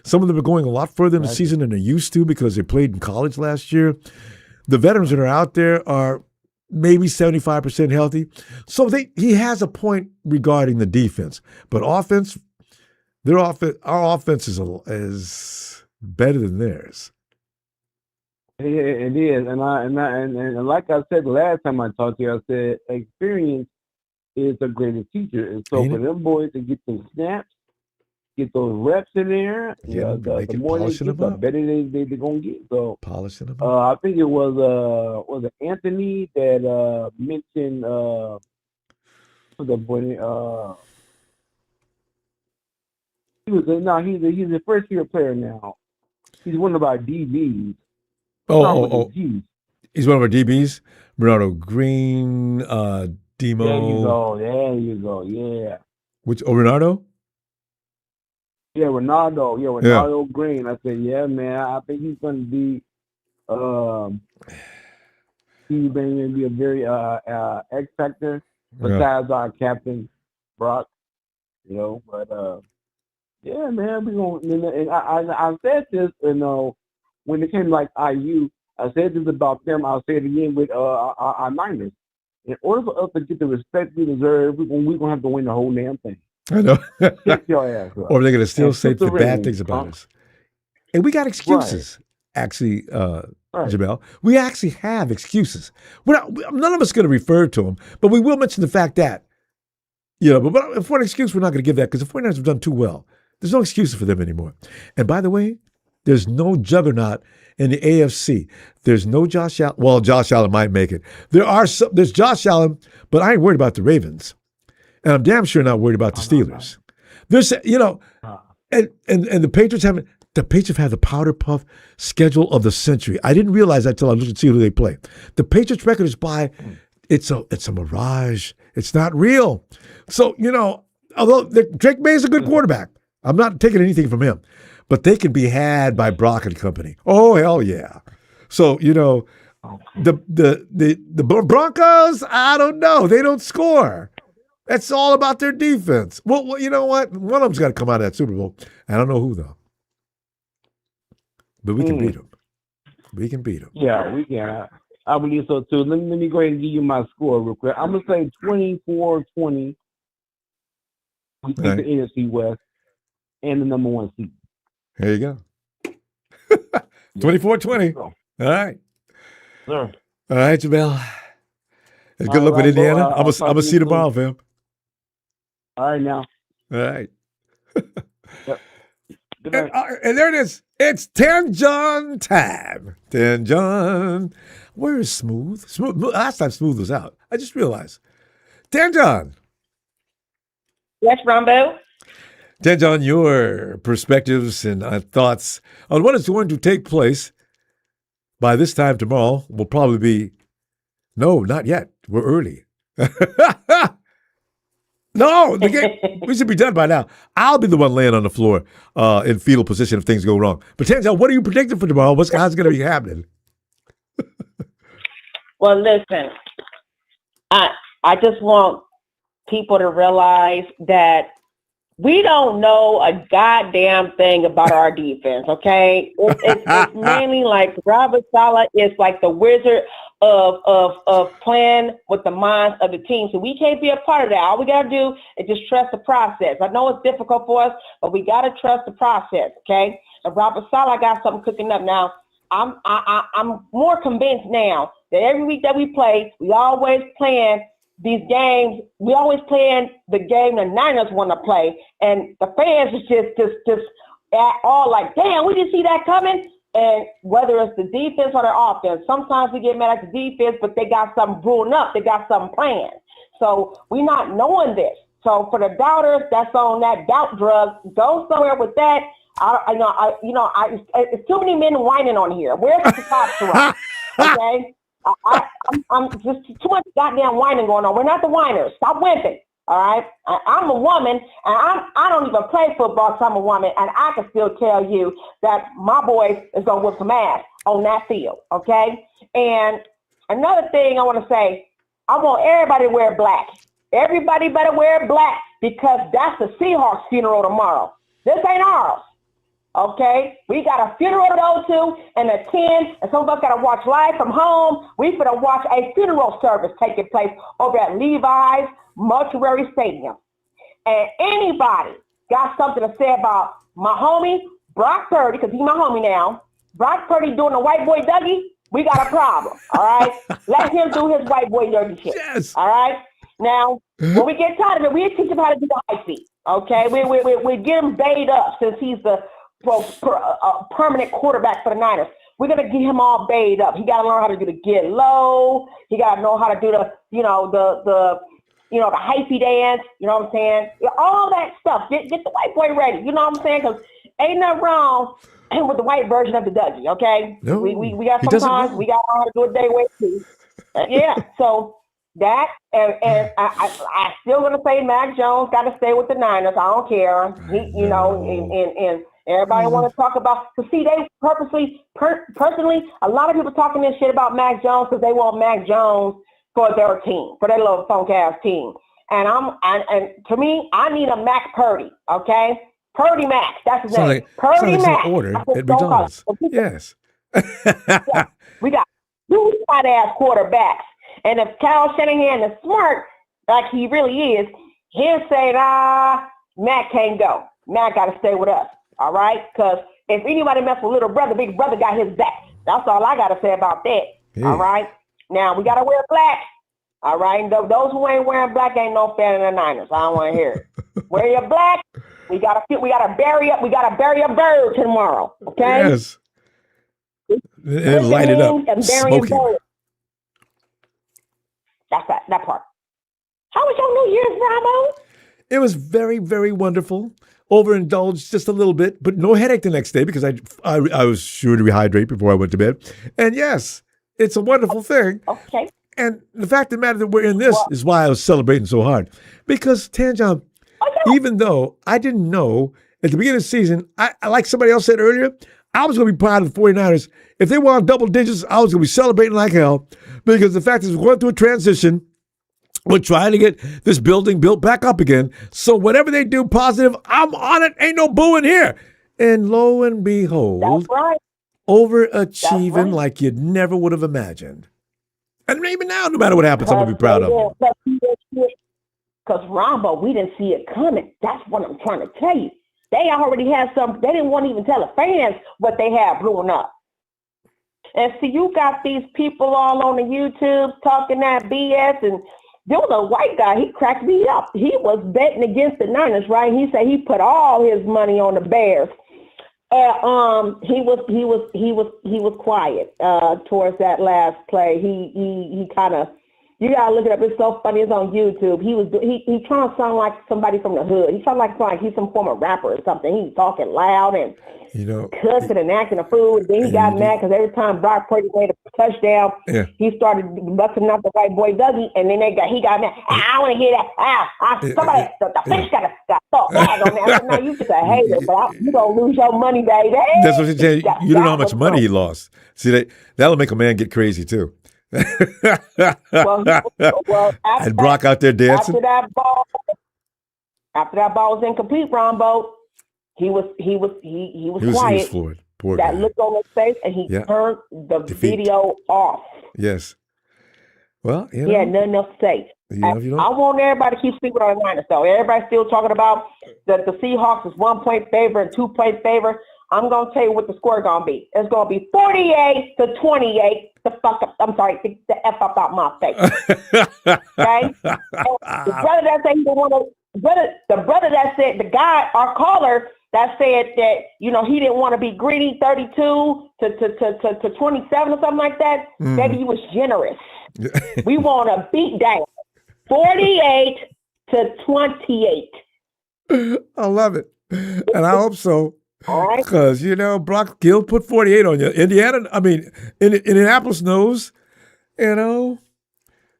Some of them are going a lot further in the season than they used to because they played in college last year. The veterans that are out there are maybe 75% healthy. So he has a point regarding the defense. But offense, our offense is better than theirs. It is, and like I said the last time I talked to you, I said experience is the greatest teacher. And so for them boys to get those snaps, get those reps in there, the more they get, the better they're gonna get. So polishing them. I think it was it Anthony that mentioned the boy. He's a first year player now. He's one of our DBs. He's one of our DBs. Bernardo Green, Demo. There you go. Yeah. Which Ronaldo? Yeah, Ronaldo Green. I said, yeah, man. I think he's going to be. He's going to be a very X factor besides our captain Brock. But yeah, man, we going. And I said this, when it came to like IU, I said this about them. I'll say it again with our Niners. In order for us to get the respect we deserve, we're going to have to win the whole damn thing. I know. Kick your ass up. Or they're going to still say the bad things about us. And we got excuses, actually, Jamel. We actually have excuses. None of us going to refer to them, but we will mention the fact that, but if one excuse, we're not going to give that because the 49ers have done too well. There's no excuses for them anymore. And by the way, there's no juggernaut in the AFC. There's no Josh Allen. Well, Josh Allen might make it. There's Josh Allen, but I ain't worried about the Ravens. And I'm damn sure not worried about the Steelers. There's, and the Patriots have had the powder puff schedule of the century. I didn't realize that until I looked and see who they play. The Patriots record is it's a mirage. It's not real. So, although Drake May is a good quarterback, I'm not taking anything from him. But they can be had by Brock and company. Oh, hell yeah. So, the Broncos, I don't know. They don't score. That's all about their defense. Well, you know what? One of them's got to come out of that Super Bowl. I don't know who, though. But we can beat them. We can beat them. Yeah, we can. I believe so, too. Let me go ahead and give you my score real quick. I'm going to say 24-20. We beat the NFC West and the number one seed. There you go. 24-20. All right. Sure. All right, Jamel. Good luck with Indiana. I'm going to see you tomorrow, fam. All right, now. All right. Yep. Good night. And there it is. It's 10 John time. 10 John. Where is Smooth? Last time Smooth was out. I just realized. 10 John. Yes, Ronbo. 10 John, your perspectives and thoughts on what is going to take place by this time tomorrow will probably be, no, not yet. We're early. No, the game, we should be done by now. I'll be the one laying on the floor in fetal position if things go wrong. But 10 John, what are you predicting for tomorrow? How's going to be happening? Well, listen, I just want people to realize that we don't know a goddamn thing about our defense, okay? It's mainly like Robert Saleh is like the wizard of playing with the minds of the team. So we can't be a part of that. All we got to do is just trust the process. I know it's difficult for us, but we got to trust the process, okay? And Robert Saleh got something cooking up now. I'm more convinced now that every week that we play, we always playing these games. We always playing the game the Niners want to play, and the fans is just all like, damn, we didn't see that coming. And whether it's the defense or the offense, sometimes we get mad at the defense, but they got something brewing up. They got something planned. So we're not knowing this. So for the doubters that's on that doubt drug, go somewhere with that. It's too many men whining on here. Where's the testosterone? Okay, I'm just too much goddamn whining going on. We're not the whiners. Stop whimping. All right, I'm a woman, and I don't even play football because I'm a woman, and I can still tell you that my boys is gonna whip some ass. on that field, okay? And another thing I want to say, I want everybody to wear black. Everybody better wear black because that's the Seahawks funeral tomorrow. This ain't ours, okay? We got a funeral to go to and attend, and some of us got to watch live from home. We finna watch a funeral service taking place over at Levi's Mortuary Stadium. And anybody got something to say about my homie, Brock Purdy, because he's my homie now. Brock Purdy doing the white boy Dougie, we got a problem, all right? Let him do his white boy dirty shit, all right? Now, when we get tired of it, we teach him how to do the high feet, okay? We get him baited up since he's the permanent quarterback for the Niners. We're going to get him all baited up. He got to learn how to do the get low. He got to know how to do the, the hyphy dance, you know what I'm saying? All that stuff. Get the white boy ready, you know what I'm saying? Because ain't nothing wrong with the white version of the Dougie, okay? No, we got sometimes we got to learn how to do it their way too. Yeah, so that, and I still going to say Mac Jones got to stay with the Niners. I don't care. And everybody want to talk about, to see, they personally, a lot of people talking this shit about Mac Jones because they want Mac Jones for their team, for their little funk ass team. And to me, I need a Mac Purdy, okay? Purdy Mac, that's his name. Purdy Mac. Order at McDonald's. Yes. Yeah. We got two hot ass quarterbacks. And if Kyle Shanahan is smart, like he really is, he'll say, Mac can't go. Mac got to stay with us, all right? Because if anybody mess with little brother, big brother got his back. That's all I got to say about that, all right? Now, we got to wear black, all right? And those who ain't wearing black ain't no fan of the Niners. I don't want to hear it. Wear your black. We gotta bury a bird tomorrow, okay? Yes. And light it up. And burying birds. That's that part. How was your New Year's, Ronbo? It was very, very wonderful. Overindulged just a little bit, but no headache the next day because I was sure to rehydrate before I went to bed. And yes, it's a wonderful thing. Okay. And the fact of the matter that we're in this is why I was celebrating so hard. Because, Tanjan, even though I didn't know at the beginning of the season, I like somebody else said earlier, I was going to be proud of the 49ers. If they were on double digits, I was going to be celebrating like hell because the fact is we're going through a transition. We're trying to get this building built back up again. So whatever they do positive, I'm on it. Ain't no booing here. And lo and behold, overachieving like you never would have imagined. And even now, no matter what happens, I'm going to be proud of them. Because Ronbo, we didn't see it coming. That's what I'm trying to tell you. They already had they didn't want to even tell the fans what they had brewing up. And see, you got these people all on the YouTube talking that BS, and there was a white guy, he cracked me up. He was betting against the Niners, right? He said he put all his money on the Bears. He was quiet towards that last play. He kind of, you gotta look it up. It's so funny. It's on YouTube. He trying to sound like somebody from the hood. He sound like he's some former rapper or something. He's talking loud and cussing and acting a fool. And then he got mad because every time Brock Purdy made a touchdown, he started busting out the white boy Dougie, and then he got mad. I want to hear that. Somebody, the fish got thought bag on that. I said, no, you just a hater, but you gonna lose your money, baby. That's what she said. You don't know how much money he lost. See, that'll make a man get crazy too. And Brock out there dancing. After that ball was incomplete, Ronbo, he was quiet. He was floored. Poor that guy. look on his face, and he turned the video off. Yes. Well, he had nothing else to say. I want everybody to keep speaking on the Niners, though. Everybody's still talking about the Seahawks is 1-point favorite and 2-point favorite. I'm going to tell you what the score is going to be. It's going to be 48-28. The F up out my face. Okay? The brother that said he didn't want to, the brother that said, the guy, our caller, that said that, he didn't want to be greedy, 32 to 27 or something like that. Maybe he was generous. We want a beat down. 48-28. I love it. And I hope so. Because, Brock Gill put 48 on you. Indianapolis knows,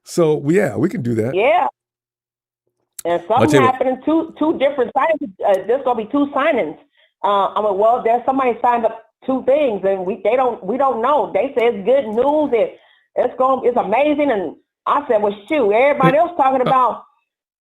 So, yeah, we can do that. Yeah. And something happened in two different signings. There's going to be two signings. There's somebody signed up two things, and we don't know. They say it's good news and it's amazing, and I said, well, shoot, everybody else talking about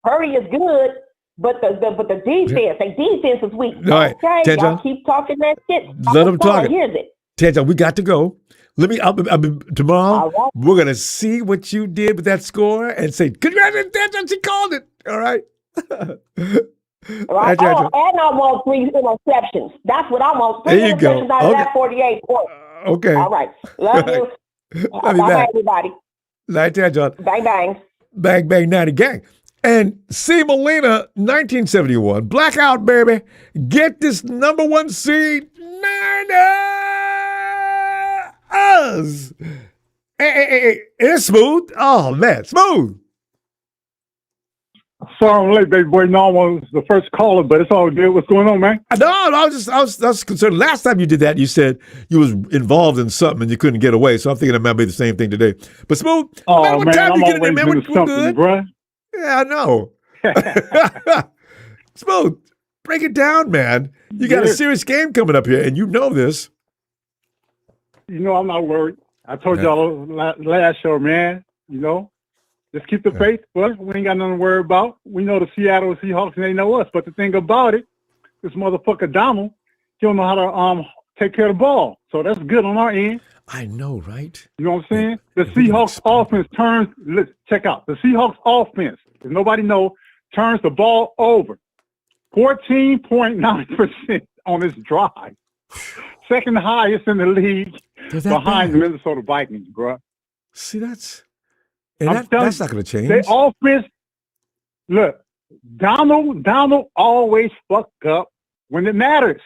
Purdy is good, but the defense, their defense is weak. All right, Okay, y'all keep talking that shit. Let them talk. Here's it. Tanjan, we got to go. Tomorrow, right. we're going to see what you did with that score and say, congratulations, Tanjan, she called it. All right? Right. Oh, and I want 3 interceptions. That's what I want. 3 there you interceptions go. out of that 48 points. Okay. All right. Love you. Love you Bye, back. everybody. Night, Tanjan. Bang, bang. Bang, bang, 90 gang. And C. Molina, 1971. Blackout, baby. Get this number 1 seed. Niners. Hey, it's smooth. Oh, man. Smooth. Sorry I'm late, baby boy. No, I was the first caller, but it's all good. What's going on, man? No, I was concerned. Last time you did that, you said you was involved in something and you couldn't get away. So I'm thinking it might be the same thing today. But Smooth, Oh, man, what man, time I'm you get in there, always man? doing We're something, good. bruh. Yeah, I know. Smooth, break it down, man. You got a Yeah. serious game coming up here, and you know this. You know, I'm not worried. I told Yeah. y'all last show, man. You know, just keep the faith, but we ain't got nothing to worry about. We know the Seattle Seahawks, and they know us. But the thing about it, this motherfucker Donald, he don't know how to take care of the ball. So that's good on our end. I know, right? You know what I'm saying? The Seahawks offense turns. Listen, check out the Seahawks offense. If nobody knows, turns the ball over 14.9% on this drive. Second highest in the league behind the Minnesota Vikings, bro. See, that's I'm telling that's you, not going to change. They offense. Look, Donald always fuck up when it matters.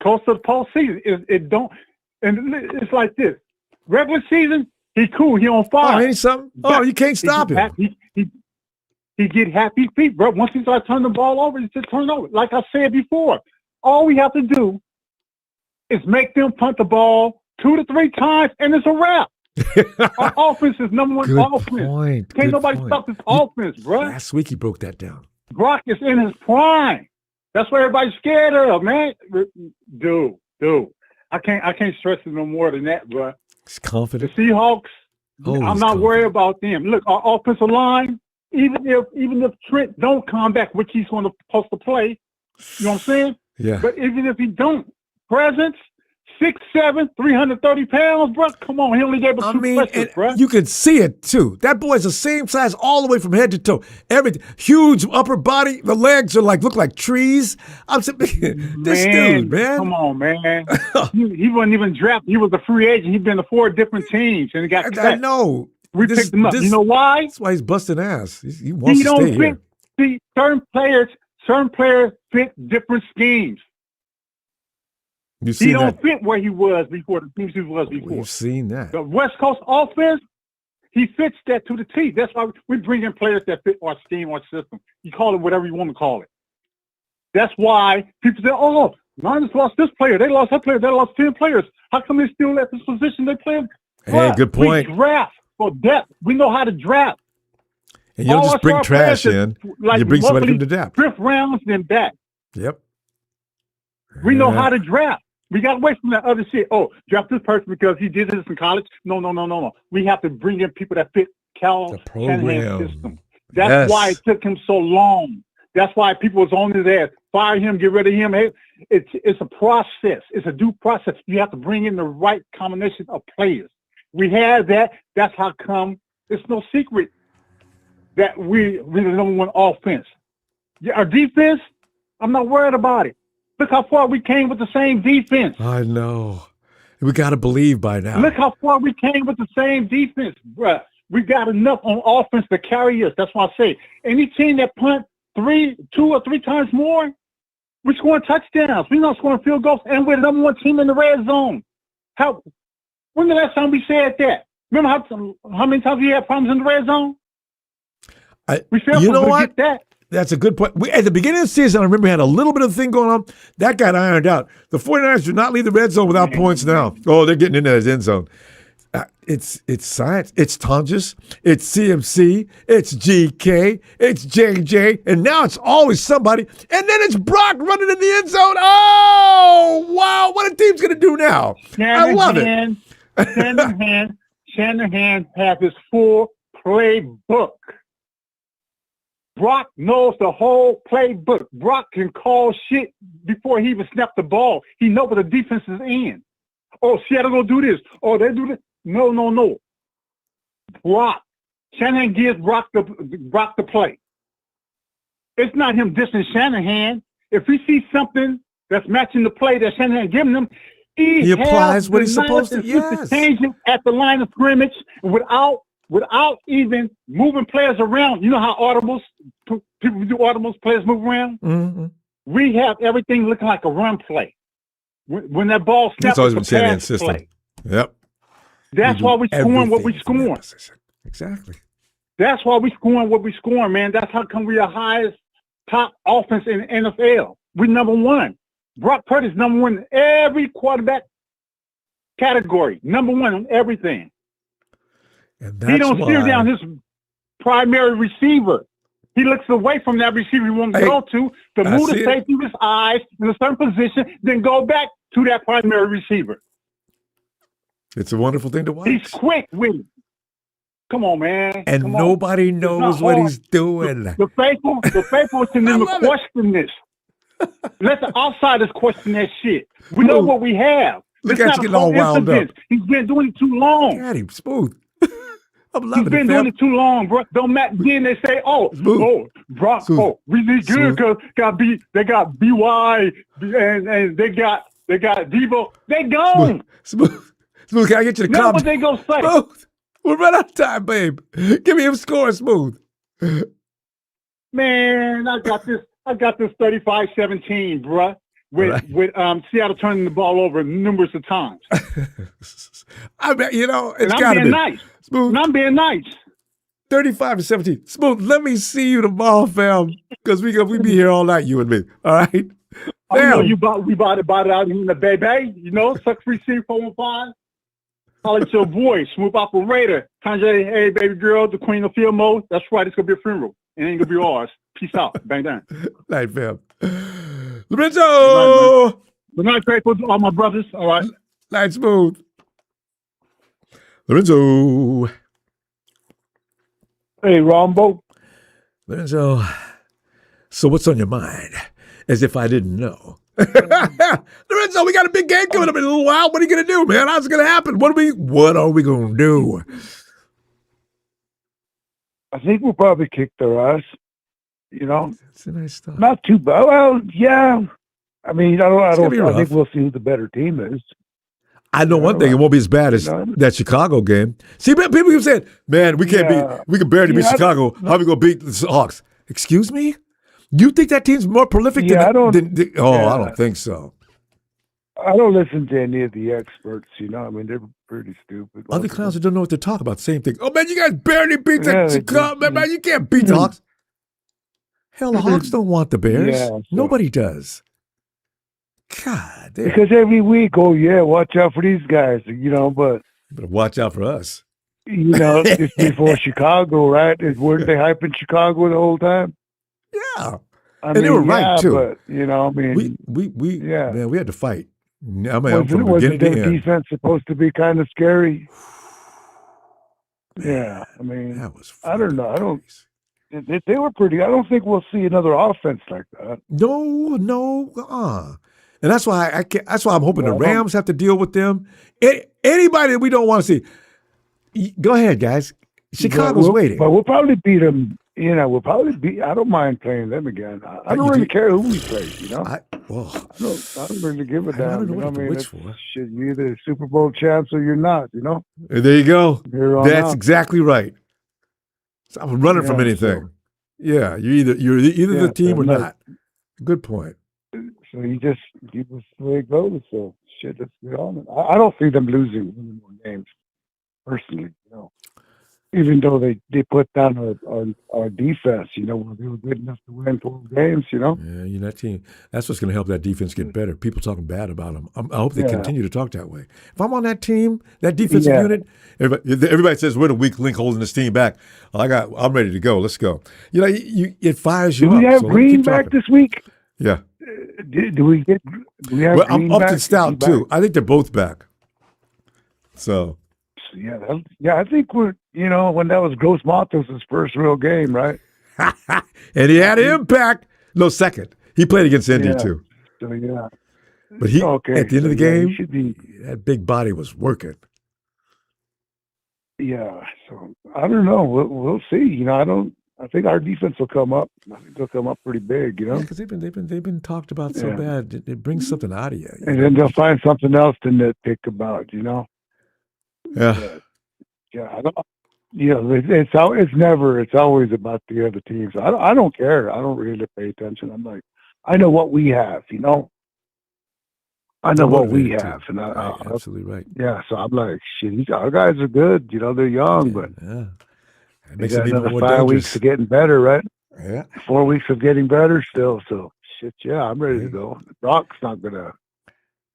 Close to the postseason, it don't. And it's like this: regular season, he cool, he on fire. Oh, ain't something? Oh, you can't stop him. He get happy feet, bro. Once he starts turning the ball over, he just turn over. Like I said before, all we have to do is make them punt the ball 2 to 3 times, and it's a wrap. Our offense is number 1 Good offense. point. Can't Good nobody point. stop this offense, bro. Last week he broke that down. Brock is in his prime. That's what everybody's scared of, man. Dude. I can't stress it no more than that, bro. He's confident. The Seahawks, Oh, I'm he's not worried about them. Look, our offensive line, even if Trent don't come back, which he's supposed to play, you know what I'm saying? Yeah. But even if he don't, presence, 6'7", 330 pounds, bro. Come on, he only gave us 2 pressures, bro. You can see it too. That boy's the same size all the way from head to toe. Everything, huge upper body. The legs are look like trees. I'm saying, this dude, man. Come on, man. he wasn't even drafted. He was a free agent. He's been to 4 different teams, and he got cut. I know. We picked him up. You know why? That's why he's busting ass. He wants to stay here. See, certain players fit different schemes. He don't fit where he was before, the teams he was before. We've seen that. The West Coast offense, he fits that to the T. That's why we bring in players that fit our scheme, our system. You call it whatever you want to call it. That's why people say, oh, Niners lost this player. They lost that player. They lost 10 players. How come they still at this position they play? Hey, good point. We draft for depth. We know how to draft. And you don't just bring trash in. You bring somebody from the depth. 5th rounds and back. Yep. We know how to draft. We got away from that other shit. Oh, draft this person because he did this in college. No. We have to bring in people that fit Kyle Shanahan's system. That's why it took him so long. That's why people was on his ass. Fire him, get rid of him. Hey, it's a process. It's a due process. You have to bring in the right combination of players. We had that. That's how come it's no secret that we're the number 1 offense. Yeah, our defense, I'm not worried about it. Look how far we came with the same defense. I know. We got to believe by now. Look how far we came with the same defense, bruh. We got enough on offense to carry us. That's why I say any team that punt 2 or 3 times more, we're scoring touchdowns. We're not scoring field goals, and we're the number 1 team in the red zone. When the last time we said that? Remember how many times we had problems in the red zone? We failed to get that. That's a good point. At the beginning of the season, I remember we had a little bit of thing going on. That got ironed out. The 49ers do not leave the red zone without points now. Oh, they're getting into the end zone. It's science. It's Tonjes. It's CMC. It's GK. It's JJ. And now it's always somebody. And then it's Brock running in the end zone. Oh, wow. What a team's going to do now. I love it. Shanahan has his full playbook. Brock knows the whole playbook. Brock can call shit before he even snapped the ball. He knows what the defense is in. Oh, Seattle gonna do this. Oh, they do this. No. Brock. Shanahan gives Brock the play. It's not him dissing Shanahan. If he sees something that's matching the play that Shanahan giving him, he applies what he's supposed to. Yes. Change it at the line of scrimmage without even moving players around. You know how people do audibles, players move around? Mm-hmm. We have everything looking like a run play. When that ball snaps, it's always been it's a Shanahan's pass system. play. Yep. That's why we're scoring what we're scoring. Exactly. That's why we're scoring what we're scoring, man. That's how come we're the highest top offense in the NFL. We're number one. Brock Purdy's number one in every quarterback category. Number one on everything. And he don't steer down his primary receiver. He looks away from that receiver he wants to go to move the safety of his eyes in a certain position, then go back to that primary receiver. It's a wonderful thing to watch. He's quick with it. Come on, man. And nobody knows what he's doing. The faithful can never question this. Let the outsiders question that shit. We know what we have. Look at you getting all wound up. He's been doing it too long. Daddy, smooth. I'm loving He's been doing it too long, bro. Don't matter. Then they say, Brock, we need good because they got BY and they got Devo. They gone. Smooth. Can I get you to Now come? what they gonna say? Smooth. We're running out of time, babe. Give me a score, Smooth. Man, I got this 35-17, bruh. With Seattle turning the ball over numerous of times. I bet it's I'm got to being be nice. Smooth. And I'm being nice. 35-17. Smooth. Let me see you tomorrow, fam. Because we be here all night, you and me. All right. I know we bought it out in the baby. Suck 415. Call it your boy, smooth operator. Kanye, hey baby girl, the queen of field mode. That's right. It's gonna be a funeral. It ain't gonna be ours. Peace out. Bang down. Night, fam. Lorenzo. Good night, grateful to all my brothers. All right. Night, Smooth. Lorenzo. Hey, Ronbo. Lorenzo. So what's on your mind? As if I didn't know. Lorenzo, we got a big game coming up in a little while. What are you gonna do, man? How's it gonna happen? What are we gonna do? I think we'll probably kick their ass. It's a nice stuff. Not too bad. Well, yeah. I mean, I think we'll see who the better team is. I know one thing, it won't be as bad as that Chicago game. See, people keep saying, man, we can barely beat Chicago. How are we gonna beat the Hawks? Excuse me? You think that team's more prolific than I don't think so. I don't listen to any of the experts, I mean, they're pretty stupid. Other clowns that don't know what they're talking about, same thing. Oh, man, you guys barely beat the Chicago. Man, you can't beat the Hawks. Hell, the Hawks don't want the Bears. Yeah, so. Nobody does. God damn. Because every week, watch out for these guys, but. Better watch out for us. Just before Chicago, right? Weren't they hyping Chicago the whole time? Yeah. And they were right, too. But, I mean. Man, we had to fight. From wasn't their defense supposed to be kind of scary? Yeah, I mean, I don't know. They were pretty. I don't think we'll see another offense like that. No. And that's why that's why I'm hoping the Rams have to deal with them. Anybody that we don't want to see. Go ahead, guys. Chicago's waiting. But we'll probably beat them. We'll probably beat. I don't mind playing them again. I don't really care who we play. I don't really give a damn. I don't know what to wish for. Shit, you're either Super Bowl champs or you're not. And there you go. That's exactly right. So I'm running from anything. You're either the team or not. Good point. So you just keep us the way it goes. So shit, let's get on it. I don't see them losing more games, personally. even though they put down our defense, they were good enough to win 12 games, Yeah, that team. That's what's going to help that defense get better. People talking bad about them. I hope they Yeah. continue to talk that way. If I'm on that team, that defensive unit, everybody says we're the weak link holding this team back. I'm ready to go. Let's go. It fires you Do up. we have So let me Green keep back talking. this week? Yeah. Do we have Well, Green I'm back? Upton Is he Stout back? too. I think they're both back. So Yeah, I think we're, when that was Gross Matos' first real game, right? and he had impact. No, second. He played against Indy Yeah. too. So, yeah. But he Okay, at the end of the so, yeah, he game, should be. that big body was working. Yeah, so I don't know. We'll see. I think our defense will come up. I think they'll come up pretty big, Yeah, because they've been talked about so Yeah. bad. It brings something out of you. And then they'll find something else to nitpick about, Yeah. Yeah, I don't. It's always about the other teams. I don't care. I don't really pay attention. I'm like, I know what we have. I know what we motivated, have, too. and Right, absolutely right. yeah. So I'm like, shit. Our guys are good. They're young, but It they makes got them even another more 5 weeks dangerous. of getting better, right? Yeah. 4 weeks of getting better still. So shit. Yeah, I'm ready to go. Brock's not gonna.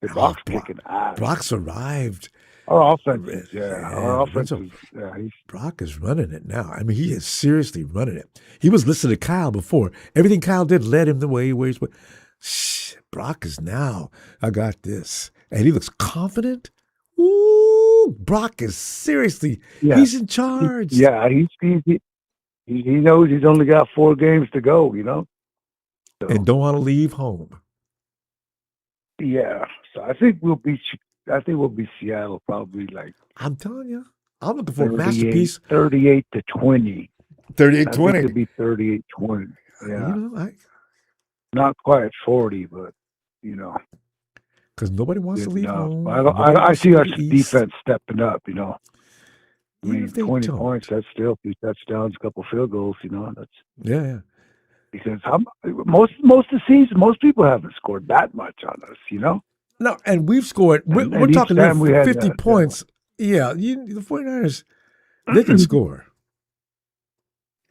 Brock's kicking ass. Brock's arrived. Our offense is, our offense Lorenzo, is, he's Brock is running it now. I mean, he is seriously running it. He was listening to Kyle before. Everything Kyle did led him the way he's. Shh, Brock is now. I got this, and he looks confident. Ooh, Brock is seriously. Yeah. He's in charge. he knows he's only got 4 games to go, and don't want to leave home. Yeah. So I think we'll beat Seattle probably like I'm telling you, I'm looking for a masterpiece. 38-20. 38-20. It'll be 38-20. Yeah. I Not quite 40, but because nobody wants to leave home. I see our Nobody wants to go to the East. defense stepping up. I Even mean, if they 20 don't. points. That's still a few touchdowns, a couple field goals. That's Yeah. because most of the season, most people haven't scored that much on us. No, and we've scored. We're And each talking time we had 50 that, points. Yeah, the 49ers, they can score.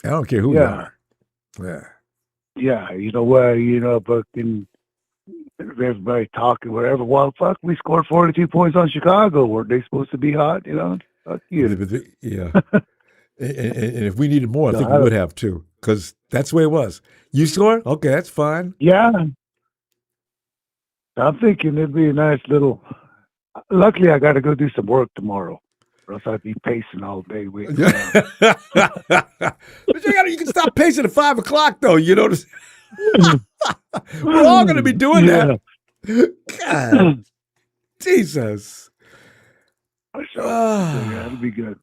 I don't care who you Yeah. are. Yeah, but everybody talking whatever. Well, fuck, we scored 42 points on Chicago. Weren't they supposed to be hot? Fuck you. Yeah. and if we needed more, I No, think I we would don't- have too, because that's the way it was. You score? Okay, that's fine. Yeah. I'm thinking it'd be a nice little. Luckily, I got to go do some work tomorrow, or else I'd be pacing all day waiting. But you can stop pacing at 5 o'clock, though. We're all going to be doing that. God, Jesus. Yeah, it'll be good.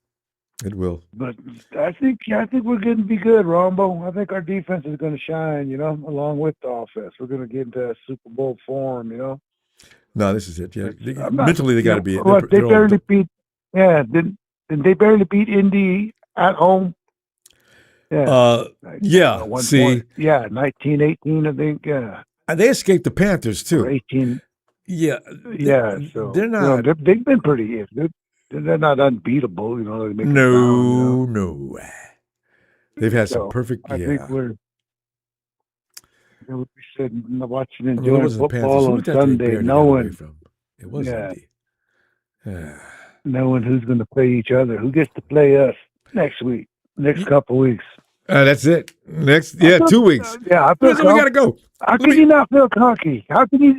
It will. But I think we're going to be good, Ronbo. I think our defense is going to shine, along with the offense. We're going to get into that Super Bowl form, No, this is it. Yeah, I'm not- mentally they got to be. What, they barely beat. Yeah, didn't they barely beat Indy at home? Yeah. Yeah. One See, point. Yeah, 19-18, I think. Yeah. and they escaped the Panthers too. 18. Yeah. Yeah. So they're not. they've been pretty. They're not unbeatable. They make it No, down, no. They've had some So, perfect. I think we're sitting watching, Well, it enjoying wasn't the Panthers. football Who on was that they Sunday, barely got away knowing from? It was Indy. knowing who's going to play each other, who gets to play us next week, next couple weeks. That's it. Next, 2 weeks. Yeah, I feel Listen, we gotta go. How can you not feel cocky? How can you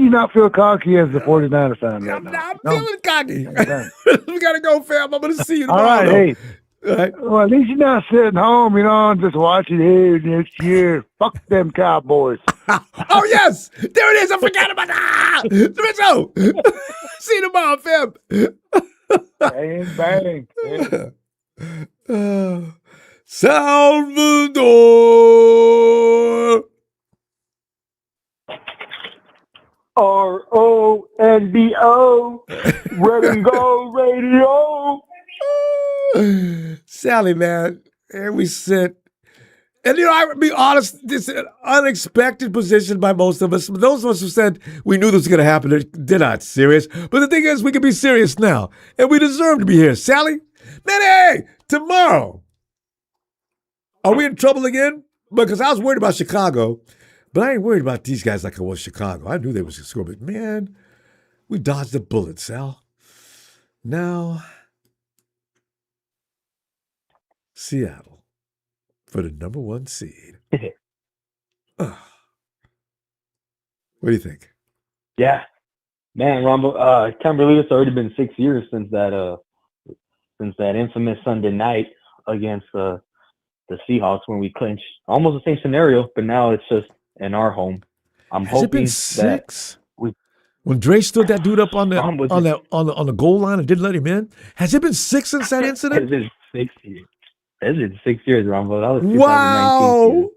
not feel cocky as a 49er fan right now? I'm feeling cocky. We gotta go, fam. I'm gonna see you All tomorrow. right, hey. All right. Well, at least you're not sitting home, and just watching here next year. Fuck them Cowboys. Oh yes, there it is. I forgot about that. Rizzo. See you tomorrow, fam. Bang, bang. Salvador. RONBO. Ready to go radio. Sally, man, and we sit. And I be honest, this is an unexpected position by most of us. Those of us who said we knew this was going to happen, they're not serious. But the thing is, we can be serious now, and we deserve to be here. Sally, Manny, tomorrow. Are we in trouble again? Because I was worried about Chicago, but I ain't worried about these guys like I was Chicago. I knew they was going to score, but man, we dodged a bullet, Sal. Now, Seattle for the number 1 seed. What do you think? Yeah, man, Ronbo. I can't believe it's already been 6 years since that infamous Sunday night against the Seahawks when we clinched. Almost the same scenario, but now it's just in our home. Has it been 6? When Dre stood that dude up on the goal line and didn't let him in, has it been 6 since that incident? It's been 6 years. It's been 6 years, Ronbo. That was 2019. Wow.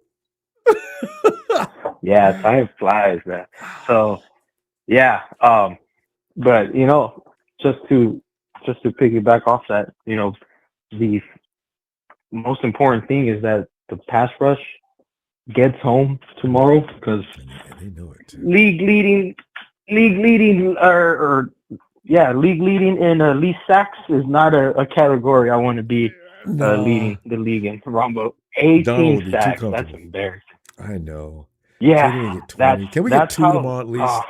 Yeah, time flies, man. So, yeah, but just to piggyback off that, the most important thing is that the pass rush gets home tomorrow because league leading in least sacks is not a category I want to be leading the league in. Rombo, 18 sacks. That's embarrassing. I know. Yeah, Can we get 20? Can we get 2 tomorrow at least?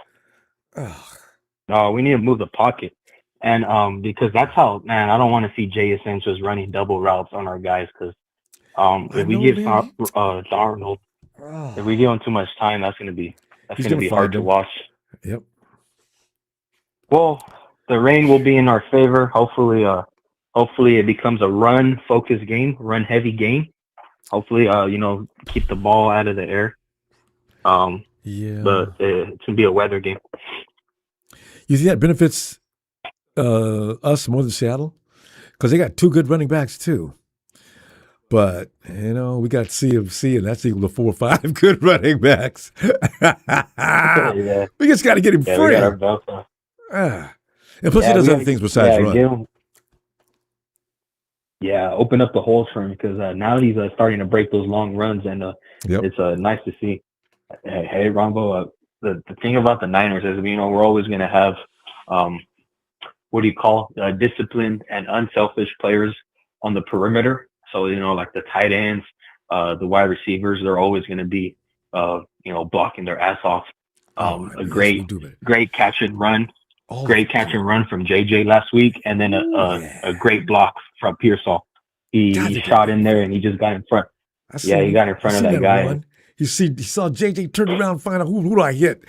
No, we need to move the pocket. And because that's how, man, I don't want to see Jay Essentials running double routes on our guys because if we give Darnold, if we give him too much time, that's gonna be hard to watch. Yep. Well, the rain will be in our favor. Hopefully it becomes a run-focused game, run-heavy game. Hopefully, keep the ball out of the air. Yeah. But it's gonna be a weather game. You think that benefits us more than Seattle? Because they got 2 good running backs too. But, we got CMC, and that's equal to 4 or 5 good running backs. Yeah. We just got to get him free. We got our belt off. And plus, he does other things besides run. Open up the holes for him because now he's starting to break those long runs, and it's nice to see. Hey, Ronbo, the thing about the Niners is, we're always going to have, disciplined and unselfish players on the perimeter. So, like the tight ends, the wide receivers, they're always going to be, blocking their ass off. A great catch and run. Great catch and run from JJ last week. And then a great block from Pearsall. He shot in there and he just got in front. He got in front of that guy. He saw JJ turn around and find out who do I hit.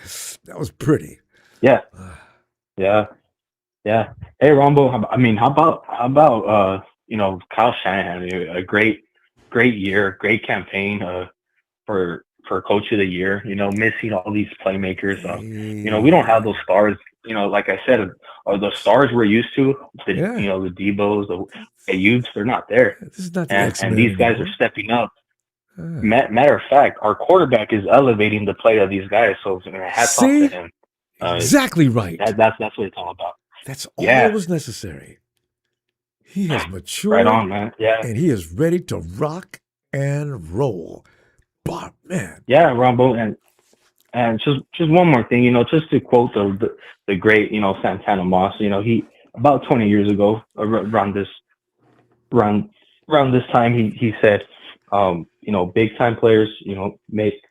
That was pretty. Yeah. Hey, Ronbo, how about Kyle Shanahan? A great year, great campaign for Coach of the Year. Missing all these playmakers. We don't have those stars. Like I said, the stars we're used to. The Debos, the Ayubs, they're not there. This is not and these guys are stepping up. Matter of fact, our quarterback is elevating the play of these guys. So hats off to him. Exactly right. That's what it's all about. That's all that was necessary. He has matured. Right on, man. Yeah. And he is ready to rock and roll. But man. Yeah, Ronbo, and just one more thing, just to quote the great, Santana Moss, he about 20 years ago, around this time, he said, big time players, make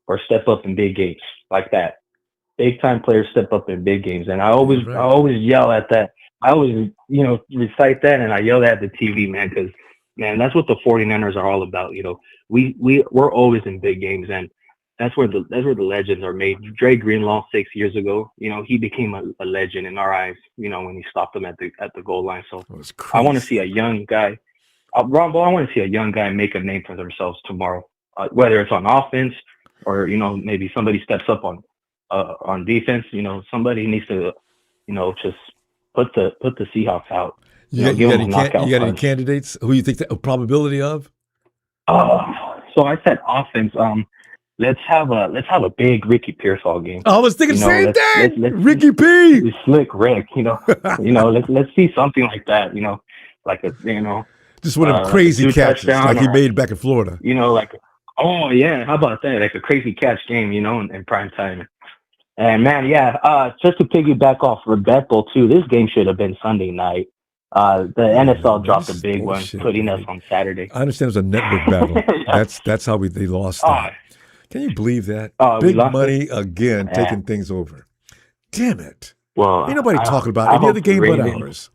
or step up in big games like that. Big time players step up in big games, and I always yell at that. I always recite that, and I yell at the TV, man, because that's what the 49ers are all about. We're always in big games, and that's where the legends are made. Dre Greenlaw 6 years ago, he became a legend in our eyes. When he stopped them at the goal line. So I want to see a young guy. Ronbo, I want to see a young guy make a name for themselves tomorrow, whether it's on offense or maybe somebody steps up on defense. Somebody needs to just put the Seahawks out. You got any candidates who you think the probability of? So I said offense. Let's have a big Ricky Pearsall game. I was thinking the same thing. Ricky P. Slick Rick. Let's see something like that. Like just one of them crazy catches like he made back in Florida. Oh yeah, how about that? Like a crazy catch game, in prime time. And man, just to piggyback off Rebecca too, this game should have been Sunday night. The NFL dropped a big one, putting us on Saturday. I understand it was a network battle. That's how they lost that. Can you believe that? Big money again, taking things over. Damn it. Well, ain't nobody talking about any other game but ours.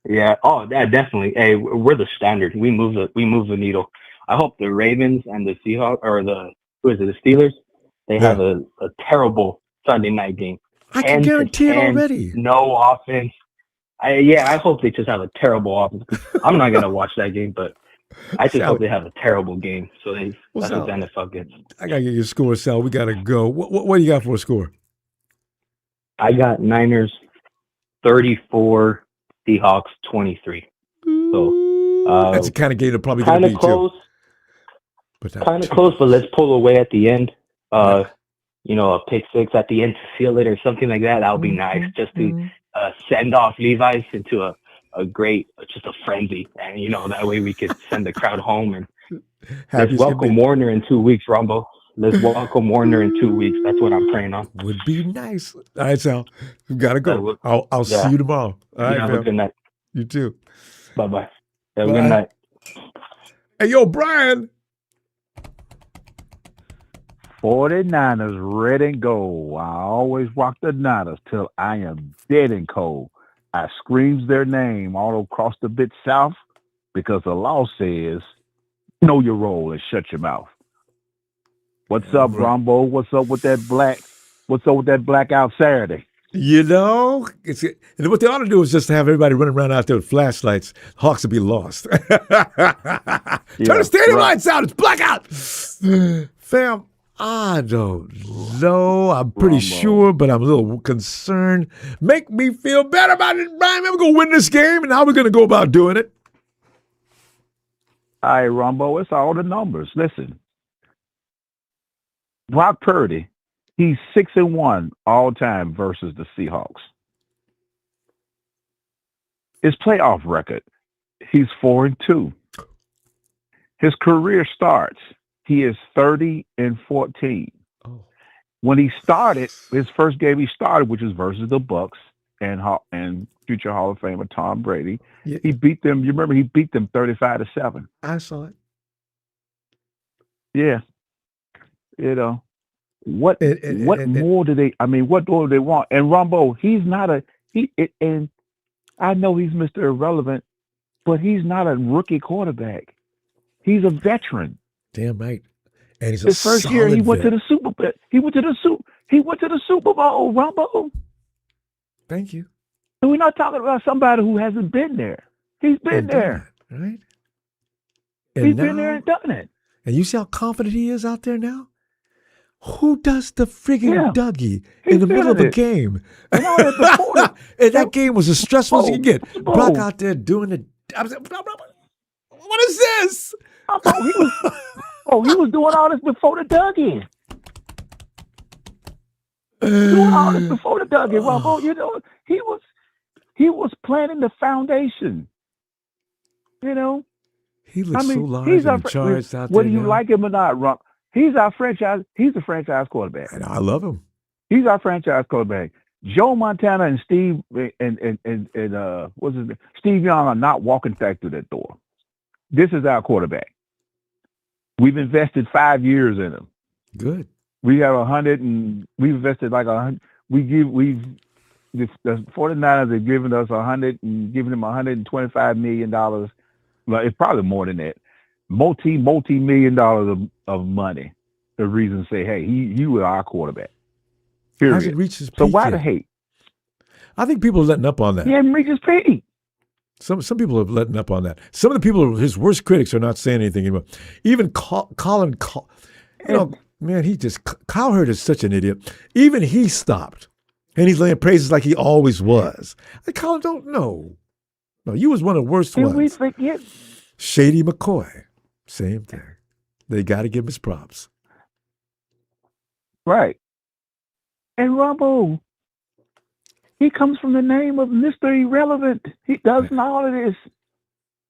Yeah. Oh, yeah, definitely. Hey, we're the standard. We move the needle. I hope the Ravens and the Seahawks or the Steelers, they have a terrible Sunday night game. I can guarantee it already. No offense. I hope they just have a terrible offense. I'm not gonna watch that game, but I just hope they have a terrible game. So that's what the NFL gets. I gotta get your score, Sal. We gotta go. What do you got for a score? I got Niners 34, Seahawks 23. So that's the kind of game that probably going to be close. Kind of close, but let's pull away at the end. A pick six at the end to seal it or something like that. That would be nice, just to send off Levi's into a great, just a frenzy, and that way we could send the crowd home and let's welcome Warner in 2 weeks, Ronbo. Let's welcome Warner in 2 weeks. That's what I'm praying on. Would be nice. All right, Sal. We gotta go. I'll see you tomorrow. All right, have a good night. You too. Bye-bye. Have a good night. Hey, yo, Brian. 49ers red and gold. I always rock the Niners till I am dead and cold. I screams their name all across the bit south because the law says, know your role and shut your mouth. What's up, Ronbo? What's up with that blackout Saturday? And what they ought to do is just have everybody running around out there with flashlights. Hawks will be lost. Turn the stadium lights out. It's blackout. Fam, I don't know. I'm pretty sure, but I'm a little concerned. Make me feel better about it, Brian. We're going to win this game, and how are we going to go about doing it? All right, Ronbo, it's all the numbers. Listen. Brock Purdy, he's 6-1 all time versus the Seahawks. His playoff record, he's 4-2. His career starts, he is 30-14. Oh. When he started, his first game he started, which was versus the Bucks and future Hall of Famer Tom Brady, he beat them. You remember he beat them 35-7. I saw it. Yeah. What more do they? I mean, what more do they want? And Ronbo, and I know he's Mr. Irrelevant, but he's not a rookie quarterback. He's a veteran. Damn right. And he's his first year he went to the Super Bowl. He went to the Super Bowl, Ronbo. Thank you. And we're not talking about somebody who hasn't been there. He's been there, right? He's been there and done it. And you see how confident he is out there now? Who does the friggin' Dougie in the middle of a game? And that game was as stressful as you can get. Brock out there doing it. What is this? He was doing all this before the Dougie. Ronbo, he was planning the foundation. He looks so large and charged out there. Whether you like him or not, Ron, he's our franchise. He's a franchise quarterback. And I love him. He's our franchise quarterback. Joe Montana and Steve Steve Young are not walking back through that door. This is our quarterback. We've invested 5 years in him. Good. We have 100, and we've invested like 100. The 49ers have given us 100 and given him $125 million. Well, it's probably more than that. Multi-million dollars of money. The reason to say, hey, you are our quarterback. Period. Hasn't reached his peak so why yet. the hate? I think people are letting up on that. He hasn't reached his peak. Some people are letting up on that. Some of the people, his worst critics, are not saying anything anymore. Even Colin, Kyle Hurd is such an idiot. Even he stopped. And he's laying praises like he always was. Like, Colin, don't know. No, you was one of the worst ones. We forget? Shady McCoy, same thing. They got to give him his props. Right. And Ronbo, he comes from the name of Mr. Irrelevant. He does all of this.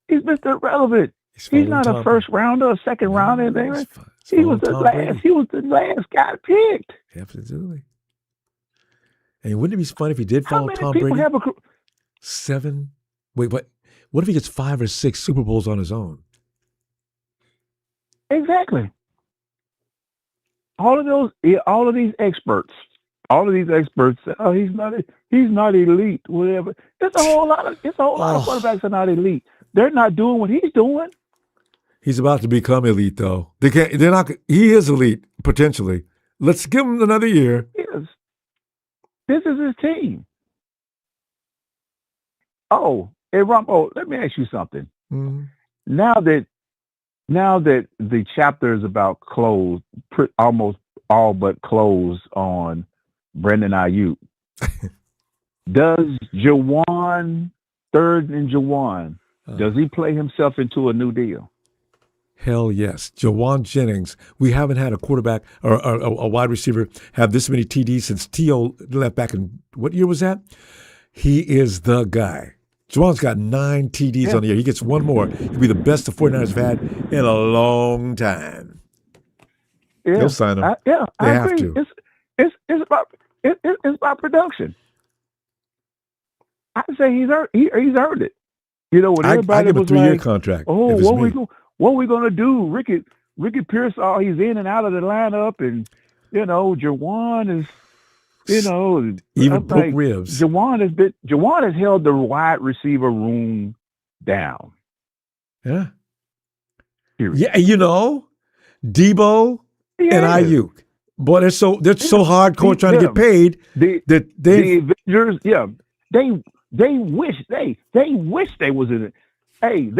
He's Mr. Irrelevant. He's not a first rounder, a second rounder. He was the last. He was the last guy picked. Absolutely. And wouldn't it be fun if he did follow Tom Brady? 7 Wait, what if he gets 5 or 6 Super Bowls on his own? Exactly. All of these experts, say, oh, he's not elite, whatever. It's a whole lot of quarterbacks are not elite. They're not doing what he's doing. He's about to become elite, though. They're not. He is elite potentially. Let's give him another year. Yes. This is his team. Oh, hey Ronbo, let me ask you something. Mm-hmm. Now that the chapter is about closed, almost all but closed on Brandon Ayuk, does Jawan, third and Jawan, does he play himself into a new deal? Hell yes. Jawan Jennings. We haven't had a quarterback or a wide receiver have this many TDs since T.O. left back in, what year was that? He is the guy. Jawan's got 9 TDs on the year. He gets one more. He'll be the best the 49ers have had in a long time. Yeah. They'll sign him. They have agree. to. It's about production. I say he's earned it. You know, when everybody I give was a 3-year like, contract. "Oh, what are we gonna do?" Ricky Pearsall, he's in and out of the lineup, and Jawan is, even broke ribs. Jawan has held the wide receiver room down. Yeah. Period. Yeah, Debo and Ayuk. Boy, they're so hardcore trying to get paid that the Avengers, they wish they was in it. Hey,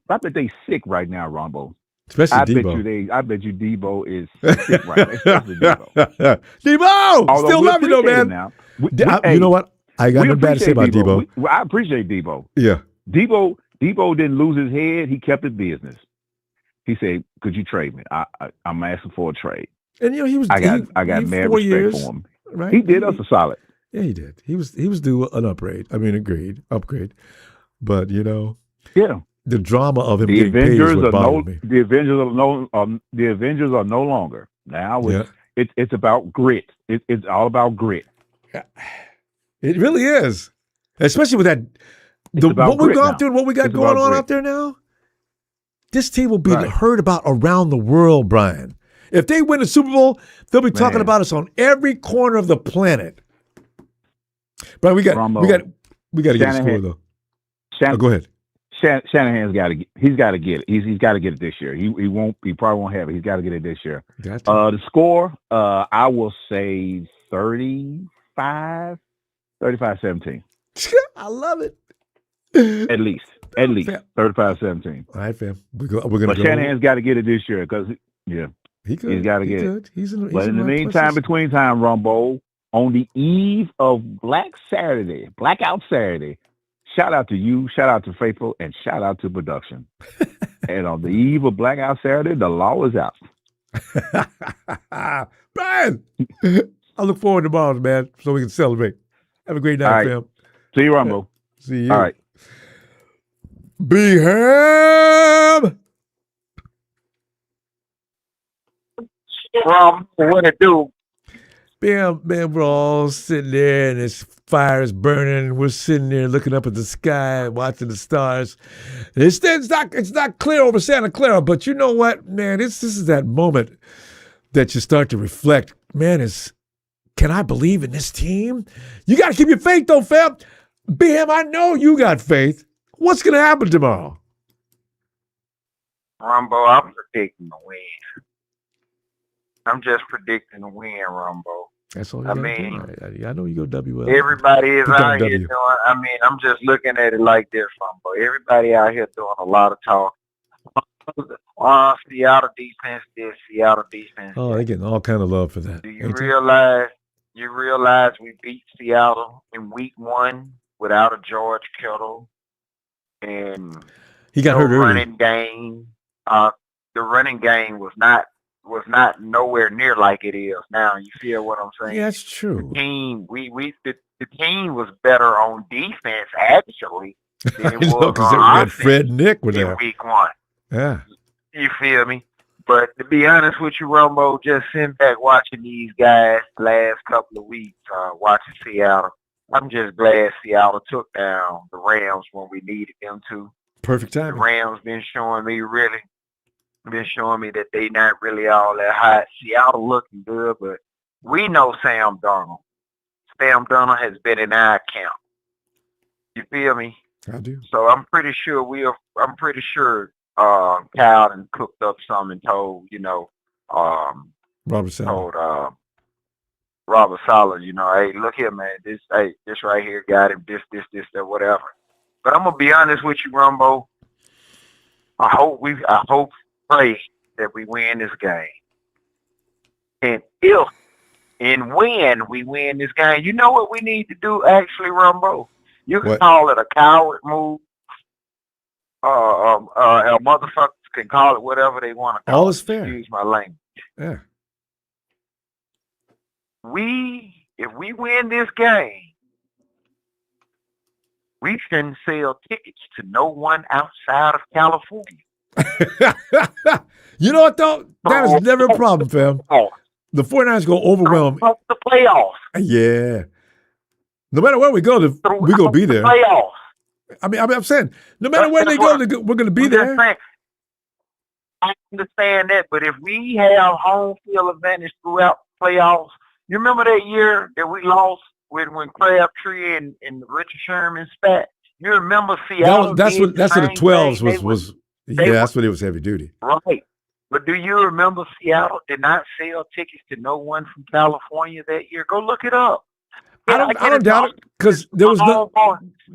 I bet they sick right now, Ronbo. Especially Debo. I bet you Debo is sick right now. Especially Debo. Debo! Although still love you though, man. Now. You know what? I got nothing bad to say about Debo. I appreciate Debo. Yeah. Debo didn't lose his head. He kept his business. He said, "Could you trade me? I'm asking for a trade." And he was. I got mad respect for him. Right? He did us a solid. Yeah, he did. He was due an upgrade. I mean, upgrade. But the drama of him getting paid is what bothered me. The Avengers are no longer. Now it's about grit. It's all about grit. It really is, especially with that. What we've gone through and what we got going on out there now. This team will be heard about around the world, Brian. If they win the Super Bowl, they'll be talking about us on every corner of the planet. But we got to get a score though. Go ahead. Shanahan's got to get it. He's got to get it this year. He probably won't have it. He's got to get it this year. The score, I will say 35-17. I love it. At least 35-17. All right, fam. We're gonna. But Shanahan's got to get it this year because he's got to get it. But in the meantime, between time, Ronbo, on the eve of Blackout Saturday, shout out to you, shout out to Faithful, and shout out to production. And on the eve of Blackout Saturday, the law is out. Brian, I look forward to tomorrow, man, so we can celebrate. Have a great night, fam. See you, Ronbo. See you. All right. Be ham. What it do? Man, we're all sitting there and this fire is burning and we're sitting there looking up at the sky, watching the stars. It's not clear over Santa Clara, but you know what, man? This is that moment that you start to reflect. Man, can I believe in this team? You got to keep your faith, though, fam. Bam, I know you got faith. What's going to happen tomorrow? Ronbo, I'm predicting the win. I'm just predicting the win, Ronbo. That's all you I know you go WL. Everybody is out here doing, I'm just looking at it like this, Ronbo. Everybody out here doing a lot of talk. Seattle defense this, Seattle defense. Oh, they're getting all kind of love for that. Do you realize we beat Seattle in week 1 without a George Kittle and he got hurt early. Running game. The running game was not nowhere near like it is now. You feel what I'm saying? Yeah, that's true. The team, the team was better on defense actually than it was on offense. Fred Nick was there in week 1. Yeah. You feel me? But to be honest with you, Ronbo, just sitting back watching these guys last couple of weeks, watching Seattle, I'm just glad Seattle took down the Rams when we needed them to. Perfect The timing. Rams been showing me that they not really all that hot. Seattle looking good, but we know Sam Darnold. Sam Darnold has been in our camp. You feel me? I do. So I'm pretty sure Kyle and cooked up something and told, Robert Saleh. told Robert Saleh, hey, look here, man, this right here got him, this, that, whatever. But I'm gonna be honest with you, Ronbo. I hope, pray that we win this game. And if and when we win this game, you know what we need to do, actually, Ronbo? You can call it a coward move. Motherfuckers can call it whatever they want to call it. All is fair. Excuse my language. Yeah. If we win this game, we can sell tickets to no one outside of California. You know what, though? That is never a problem, fam. The 49ers go overwhelm. The playoffs. Yeah. No matter where we go, we're going to be there. Playoffs. I mean, I'm saying, no matter where they go, we're going to be there. I understand that, but if we have home field advantage throughout the playoffs, you remember that year that we lost when Crabtree and Richard Sherman spat? You remember Seattle? That's what the 12s was. That's when it was heavy duty. Right. But do you remember Seattle did not sell tickets to no one from California that year? Go look it up. I don't doubt it, because there was no.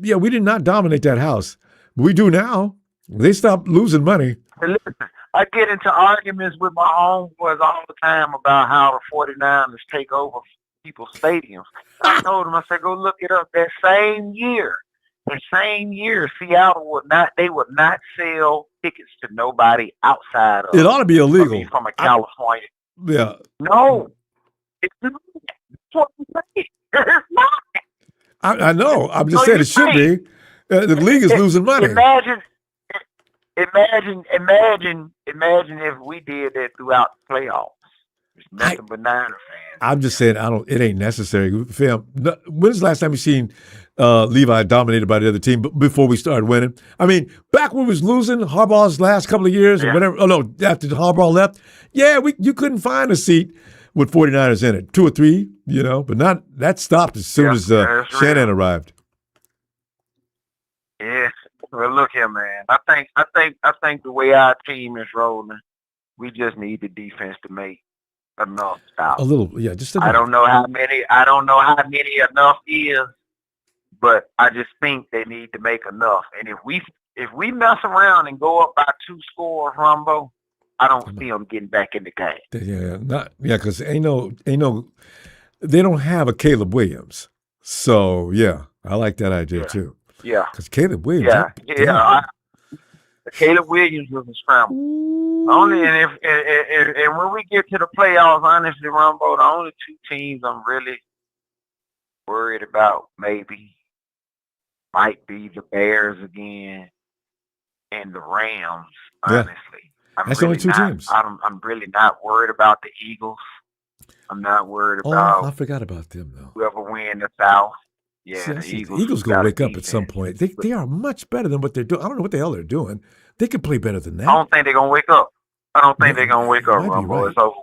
Yeah, we did not dominate that house. We do now. They stopped losing money. And listen, I get into arguments with my homeboys all the time about how the 49ers take over people's stadiums. I told them, I said, go look it up. That same year, Seattle would not sell tickets to nobody outside of. It ought to be illegal. From a California. Yeah. No. It's not. That's what I'm saying. It's not. I know. I'm just saying it should be. The league is losing money. Imagine if we did that throughout the playoffs. There's nothing but Niner fans. I'm just saying, it ain't necessary. Fam, when's the last time you seen Levi dominated by the other team before we started winning? I mean, back when we was losing Harbaugh's last couple of years or whatever. Oh, no, after Harbaugh left. Yeah, you couldn't find a seat with 49ers in it. 2 or 3, but that stopped as soon as Shanahan arrived. Yeah. Well, look here, man. I think the way our team is rolling, we just need the defense to make enough stops. A little, yeah, just enough. I don't know how many enough is, but I just think they need to make enough. And if we mess around and go up by 2 scores, Ronbo, I don't see them getting back in the game. Because they don't have a Caleb Williams. So yeah, I like that idea too. Yeah, because Caleb Williams. Caleb Williams was a scramble. Only and when we get to the playoffs, honestly, Ronbo, the only 2 teams I'm really worried about might be the Bears again and the Rams. Honestly, that's only 2 teams. I'm really not worried about the Eagles. I'm not worried about. I forgot about them though. Whoever win the South. Yeah, the Eagles gonna wake up at some point. They are much better than what they're doing. I don't know what the hell they're doing. They could play better than that. I don't think they're gonna wake up. Ronbo. Right. It's over.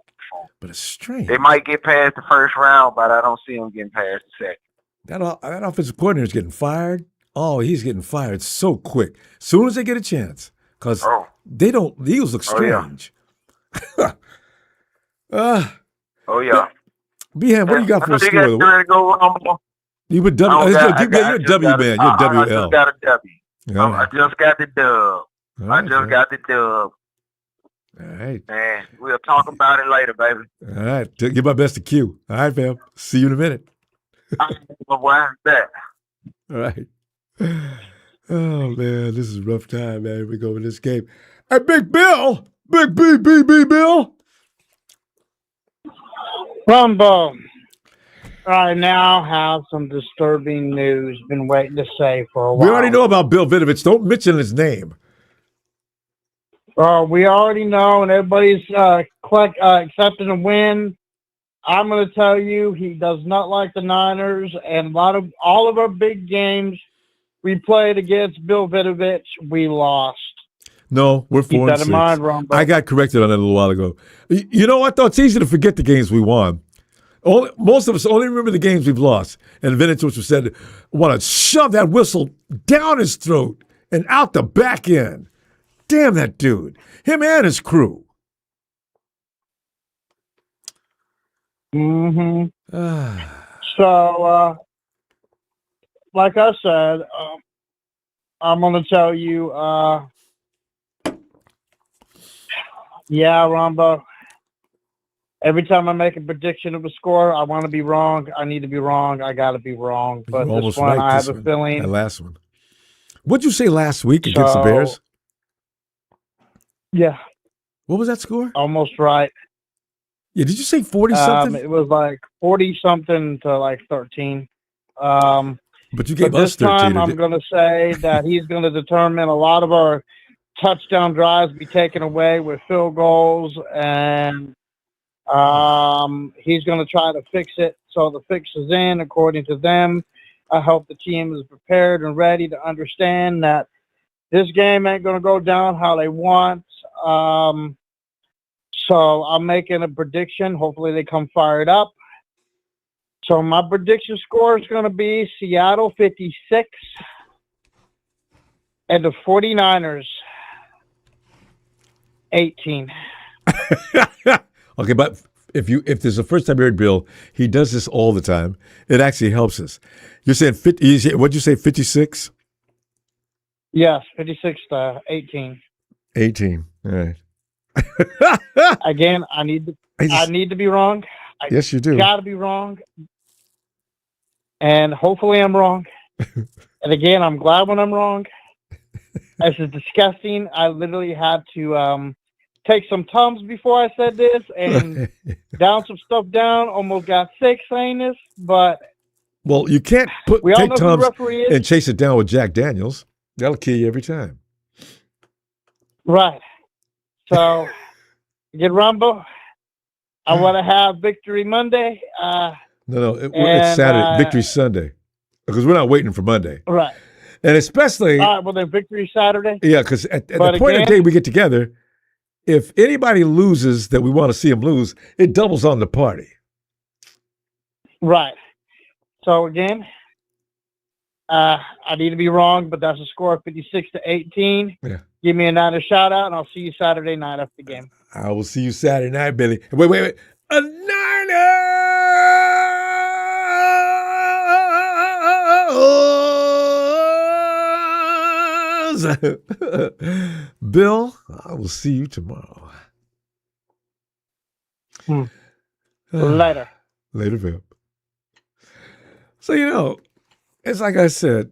But it's strange. They might get past the first round, but I don't see them getting past the second. That offensive coordinator is getting fired. Oh, he's getting fired so quick. As soon as they get a chance, because they don't. The Eagles look strange. Oh yeah. B-Ham, what do you got for a score? Ready to go, Ronbo? You would W. You're a W man. You're a WL. I just got a W. All I just got the dub. I just got the dub. All right. Man, we'll talk about it later, baby. All right. Give my best to Q. All right, fam. See you in a minute. Why is that? All right. Oh, man. This is a rough time, man. Here we go with this game. Hey, Big Bill. Big B Bill. Ronbo. I now have some disturbing news. Been waiting to say for a while. We already know about Bill Vinovich. Don't mention his name. We already know, and everybody's accepting a win. I'm going to tell you, he does not like the Niners, and all of our big games we played against Bill Vinovich, we lost. No, we're 4-6. Keep that in mind, Ronbo. I got corrected on that a little while ago. You know what, though? It's easy to forget the games we won. Most of us only remember the games we've lost. And Vinovich said, want to shove that whistle down his throat and out the back end. Damn that dude. Him and his crew. Mm-hmm. So, like I said, I'm going to tell you, yeah, Ronbo, every time I make a prediction of a score, I want to be wrong. I need to be wrong. I got to be wrong. But You're this one, right, I have a feeling. That last one. What'd you say last week against the Bears? Yeah. What was that score? Almost right. Yeah, did you say 40-something? It was like 40-something to like 13. But you gave us 13. This time, I'm going to say that he's going to determine a lot of our touchdown drives be taken away with field goals, and he's going to try to fix it. So the fix is in, according to them. I hope the team is prepared and ready to understand that this game ain't going to go down how they want. So I'm making a prediction. Hopefully they come fired up. So my prediction score is going to be Seattle 56 and the 49ers 18. Okay, but if there's a first time you heard Bill, he does this all the time. It actually helps us. You're saying 50, what'd you say, 56? Yes, 56 to 18. 18. All right. Again, I need to be wrong. Yes, you do. Got to be wrong. And hopefully I'm wrong. And again, I'm glad when I'm wrong. This is disgusting. I literally had to take some Tums before I said this and down some stuff down. Almost got sick saying this, but well, you can't take Tums and chase it down with Jack Daniels. That'll kill you every time. Right. So, again, Ronbo, I want to have Victory Monday. It's Saturday, Victory Sunday, because we're not waiting for Monday. Right. And especially, all right, well, then Victory Saturday. Yeah, because at the point of the day we get together, if anybody loses that we want to see them lose, it doubles on the party. Right. So again, I need to be wrong, but that's a score of 56 to 18. Yeah. Give me a Niner shout out, and I'll see you Saturday night after the game. I will see you Saturday night, Billy. Wait. A Niners! Bill, I will see you tomorrow. Later. Later, Bill. So, it's like I said,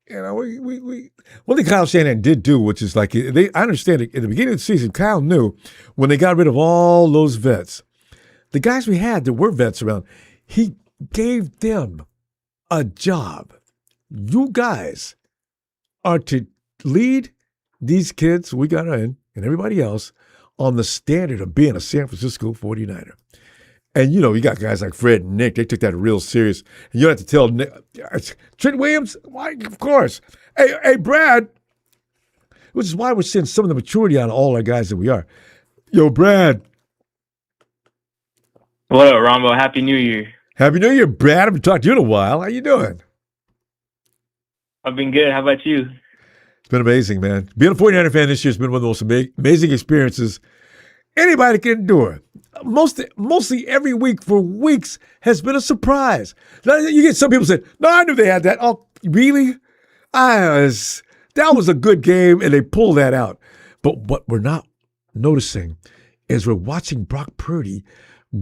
we one thing Kyle Shanahan did do, which is like, I understand it, at the beginning of the season, Kyle knew when they got rid of all those vets, the guys we had that were vets around, he gave them a job. You guys are to lead these kids we got in and everybody else on the standard of being a San Francisco 49er. And, you got guys like Fred and Nick. They took that real serious. And you don't have to tell Nick. Trent Williams? Why, of course. Hey, Brad. Which is why we're seeing some of the maturity out of all our guys that we are. Yo, Brad. What up, Ronbo? Happy New Year. Happy New Year, Brad. I haven't talked to you in a while. How you doing? I've been good. How about you? It's been amazing, man. Being a 49er fan this year has been one of the most amazing experiences anybody can endure. Mostly every week for weeks has been a surprise. Now, you get some people say, no, I knew they had that. Oh, really? That was a good game, and they pulled that out. But what we're not noticing is we're watching Brock Purdy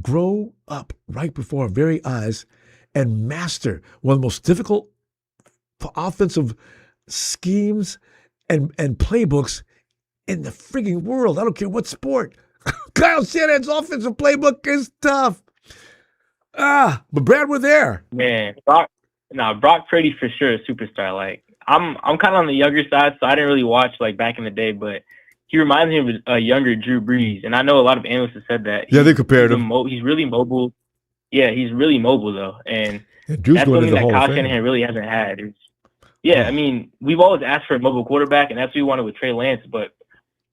grow up right before our very eyes and master one of the most difficult offensive schemes and playbooks in the frigging world. I don't care what sport. Kyle Shanahan's offensive playbook is tough. But Brad, we're there. Man, Brock Purdy for sure, a superstar. Like I'm kind of on the younger side, so I didn't really watch like back in the day, but he reminds me of a younger Drew Brees, and I know a lot of analysts have said that. Yeah, they compared him. He's really mobile. Yeah, he's really mobile though, and Drew's that's going to something the that Hall Kyle of Fame. Shanahan really hasn't had. Yeah, I mean, we've always asked for a mobile quarterback, and that's what we wanted with Trey Lance, but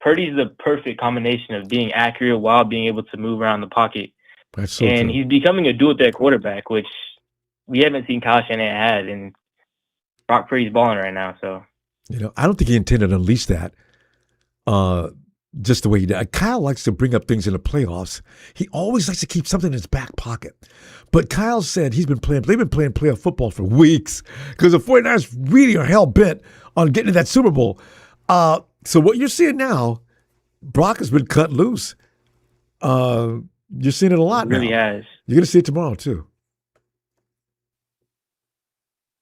Purdy's the perfect combination of being accurate while being able to move around the pocket. That's so and true. he's becoming a dual-threat quarterback, which we haven't seen Kyle Shanahan had, and Brock Purdy's balling right now. So, I don't think he intended to unleash that just the way he did. Kyle likes to bring up things in the playoffs. He always likes to keep something in his back pocket. But Kyle said they've been playing playoff football for weeks because the 49ers really are hell-bent on getting to that Super Bowl. So what you're seeing now, Brock has been cut loose. You're seeing it a lot now. Really has. You're going to see it tomorrow, too.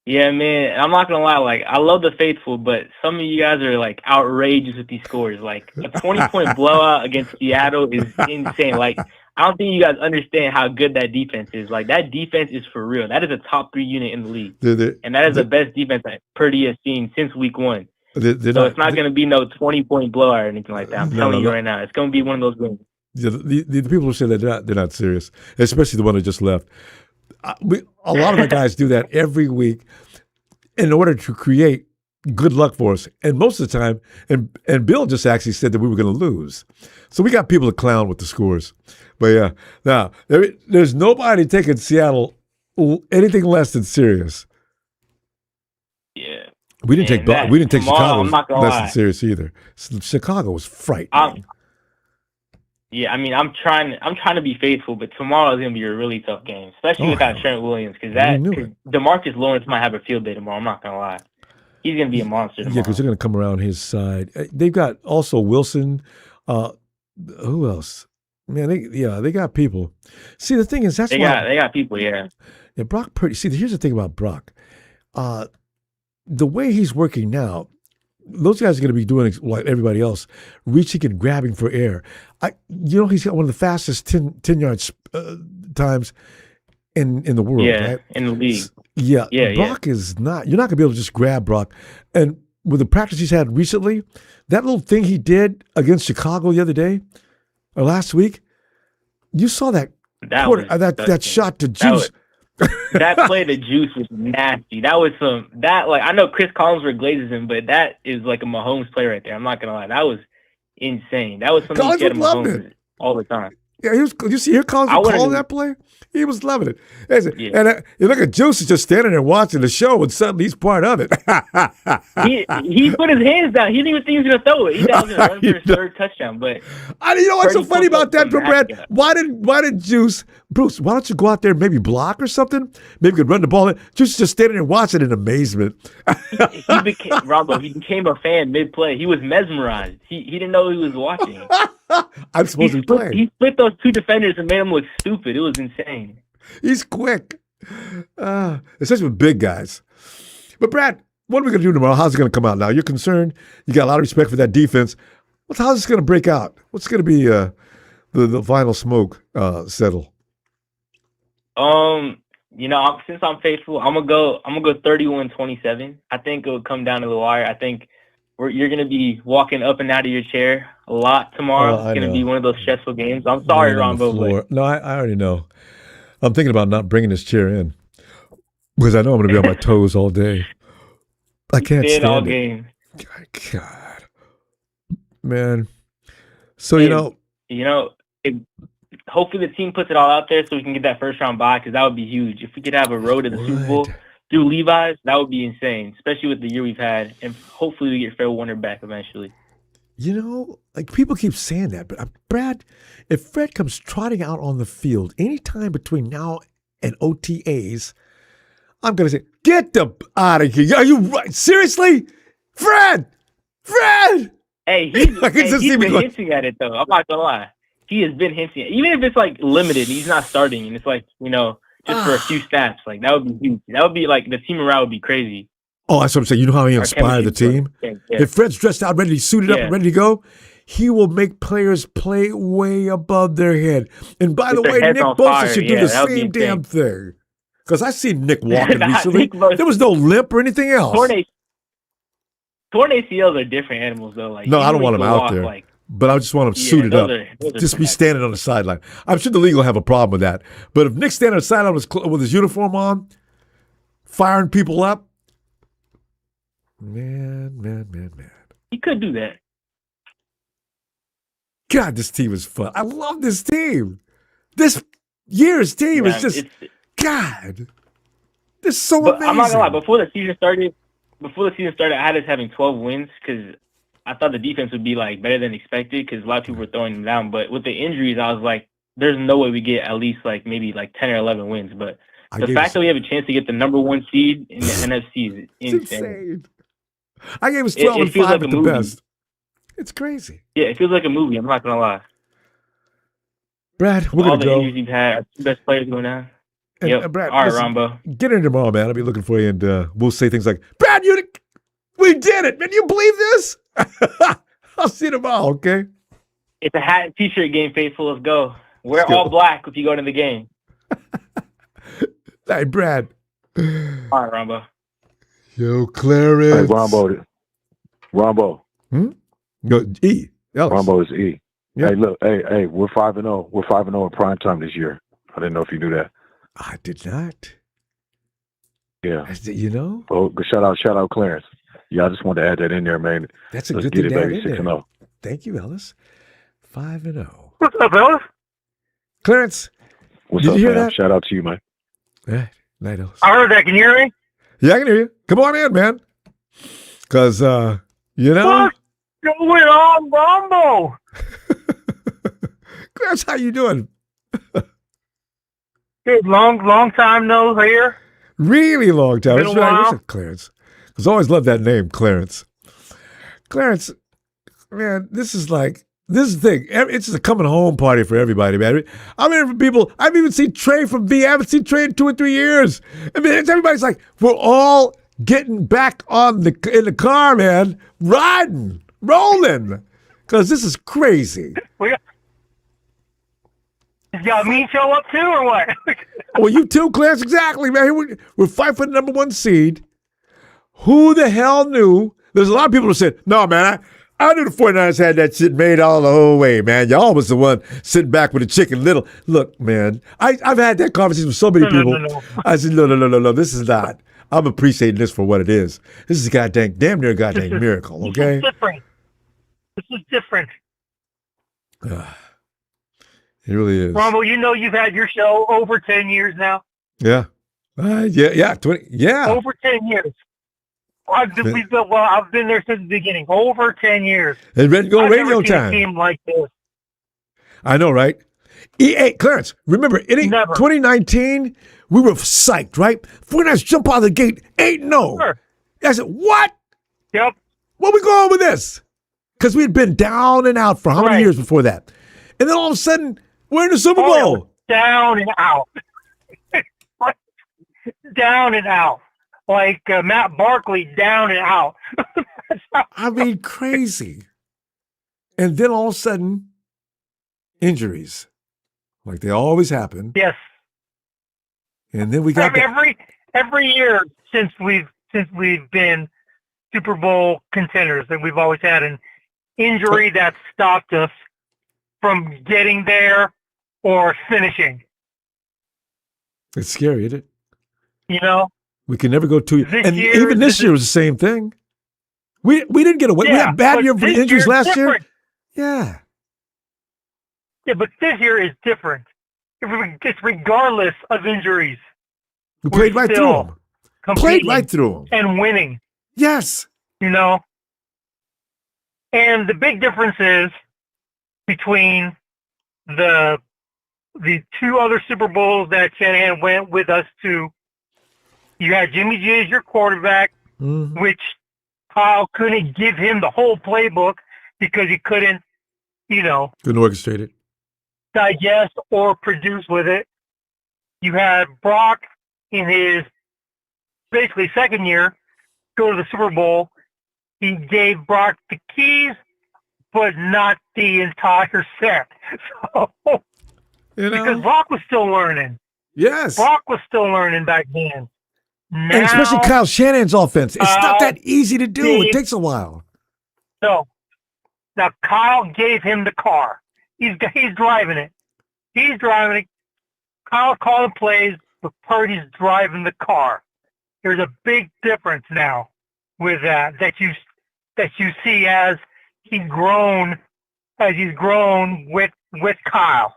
Yeah, man, I'm not going to lie. Like, I love the faithful, but some of you guys are, like, outrageous with these scores. Like, a 20-point blowout against Seattle is insane. Like, I don't think you guys understand how good that defense is. Like, that defense is for real. That is a top 3 unit in the league. And that is the best defense that Purdy has seen since week 1. So it's not going to be no 20-point blowout or anything like that. I'm telling you right now. It's going to be one of those games. Yeah, the people who say that they're not serious, especially the one that just left. A lot of our guys do that every week in order to create good luck for us. And most of the time, and Bill just actually said that we were going to lose. So we got people to clown with the scores. But yeah, now there's nobody taking Seattle anything less than serious. Yeah. We didn't take Chicago less lie. than serious either. Chicago was frightening. Yeah, I mean, I'm trying to be faithful, but tomorrow is going to be a really tough game, especially without Trent Williams, because DeMarcus Lawrence might have a field day tomorrow. I'm not going to lie. He's going to be a monster tomorrow. Yeah, because they're going to come around his side. They've got also Wilson. Who else? Man, they got people. See, the thing is, they got people, yeah. Yeah, Brock Purdy. See, here's the thing about Brock. The way he's working now, those guys are going to be doing like everybody else, reaching and grabbing for air. He's got one of the fastest 10-yard times in the world, right? In the league. Yeah, Brock is not. You're not going to be able to just grab Brock. And with the practice he's had recently, that little thing he did against Chicago the other day or last week, you saw that shot to Juice. That play to Juice was nasty. That was I know Chris Collinsworth glazes him, but that is like a Mahomes play right there. I'm not gonna lie. That was insane. That was something you get Mahomes all the time. Yeah, you see here Collinsworth calling that play? He was loving it. And you look at Juice is just standing there watching the show, and suddenly he's part of it. he put his hands down. He didn't even think he was going to throw it. He thought he was going to run for his third touchdown. But you know what's so funny about that, Brad? Why did Juice, Bruce, why don't you go out there and maybe block or something? Maybe you could run the ball. Juice is just standing there watching in amazement. He became a fan mid-play. He was mesmerized. He didn't know he was watching. I'm supposed to be playing. He split those 2 defenders and made them look stupid. It was insane. He's quick, especially with big guys. But Brad, what are we going to do tomorrow? How's it going to come out now? You're concerned. You got a lot of respect for that defense. How's this going to break out? What's going to be the final smoke settle? Since I'm faithful, I'm gonna go 31-27. I think it will come down to the wire. I think you're going to be walking up and out of your chair a lot tomorrow. It's going to be one of those stressful games. I'm sorry, Ronbo. No, I already know. I'm thinking about not bringing this chair in because I know I'm going to be on my toes all day. I can't stand all it. game. God, man. So hopefully the team puts it all out there so we can get that first round bye, because that would be huge. If we could have a road to the Super Bowl through Levi's, that would be insane, especially with the year we've had, and hopefully we get Fred Warner back eventually. People keep saying that, but Brad, if Fred comes trotting out on the field anytime between now and OTAs, I'm going to say, get out of here. Are you right? Seriously? Fred! Hey, he's been hinting at it, though. I'm not going to lie. He has been hinting, even if it's like limited, he's not starting, and it's like, just for a few snaps. Like, that would be huge. That would be like, the team around would be crazy. Oh, that's what I'm saying. You know how he inspired the team? Yeah. If Fred's dressed out, ready, suited up, and ready to go, he will make players play way above their head. And by the way, Nick Bosa should do the same damn thing. Because I seen Nick walking recently. There was no limp or anything else. Torn ACLs are different animals, though. Like, no, I don't want him out there. But I just want him suited up. Just be standing on the sideline. I'm sure the league will have a problem with that. But if Nick's standing on the sideline with his uniform on, firing people up, man. He could do that. God, this team is fun. I love this team. This year's team is just, God, this is so amazing. I'm not gonna lie. Before the season started, I had us having 12 wins because I thought the defense would be like better than expected because a lot of people were throwing them down. But with the injuries, I was like, there's no way we get at least like maybe like 10 or 11 wins. But the fact that we have a chance to get the number 1 seed in the NFC is insane. I gave us 12 and 5 like at the best. It's crazy. Yeah, it feels like a movie. I'm not gonna lie. Brad, we're all gonna go. All the injuries you've had, our 2 best players going down. And, yep. Brad, all right, listen, Ronbo. Get in tomorrow, man. I'll be looking for you, and we'll say things like, Brad, we did it, man. You believe this? I'll see you tomorrow, okay? It's a hat and T-shirt game, faithful. Let's go. We're all black if you go to the game. Hey, Brad. All right, Ronbo. Yo, Clarence. Hey, Ronbo. Go E. Ellis. Ronbo is E. Yeah. Hey, look. Hey, we're 5-0. We're 5-0 in prime time this year. I didn't know if you knew that. I did not. Yeah. You know? Oh, shout out, Clarence. Yeah, I just wanted to add that in there, man. That's a Let's good get thing it, to add baby. in 6-0. there. Thank you, Ellis. 5-0. What's up, Ellis? Clarence. What's did up, you hear man? that? Shout out to you, man. Yeah, night, Ellis. I heard that. Can you hear me? Yeah, I can hear you. Come on in, man. Because, you know. What's going on, Ronbo? Clarence, how you doing? Good, long time no hear. Really long time. Been a while. What's up, Clarence? Because I always loved that name, Clarence. Clarence, man, this is the thing. It's just a coming home party for everybody, man. I'm here for people. I've even seen Trey from V. I haven't seen Trey in 2 or 3 years. I mean, everybody's like, we're all getting back in the car, man, riding, rolling, because this is crazy. Got me show up too, or what? Well, you too, Clarence. Exactly, man. We're fighting for the number 1 seed. Who the hell knew? There's a lot of people who said, no, man, I knew the 49ers had that shit made all the whole way, man. Y'all was the one sitting back with the chicken little. Look, man, I've had that conversation with so many people. No. I said, no, this is not. I'm appreciating this for what it is. This is a damn near goddamn miracle, okay? This is different. It really is. Ronbo, you know you've had your show over 10 years now. Yeah. 20. Yeah. Over 10 years. I've been there since the beginning. Over 10 years. And Red Go Radio never seen time. A team like this. I know, right? Clarence, remember, 2019, we were psyched, right? 49ers jump out of the gate, 8-0. Sure. I said, what? Yep. Where we going with this? Because we had been down and out for how many years before that? And then all of a sudden, we're in the Super Bowl. Down and out. Down and out. Like Matt Barkley, down and out. I mean, crazy. And then all of a sudden, injuries. Like they always happen. Yes. And then we got every year since we've been Super Bowl contenders, that we've always had an injury that stopped us from getting there or finishing. It's scary, isn't it? You know? We can never go too. And even this year was the same thing. We didn't get away. We had a bad year for the injuries last year. Yeah. Yeah, but this year is different. It's regardless of injuries. We played right through them. Played right through them. And winning. Yes. You know? And the big difference is between the 2 other Super Bowls that Shanahan went with us to. You had Jimmy G as your quarterback, which Kyle couldn't give him the whole playbook because he couldn't, couldn't orchestrate it, digest or produce with it. You had Brock in his basically second year go to the Super Bowl. He gave Brock the keys, but not the entire set. So, because Brock was still learning. Yes. Brock was still learning back then. Now, and especially Kyle Shanahan's offense. It's not that easy to do. It takes a while. No. Now Kyle gave him the car. He's driving it. He's driving it. Kyle calling plays, but Purdy's driving the car. There's a big difference now with that you see as he's grown with Kyle.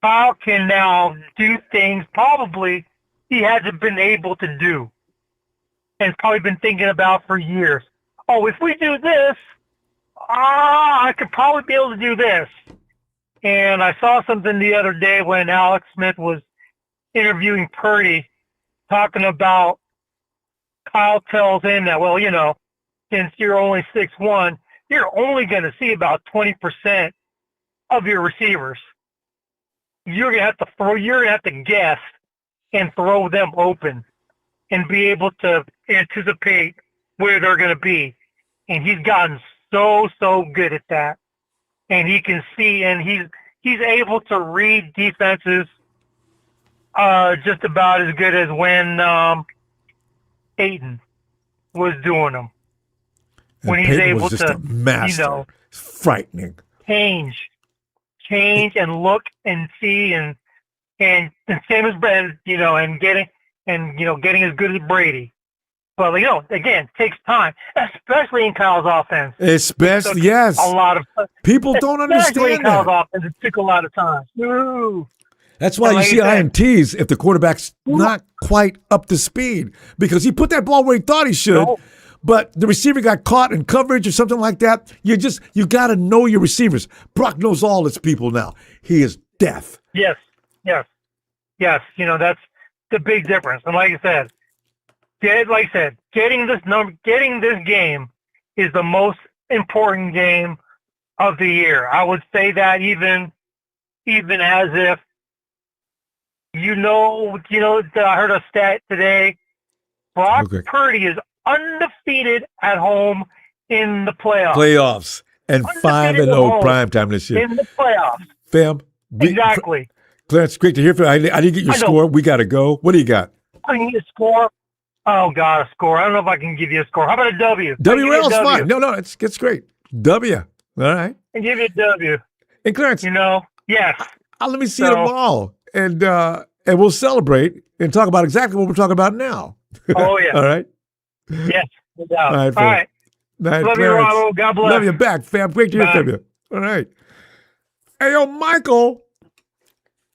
Kyle can now do things probably he hasn't been able to do and probably been thinking about for years. Oh, if we do this, I could probably be able to do this. And I saw something the other day when Alex Smith was interviewing Purdy, talking about Kyle tells him that, well, you know, since you're only 6'1", you're only going to see about 20% of your receivers. You're going to have to guess and throw them open and be able to anticipate where they're going to be. And he's gotten so good at that. And he can see, and he's able to read defenses just about as good as when Peyton was doing them. And when he's Peyton able was just to, a master. you know, Frightening. change and look and see and same as Brad, you know, and getting as good as Brady. But you know, again, it takes time, especially in Kyle's offense. Especially, yes. A lot of People don't especially understand in Kyle's that. offense, it took a lot of time. Ooh. That's why And you like see you said, INTs if the quarterback's not quite up to speed because he put that ball where he thought he should, but the receiver got caught in coverage or something like that. You got to know your receivers. Brock knows all his people now. He is deaf. Yes. You know, that's the big difference. And like I said, getting this game is the most important game of the year. I would say that even as if you know, I heard a stat today. Brock Purdy is undefeated at home in the Playoffs. And 5-0 primetime this year. in the playoffs. Fam. Exactly. Clarence, great to hear from you. I didn't get your score. We got to go. What do you got? I need a score. Oh, God, a score. I don't know if I can give you a score. How about a W? WL's fine. No, it's great. W. All right. And give you a W. And Clarence. You know, yes. Let me see you tomorrow. And we'll celebrate and talk about exactly what we're talking about now. Oh, yeah. All right. Yes. No doubt. All right. All right. Night, Love you, Clarence. Ronbo. God bless. Love you back, fam. Great to hear from you. All right. Hey, yo, Michael.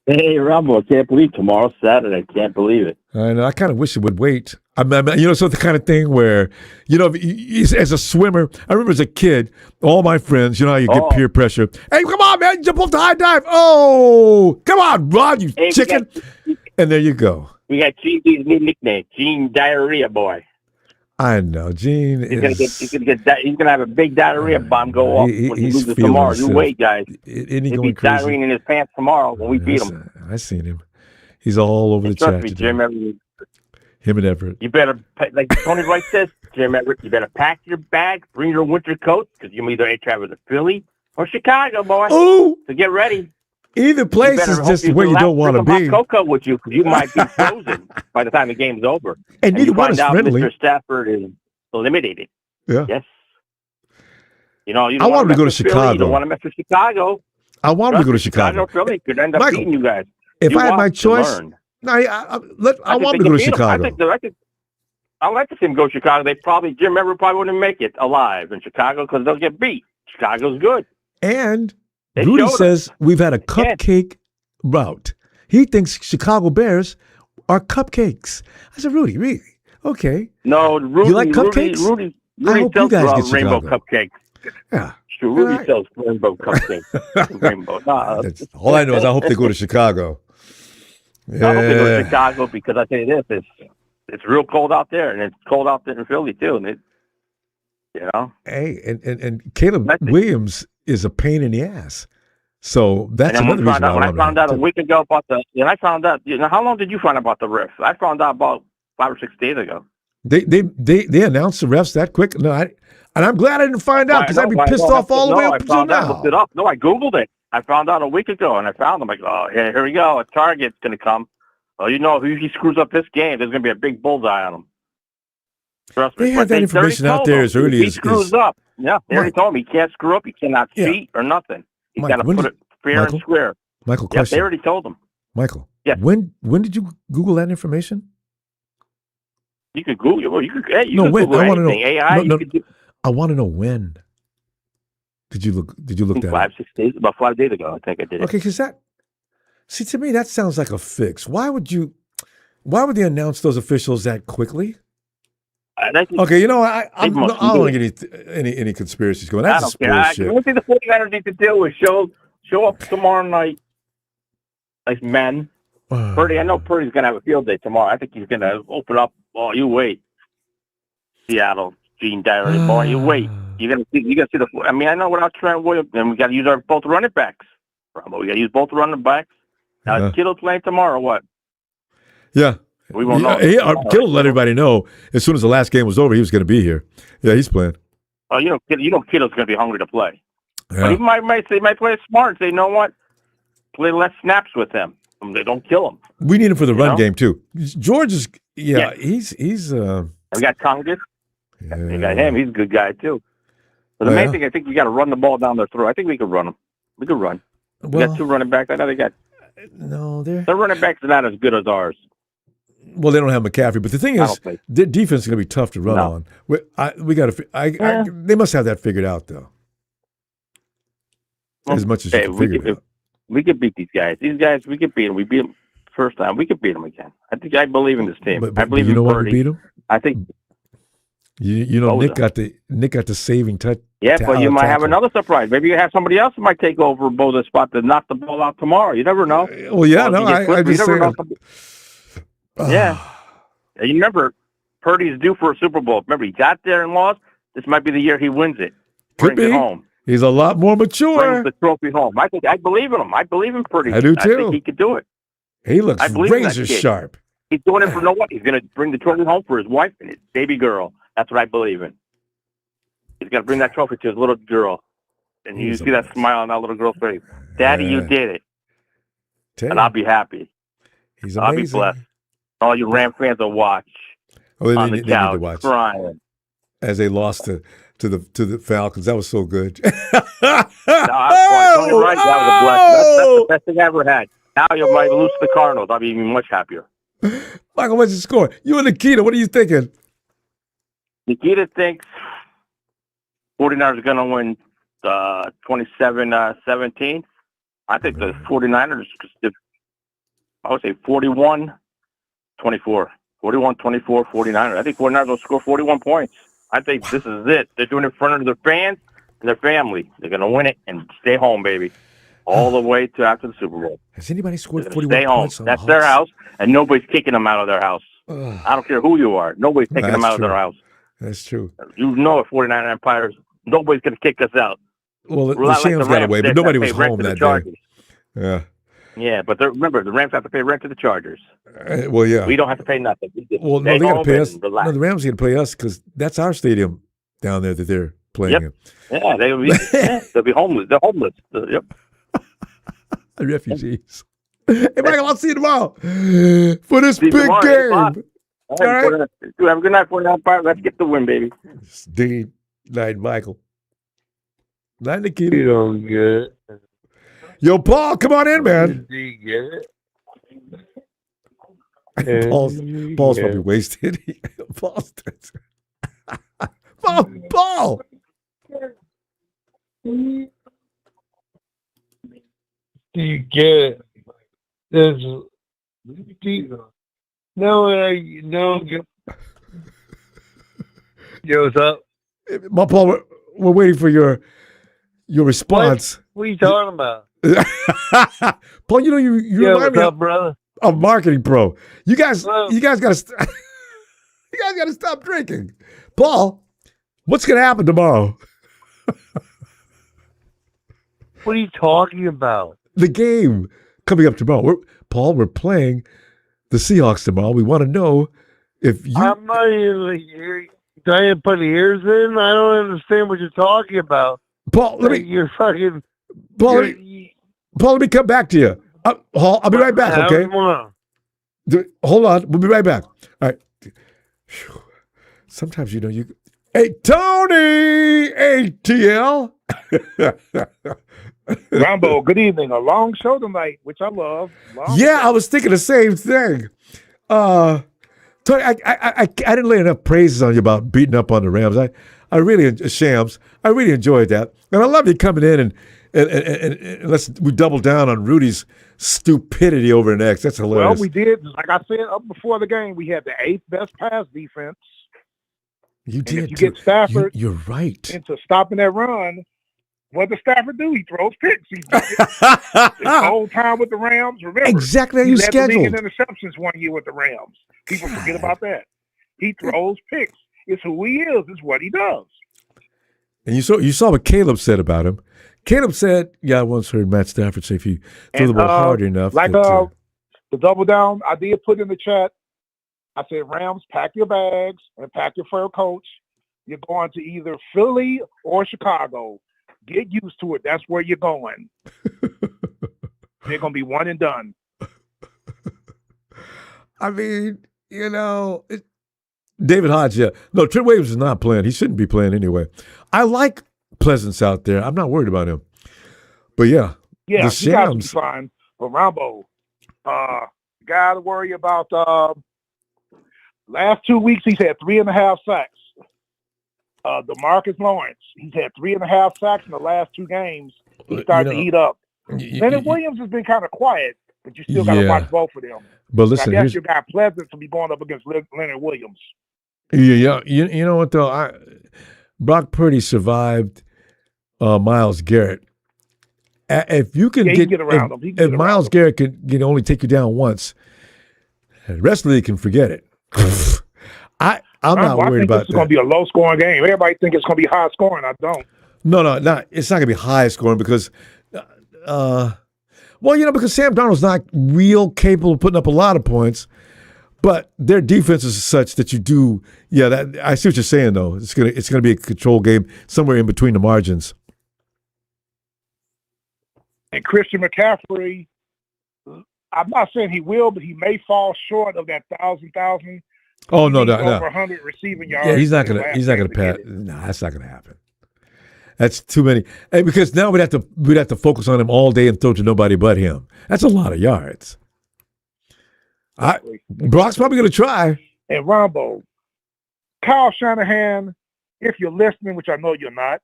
Hey, Ronbo, I can't believe tomorrow's Saturday. Can't believe it. I know. I kind of wish it would wait. I mean, it's the kind of thing where, as a swimmer, I remember as a kid, all my friends, you know how you get peer pressure. Hey, come on, man, jump off the high dive. Oh, come on, Rod, you chicken. And there you go. We got Gene's new nickname, Gene Diarrhea Boy. I know, Gene He's gonna have a big diarrhea bomb go off when he loses tomorrow. You wait, guys. He'll be diarrheaing in his pants tomorrow when we beat him. I seen him. He's all over the chat. Trust me, Jim Everett. Him and Everett. You better, like Tony Wright says, Jim Everett, you better pack your bag, bring your winter coat, because you either travel to Philly or Chicago, boy. Oh! So get ready. Either place is just where you don't want to be. Hot cocoa with you, because you might be frozen by the time the game's over. And neither one is friendly. Mr. Stafford is eliminated. Yeah. Yes. You know, I want him to go to Chicago. You don't want to mess with Chicago. I want him to go to Chicago. Philly could end up Michael, beating you guys. If I had my choice, I want him to go to Chicago. I like to see him go to Chicago. Jim Everett probably wouldn't make it alive in Chicago because they'll get beat. Chicago's good. And Rudy says we've had a cupcake route. He thinks Chicago Bears are cupcakes. I said, Rudy, really? Okay. No, Rudy. You like cupcakes? Rudy I hope you guys get rainbow Chicago. cupcakes. Yeah. Sure, Rudy sells rainbow cupcakes. Rainbow. All I know is I hope they go to Chicago. Yeah. I hope they go to Chicago because I tell you this, it's real cold out there, and it's cold out there in Philly too. And Hey, and Caleb Williams is a pain in the ass. So that's another reason when I found out a week ago about how long did you find out about the refs? I found out about 5 or 6 days ago. They announced the refs that quick. No, and I'm glad I didn't find out because I'd be pissed off all the way up until now. I looked it up. No, I Googled it. I found out a week ago, and I found them. Like, oh, here we go. A target's going to come. Oh, if he screws up this game, there's going to be a big bullseye on him. Trust me. They had that information out there as early as he screws up. Yeah, they already told him he can't screw up. He cannot cheat or nothing. He's got to put it fair and square. Michael, Yep, question. they already told him. Michael. Yes. When did you Google that information? You could Google. Well, you could. Hey, you No, could when? Google I want to know. anything. AI. No, You could do I want to know when. Did you look that up? 5-6 days. About 5 days ago, I think I did it. Okay, because see, to me, that sounds like a fix. Why would they announce those officials that quickly? Okay, you know, I don't want to get any conspiracies going. That's just bullshit. The only thing the 49ers need to do is show up tomorrow night like men. Purdy, I know Purdy's going to have a field day tomorrow. I think he's going to open up. Oh, you wait. Seattle, Gene Diary, boy, you wait. You're gonna see the. I mean, I know without Trent Williams, and we got to use our both running backs. Ronbo, we got to use both running backs. Now, is Kittle playing tomorrow or what? Yeah. We won't know. Kittle let everybody know as soon as the last game was over he was going to be here. Yeah, he's playing. Oh, you know Kittle's going to be hungry to play. Yeah. But he might play it smart and say, you know what? Play less snaps with him. They don't kill him. We need him for the run game too. George is he's We got Congress. We got him. He's a good guy too. But the main thing, I think you got to run the ball down their throat. I think we could run them. We could run. We got two running backs. I know they got. No, their running backs are not as good as ours. Well, they don't have McCaffrey, but the thing is, their defense is going to be tough to run on. We got to. They must have that figured out, though. As much as you can figure it out. We could beat these guys. These guys, we could beat them. We beat them first time. We could beat them again. I believe in this team. But I believe you know in why Purdy. we beat them? I think. You know, Nick got the saving touch. Yeah, but you might have another surprise. Maybe you have somebody else who might take over Bo's spot to knock the ball out tomorrow. You never know. Well, yeah, no, I just saying. Yeah. And you remember, Purdy's due for a Super Bowl. Remember, he got there and lost. This might be the year he wins it. Could be. It home. He's a lot more mature. Brings the trophy home. I believe in him. I believe in Purdy. I do too. I think he could do it. He looks razor kid. sharp. He's doing it for no one. He's going to bring the trophy home for his wife and his baby girl. That's what I believe in. He's going to bring that trophy to his little girl. And you see that smile on that little girl's face. Daddy, you did it. And I'll be happy. He's I'll amazing. be blessed. All you Ram fans will watch on the couch, need to watch. crying. As they lost to the Falcons. That was so good. No, Tony Wright, that was a blessing. That's the best thing I ever had. Now you might lose to the Cardinals. I'll be even much happier. Michael, what's the score? You and Nikita, what are you thinking? Nikita thinks 49ers are going to win 27-17. I think the 49ers, I would say 41-24. 41-24, 49ers. I think 49ers will score 41 points. I think this is it. They're doing it in front of their fans and their family. They're going to win it and stay home, baby, all the way to after the Super Bowl. Has anybody scored 41 stay home. points on That's the their Hawks? house, and nobody's kicking them out of their house. I don't care who you are. Nobody's taking them out of their house. That's true. You know it, 49 Empires. Nobody's going to kick us out. Well, the We're not Shams got Rams. away, They but nobody have was to pay rent home to the that Chargers. day. Yeah. Yeah, but remember, the Rams have to pay rent to the Chargers. Well, yeah. We don't have to pay nothing. We just Well, no, stay they got to home pay and us. relax. No, the Rams got to pay us because that's our stadium down there that they're playing in. Yeah, they'll be homeless. They're homeless. Yep. The refugees. Hey, Michael, I'll see you tomorrow for this big tomorrow, game. All right. Have a good night, 49 Empire. Let's get the win, baby. Steve, night, Michael. Night, Nikita. You don't get it. Yo, Paul, come on in, man. You get it? Paul's probably wasted. Paul. Do you get it? There's no. Yo, what's up? My Paul, we're waiting for your response. What are you talking about? Paul, you know you remind me brother? Of Marketing Pro. You guys gotta you guys gotta stop drinking. Paul, what's gonna happen tomorrow? What are you talking about? The game coming up tomorrow. We're playing the Seahawks tomorrow. We want to know if you. I'm not even trying to put ears in. I don't understand what you're talking about. Paul, you're fucking. Paul, let me come back to you. I'll be right back. Okay. Hold on. We'll be right back. All right. Sometimes you Hey, Tony ATL. Ronbo, good evening. A long show tonight, which I love. Yeah, I was thinking the same thing. Tony, I didn't lay enough praises on you about beating up on the Rams. I really, Shams, I really enjoyed that. And I love you coming in and we double down on Rudy's stupidity over an X. That's hilarious. Well, we did. Like I said up before the game, we had the 8th best pass defense. You and did. If you get Stafford you're right. into stopping that run, what does Stafford do? He throws picks. He's done it his whole time with the Rams. Remember, Exactly how he you led the league scheduled. in interceptions one year with the Rams. People forget about that. He throws picks. It's who he is. It's what he does. And you saw what Caleb said about him. Caleb said, "Yeah, I once heard Matt Stafford say if you throw the ball hard enough." Like that, the double down, I did put in the chat. I said, Rams, pack your bags and pack your fur coats. You're going to either Philly or Chicago. Get used to it. That's where you're going. They're going to be one and done. I mean, David Hodge, yeah. No, Trent Williams is not playing. He shouldn't be playing anyway. I like Pleasance out there. I'm not worried about him. But yeah. Yeah, the you guys will be Shams. fine. But Ronbo, got to worry about last 2 weeks he's had 3.5 sacks. DeMarcus Lawrence, he's had 3.5 sacks in the last 2 games. He's starting to heat up. Leonard Williams has been kind of quiet, but you still got to watch both of them. But listen, I guess you got Pleasant to be going up against Leonard Williams. Yeah. You know what though? Brock Purdy survived Myles Garrett. If you can get around him. If Myles Garrett can only take you down once, the rest of the league can forget it. I'm not worried about that. This is going to be a low-scoring game. Everybody think it's going to be high-scoring. I don't. No, it's not going to be high-scoring because, because Sam Darnold's not real capable of putting up a lot of points, but their defense is such that you do. Yeah, I see what you're saying though. It's gonna be a control game somewhere in between the margins. And Christian McCaffrey, I'm not saying he will, but he may fall short of that 1,000. Oh no, over 100 receiving yards. Yeah, he's not gonna pass. No, that's not gonna happen. That's too many. And because now we'd have to focus on him all day and throw to nobody but him. That's a lot of yards. Brock's probably gonna try. And Ronbo, Kyle Shanahan, if you're listening, which I know you're not,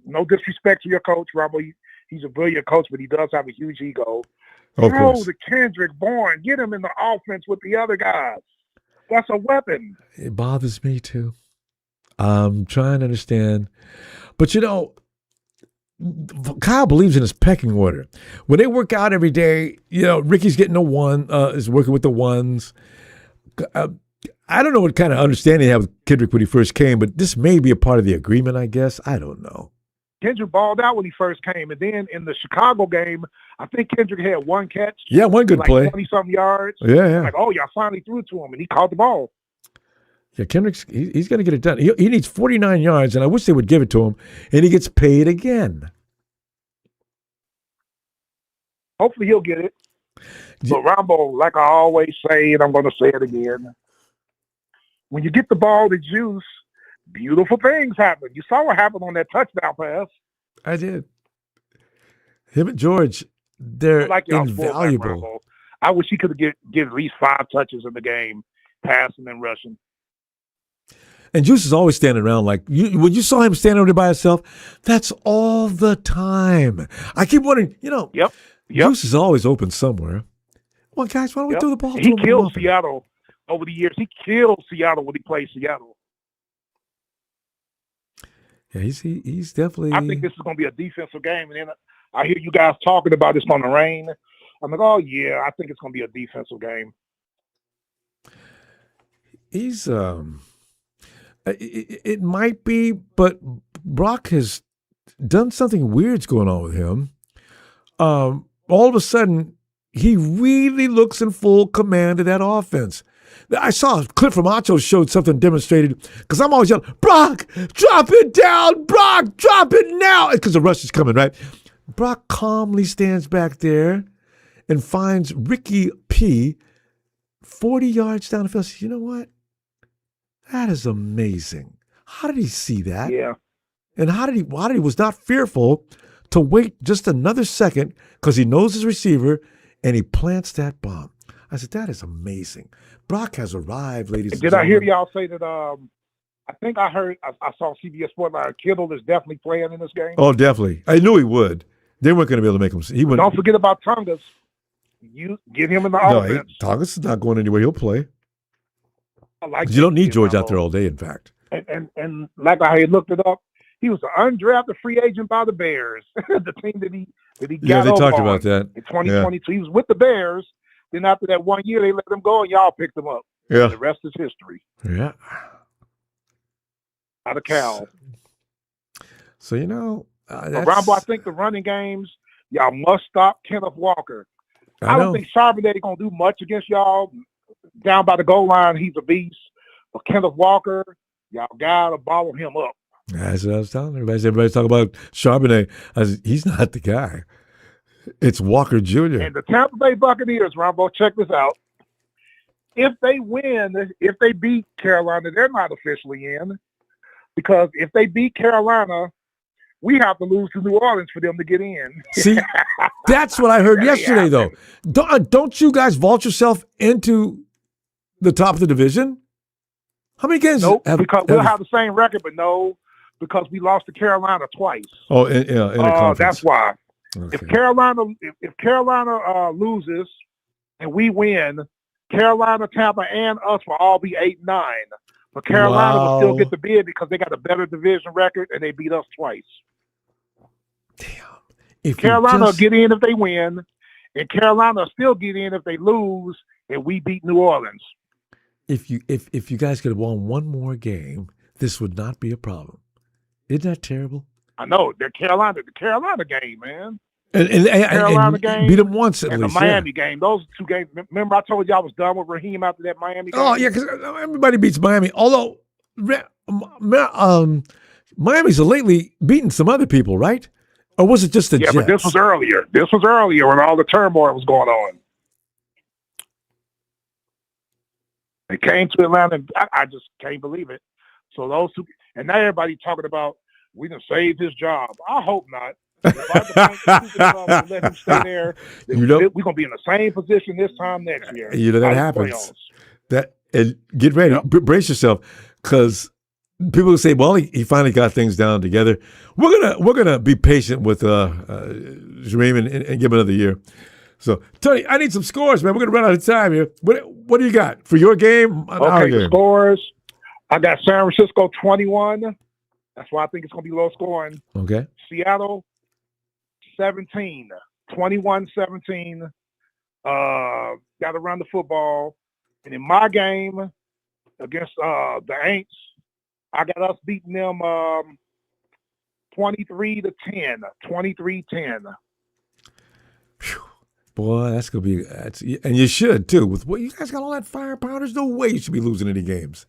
no disrespect to your coach, Ronbo. He's a brilliant coach, but he does have a huge ego. Throw to Kendrick Bourne. Get him in the offense with the other guys. That's a weapon. It bothers me too. I'm trying to understand. But Kyle believes in his pecking order. When they work out every day, Ricky's getting is working with the ones. I don't know what kind of understanding he had with Kendrick when he first came, but this may be a part of the agreement, I guess. I don't know. Kendrick balled out when he first came, and then in the Chicago game, I think Kendrick had one catch. Yeah, one good play. 20-something yards. Yeah. Like, y'all finally threw to him, and he caught the ball. Yeah, Kendrick's he's going to get it done. He needs 49 yards, and I wish they would give it to him, and he gets paid again. Hopefully he'll get it. But Ronbo, like I always say, and I'm going to say it again, when you get the ball to Juice, beautiful things happen. You saw what happened on that touchdown pass. I did. Him and George, they're invaluable. I wish he could get at least 5 touches in the game, passing and rushing. And Juice is always standing around when you saw him standing over there by himself, that's all the time. I keep wondering, Yep. Juice is always open somewhere. Well, guys, why don't we throw the ball to him? He killed Seattle over the years. He killed Seattle when he played Seattle. Yeah, he's definitely. I think this is going to be a defensive game, and then I hear you guys talking about it's going to rain. I'm like, oh yeah, I think it's going to be a defensive game. He's it might be, but Brock has done something weird's going on with him. All of a sudden, he really looks in full command of that offense. I saw a clip from Acho showed something demonstrated because I'm always yelling, Brock, drop it down, Brock, drop it now, because the rush is coming, right? Brock calmly stands back there and finds Ricky P 40 yards down the field. Says, you know what? That is amazing. How did he see that? Yeah. And why did he was not fearful to wait just another second because he knows his receiver and he plants that bomb. I said, that is amazing. Brock has arrived, ladies and Did gentlemen. I hear y'all say that? I think I heard. I saw CBS Sportsline. Kittle is definitely playing in this game. Oh, definitely. I knew he would. They weren't going to be able to make him. He wouldn't. Don't forget about Tungus. You get him in the offense. Tongas is not going anywhere. He'll play. I like You don't need George out there all day, in fact. And like I had looked it up, he was an undrafted free agent by the Bears, the team that he Yeah, got they over talked on about that. in 2022. He was with the Bears. Then after that 1 year, they let him go, and y'all picked him up. Yeah. The rest is history. Yeah. Out of Cal. So, you know, But Ronbo, I think the running games, y'all must stop Kenneth Walker. I don't think Charbonnet going to do much against y'all. Down by the goal line, he's a beast. But Kenneth Walker, y'all got to bottle him up. That's what I was telling everybody. Everybody's talking about Charbonnet. I said, he's not the guy. It's Walker Jr. And the Tampa Bay Buccaneers, Ronbo, check this out. If they win, if they beat Carolina, they're not officially in. Because if they beat Carolina, we have to lose to New Orleans for them to get in. See, that's what I heard yesterday, though. Don't you guys vault yourself into the top of the division? How many games? Nope, because we'll have the same record, but no, because we lost to Carolina twice. Oh, in the conference. That's why. Okay. If Carolina loses and we win, Carolina, Tampa, and us will all be 8-9. But Carolina will still get the bid because they got a better division record and they beat us twice. If Carolina will get in if they win, and Carolina will still get in if they lose, and we beat New Orleans. If you guys could have won one more game, this would not be a problem. Isn't that terrible? I know the Carolina game, man. And Carolina game, beat them once at and least. the Miami game. Those two games. Remember, I told you I was done with Raheem after that Miami game. Oh yeah, because everybody beats Miami. Although Miami's lately beaten some other people, right? Or was it just the Jets? But this was earlier. This was earlier when all the turmoil was going on. They came to Atlanta. And I just can't believe it. So those two, and now everybody talking about we done saved his job. I hope not. If I let him stay there, we're gonna be in the same position this time next year. You know that happens. And get ready, brace yourself, because people will say, "Well, he finally got things down together." We're gonna be patient with Jareem and give him another year. So, Tony, I need some scores, man. We're gonna run out of time here. What do you got for your game? Okay, the scores. I got San Francisco 21. That's why I think it's gonna be low scoring. Okay. Seattle 17, 21-17. Got to run the football. And in my game against the Aints, I got us beating them 23-10, 23-10. Boy, that's gonna be. And you should too. With what you guys got all that firepower, there's no way you should be losing any games.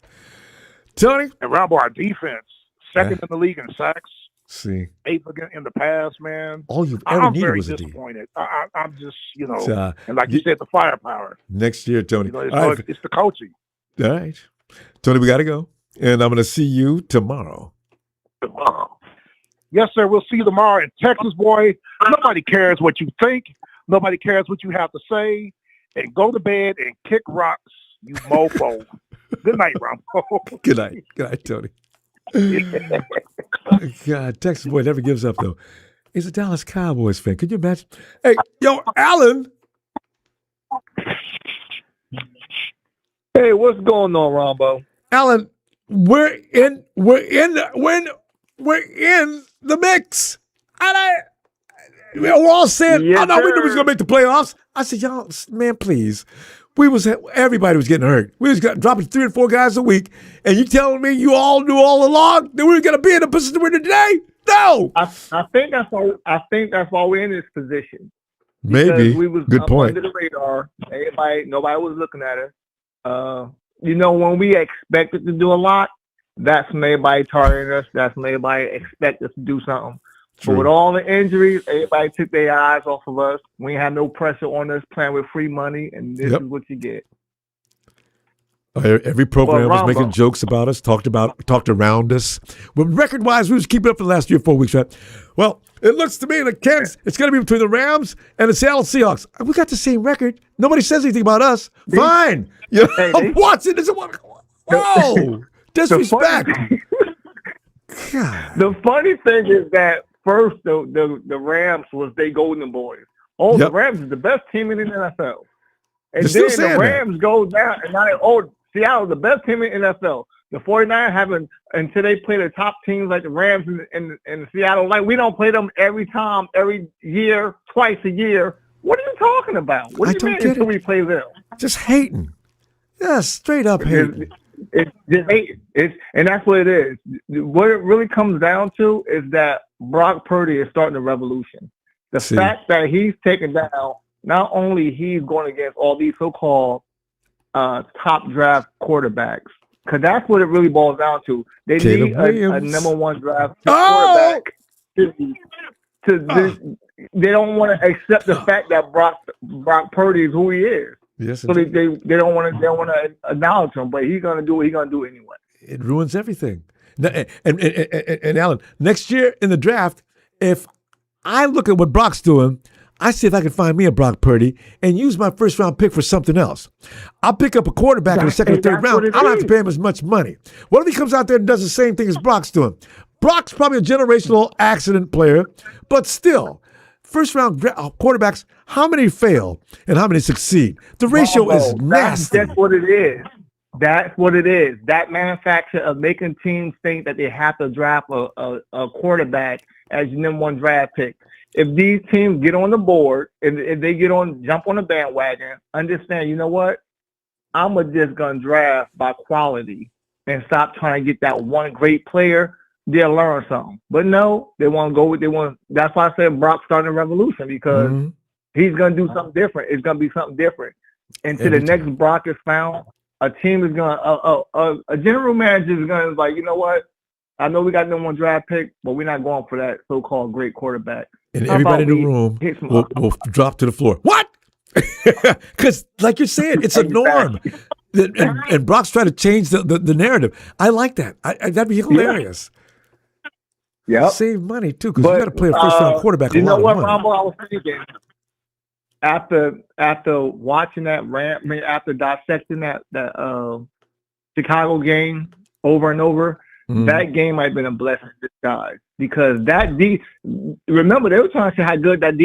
Tony and Ronbo, our defense second in the league in sacks. See, 8th in the past, man. All you've ever needed was a D. I'm very disappointed. I'm just, and like you said, the firepower. Next year, Tony. It's the coaching. All right, Tony, we got to go, and I'm going to see you tomorrow. Yes, sir. We'll see you tomorrow in Texas, boy. Nobody cares what you think. Nobody cares what you have to say. And go to bed and kick rocks, you mofo. Good night, Ronbo. Good night. Good night, Tony. God, Texas boy never gives up, though. He's a Dallas Cowboys fan. Could you imagine? Hey, yo, Alan. Hey, what's going on, Ronbo? Alan, we're in the mix. We're all saying, yes, "Oh no, we knew we sir. was gonna make the playoffs." I said, "Y'all, man, please." Everybody was getting hurt. We was dropping 3 or 4 guys a week, and you telling me you all knew all along that we were gonna be in a position to win today? No. I think that's why we're in this position. Maybe. Because we was Good up point. under the radar. Nobody was looking at it. When we expected to do a lot, that's when everybody targeting us. That's when everybody expect us to do something. True. But with all the injuries, everybody took their eyes off of us. We had no pressure on us playing with free money, and this is what you get. Every program was Ronbo. making jokes about us, talked around us. But record-wise, we was keeping up for the last 3 or 4 weeks, right? Well, it looks to me like it's going to be between the Rams and the Seattle Seahawks. We got the same record. Nobody says anything about us. Fine. You know, I'm watching this. Whoa! Disrespect. The funny thing is that first the Rams was they Golden Boys. Oh, the Rams is the best team in the NFL. And They're then the Rams go down, and now Seattle's the best team in the NFL. The 49ers haven't until they play the top teams like the Rams and Seattle. Like, we don't play them every year, twice a year. What are you talking about? What do you mean until we play them? Just hating. Yeah, straight up hating. It's just hating. And that's what it is. What it really comes down to is that Brock Purdy is starting a revolution. The fact that he's taken down, not only he's going against all these so-called top draft quarterbacks, because that's what it really boils down to. They need a number one draft quarterback. They don't want to accept the fact that Brock Purdy is who he is. Yes, so they don't want to acknowledge him, but he's going to do what he's going to do anyway. It ruins everything. And Alan, next year in the draft, if I look at what Brock's doing, I see if I can find me a Brock Purdy and use my first round pick for something else. I'll pick up a quarterback in the second or third round. I don't have to pay him as much money. What if he comes out there and does the same thing as Brock's doing? Brock's probably a generational accident player, but still, first round quarterbacks, how many fail and how many succeed? The ratio is nasty. That's what it is. That's what it is. That manufacture of making teams think that they have to draft a quarterback as your number one draft pick. If these teams get on the board and if they jump on the bandwagon, understand, you know what? I'm just going to draft by quality and stop trying to get that one great player. They'll learn something. But no, they want to go with, that's why I said Brock's starting a revolution, because he's going to do something different. It's going to be something different. Until the next Brock is found, a team is going to, a general manager is going to like, you know what? I know we got number one draft pick, but we're not going for that so-called great quarterback. And everybody in the room will drop to the floor. What? Because, like you're saying, it's a norm. And Brock's trying to change the narrative. I like that. That'd be hilarious. Yeah. Save money, too, because you got to play a first-round quarterback a lot of money. You know what, Ronbo, I was thinking? After watching that after dissecting that Chicago game over and over, that game might have been a blessing in disguise, because remember, they were trying to say how good that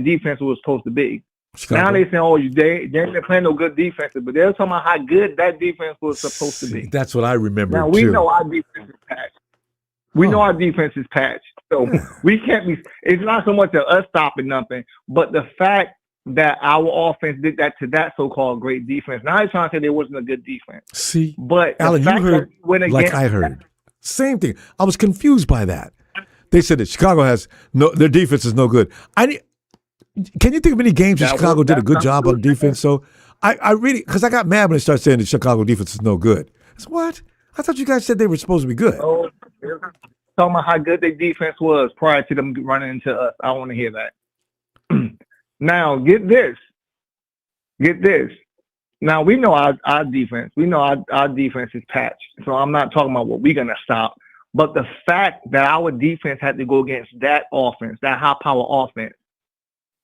defense was supposed to be. Chicago. Now they saying, oh, they're playing no good defense, but they're talking about how good that defense was supposed to be. That's what I remember. Now we know our defense is patched. We know our defense is patched, so we can't be. It's not so much of us stopping nothing, but the fact that our offense did that to that so-called great defense. Now they're trying to say there wasn't a good defense. See, but Alan, you heard like I heard. Same thing. I was confused by that. They said that Chicago has their defense is no good. Can you think of any games that Chicago did a good job on defense? So I really, because I got mad when they started saying the Chicago defense is no good. I said, what? I thought you guys said they were supposed to be good. Oh, talking about how good their defense was prior to them running into us. I don't want to hear that. Now, get this. Now, we know our defense. We know our defense is patched. So I'm not talking about what we're going to stop. But the fact that our defense had to go against that offense, that high-power offense,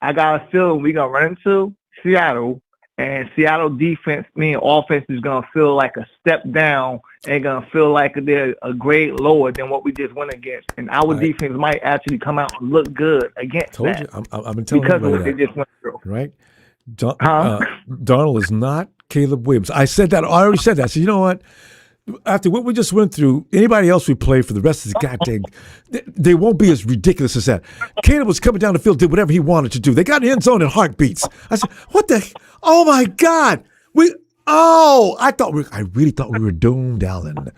I got a feeling we're going to run into Seattle, and Seattle defense, offense is going to feel like a step down and going to feel like they're a grade lower than what we just went against. And our defense might actually come out and look good against that. I've been telling because you of what that. they just went through. Right? Darnold is not Caleb Williams. I said that. I already said that. So you know what? After what we just went through, anybody else we play for the rest of the goddamn, they won't be as ridiculous as that. Caleb was coming down the field, did whatever he wanted to do. They got in the end zone in heartbeats. I said, what the? Oh my God! I really thought we were doomed, Alan.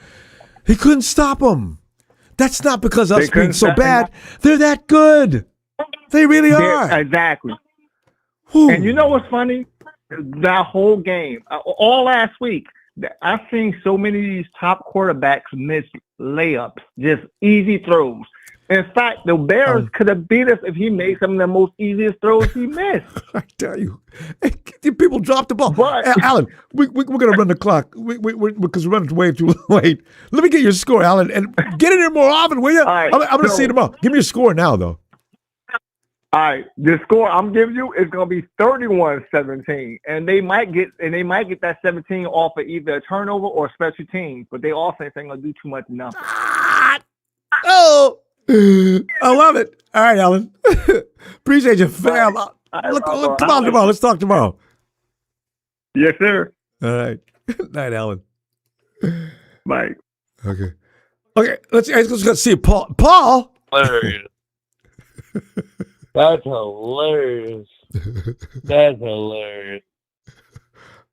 He couldn't stop them. That's not because us being so bad. They're that good. They really are. Exactly. And you know what's funny? That whole game, all last week, I've seen so many of these top quarterbacks miss layups, just easy throws. In fact, the Bears could have beat us if he made some of the most easiest throws he missed. I tell you, The people dropped the ball. Alan, we're going to run the clock because we're running way too late. Let me get your score, Alan, and get in there more often, will you? right, I'm going to see you tomorrow. Give me your score now, though. All right, the score I'm giving you is going to be 31-17, and they might get that 17 off of either a turnover or special teams, but they also ain't going to do too much nothing. Oh, I love it. All right, Alan. Appreciate you, fam. All right, Come on tomorrow. Let's talk tomorrow. Yes, sir. All right. Night, Alan. Bye. Okay. Let's see Paul. Paul. Hilarious. That's hilarious. That's hilarious.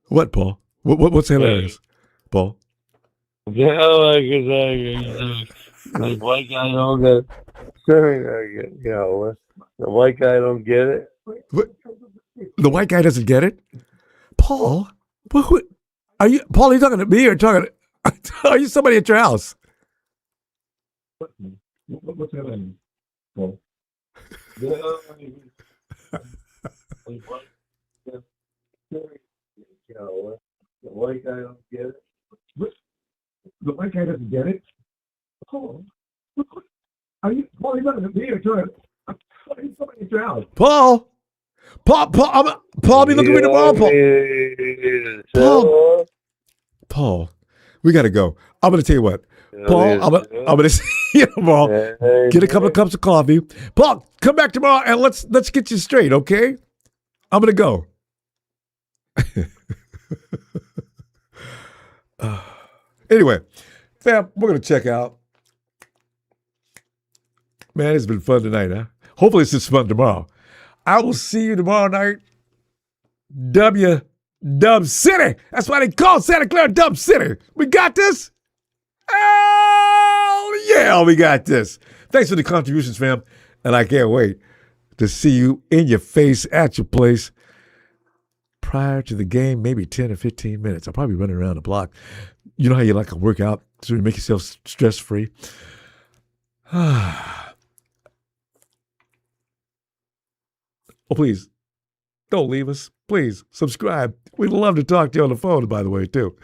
What, Paul? What's hilarious, Paul? The white guy don't get the white guy don't get it. What? The white guy doesn't get it? Paul? What, are you talking to me or talking to, are you somebody at your house? What's happening? Paul? The white guy don't get it. The white guy doesn't get it? Paul? Are you talking to me or talking to somebody at your house? Paul, be looking at me tomorrow, Paul. Paul, we got to go. I'm going to tell you what. Paul, I'm gonna see you tomorrow. Get a couple of cups of coffee. Paul, come back tomorrow and let's get you straight, okay? I'm gonna go. Anyway, fam, we're gonna check out. Man, it's been fun tonight, huh? Hopefully it's just fun tomorrow. I will see you tomorrow night. Dub City. That's why they call Santa Clara Dub City. We got this. Oh, yeah, we got this. Thanks for the contributions, fam. And I can't wait to see you in your face at your place prior to the game, maybe 10 or 15 minutes. I'll probably be running around the block. You know how you like to work out so you make yourself stress-free? Oh, please, don't leave us. Please, subscribe. We'd love to talk to you on the phone, by the way, too.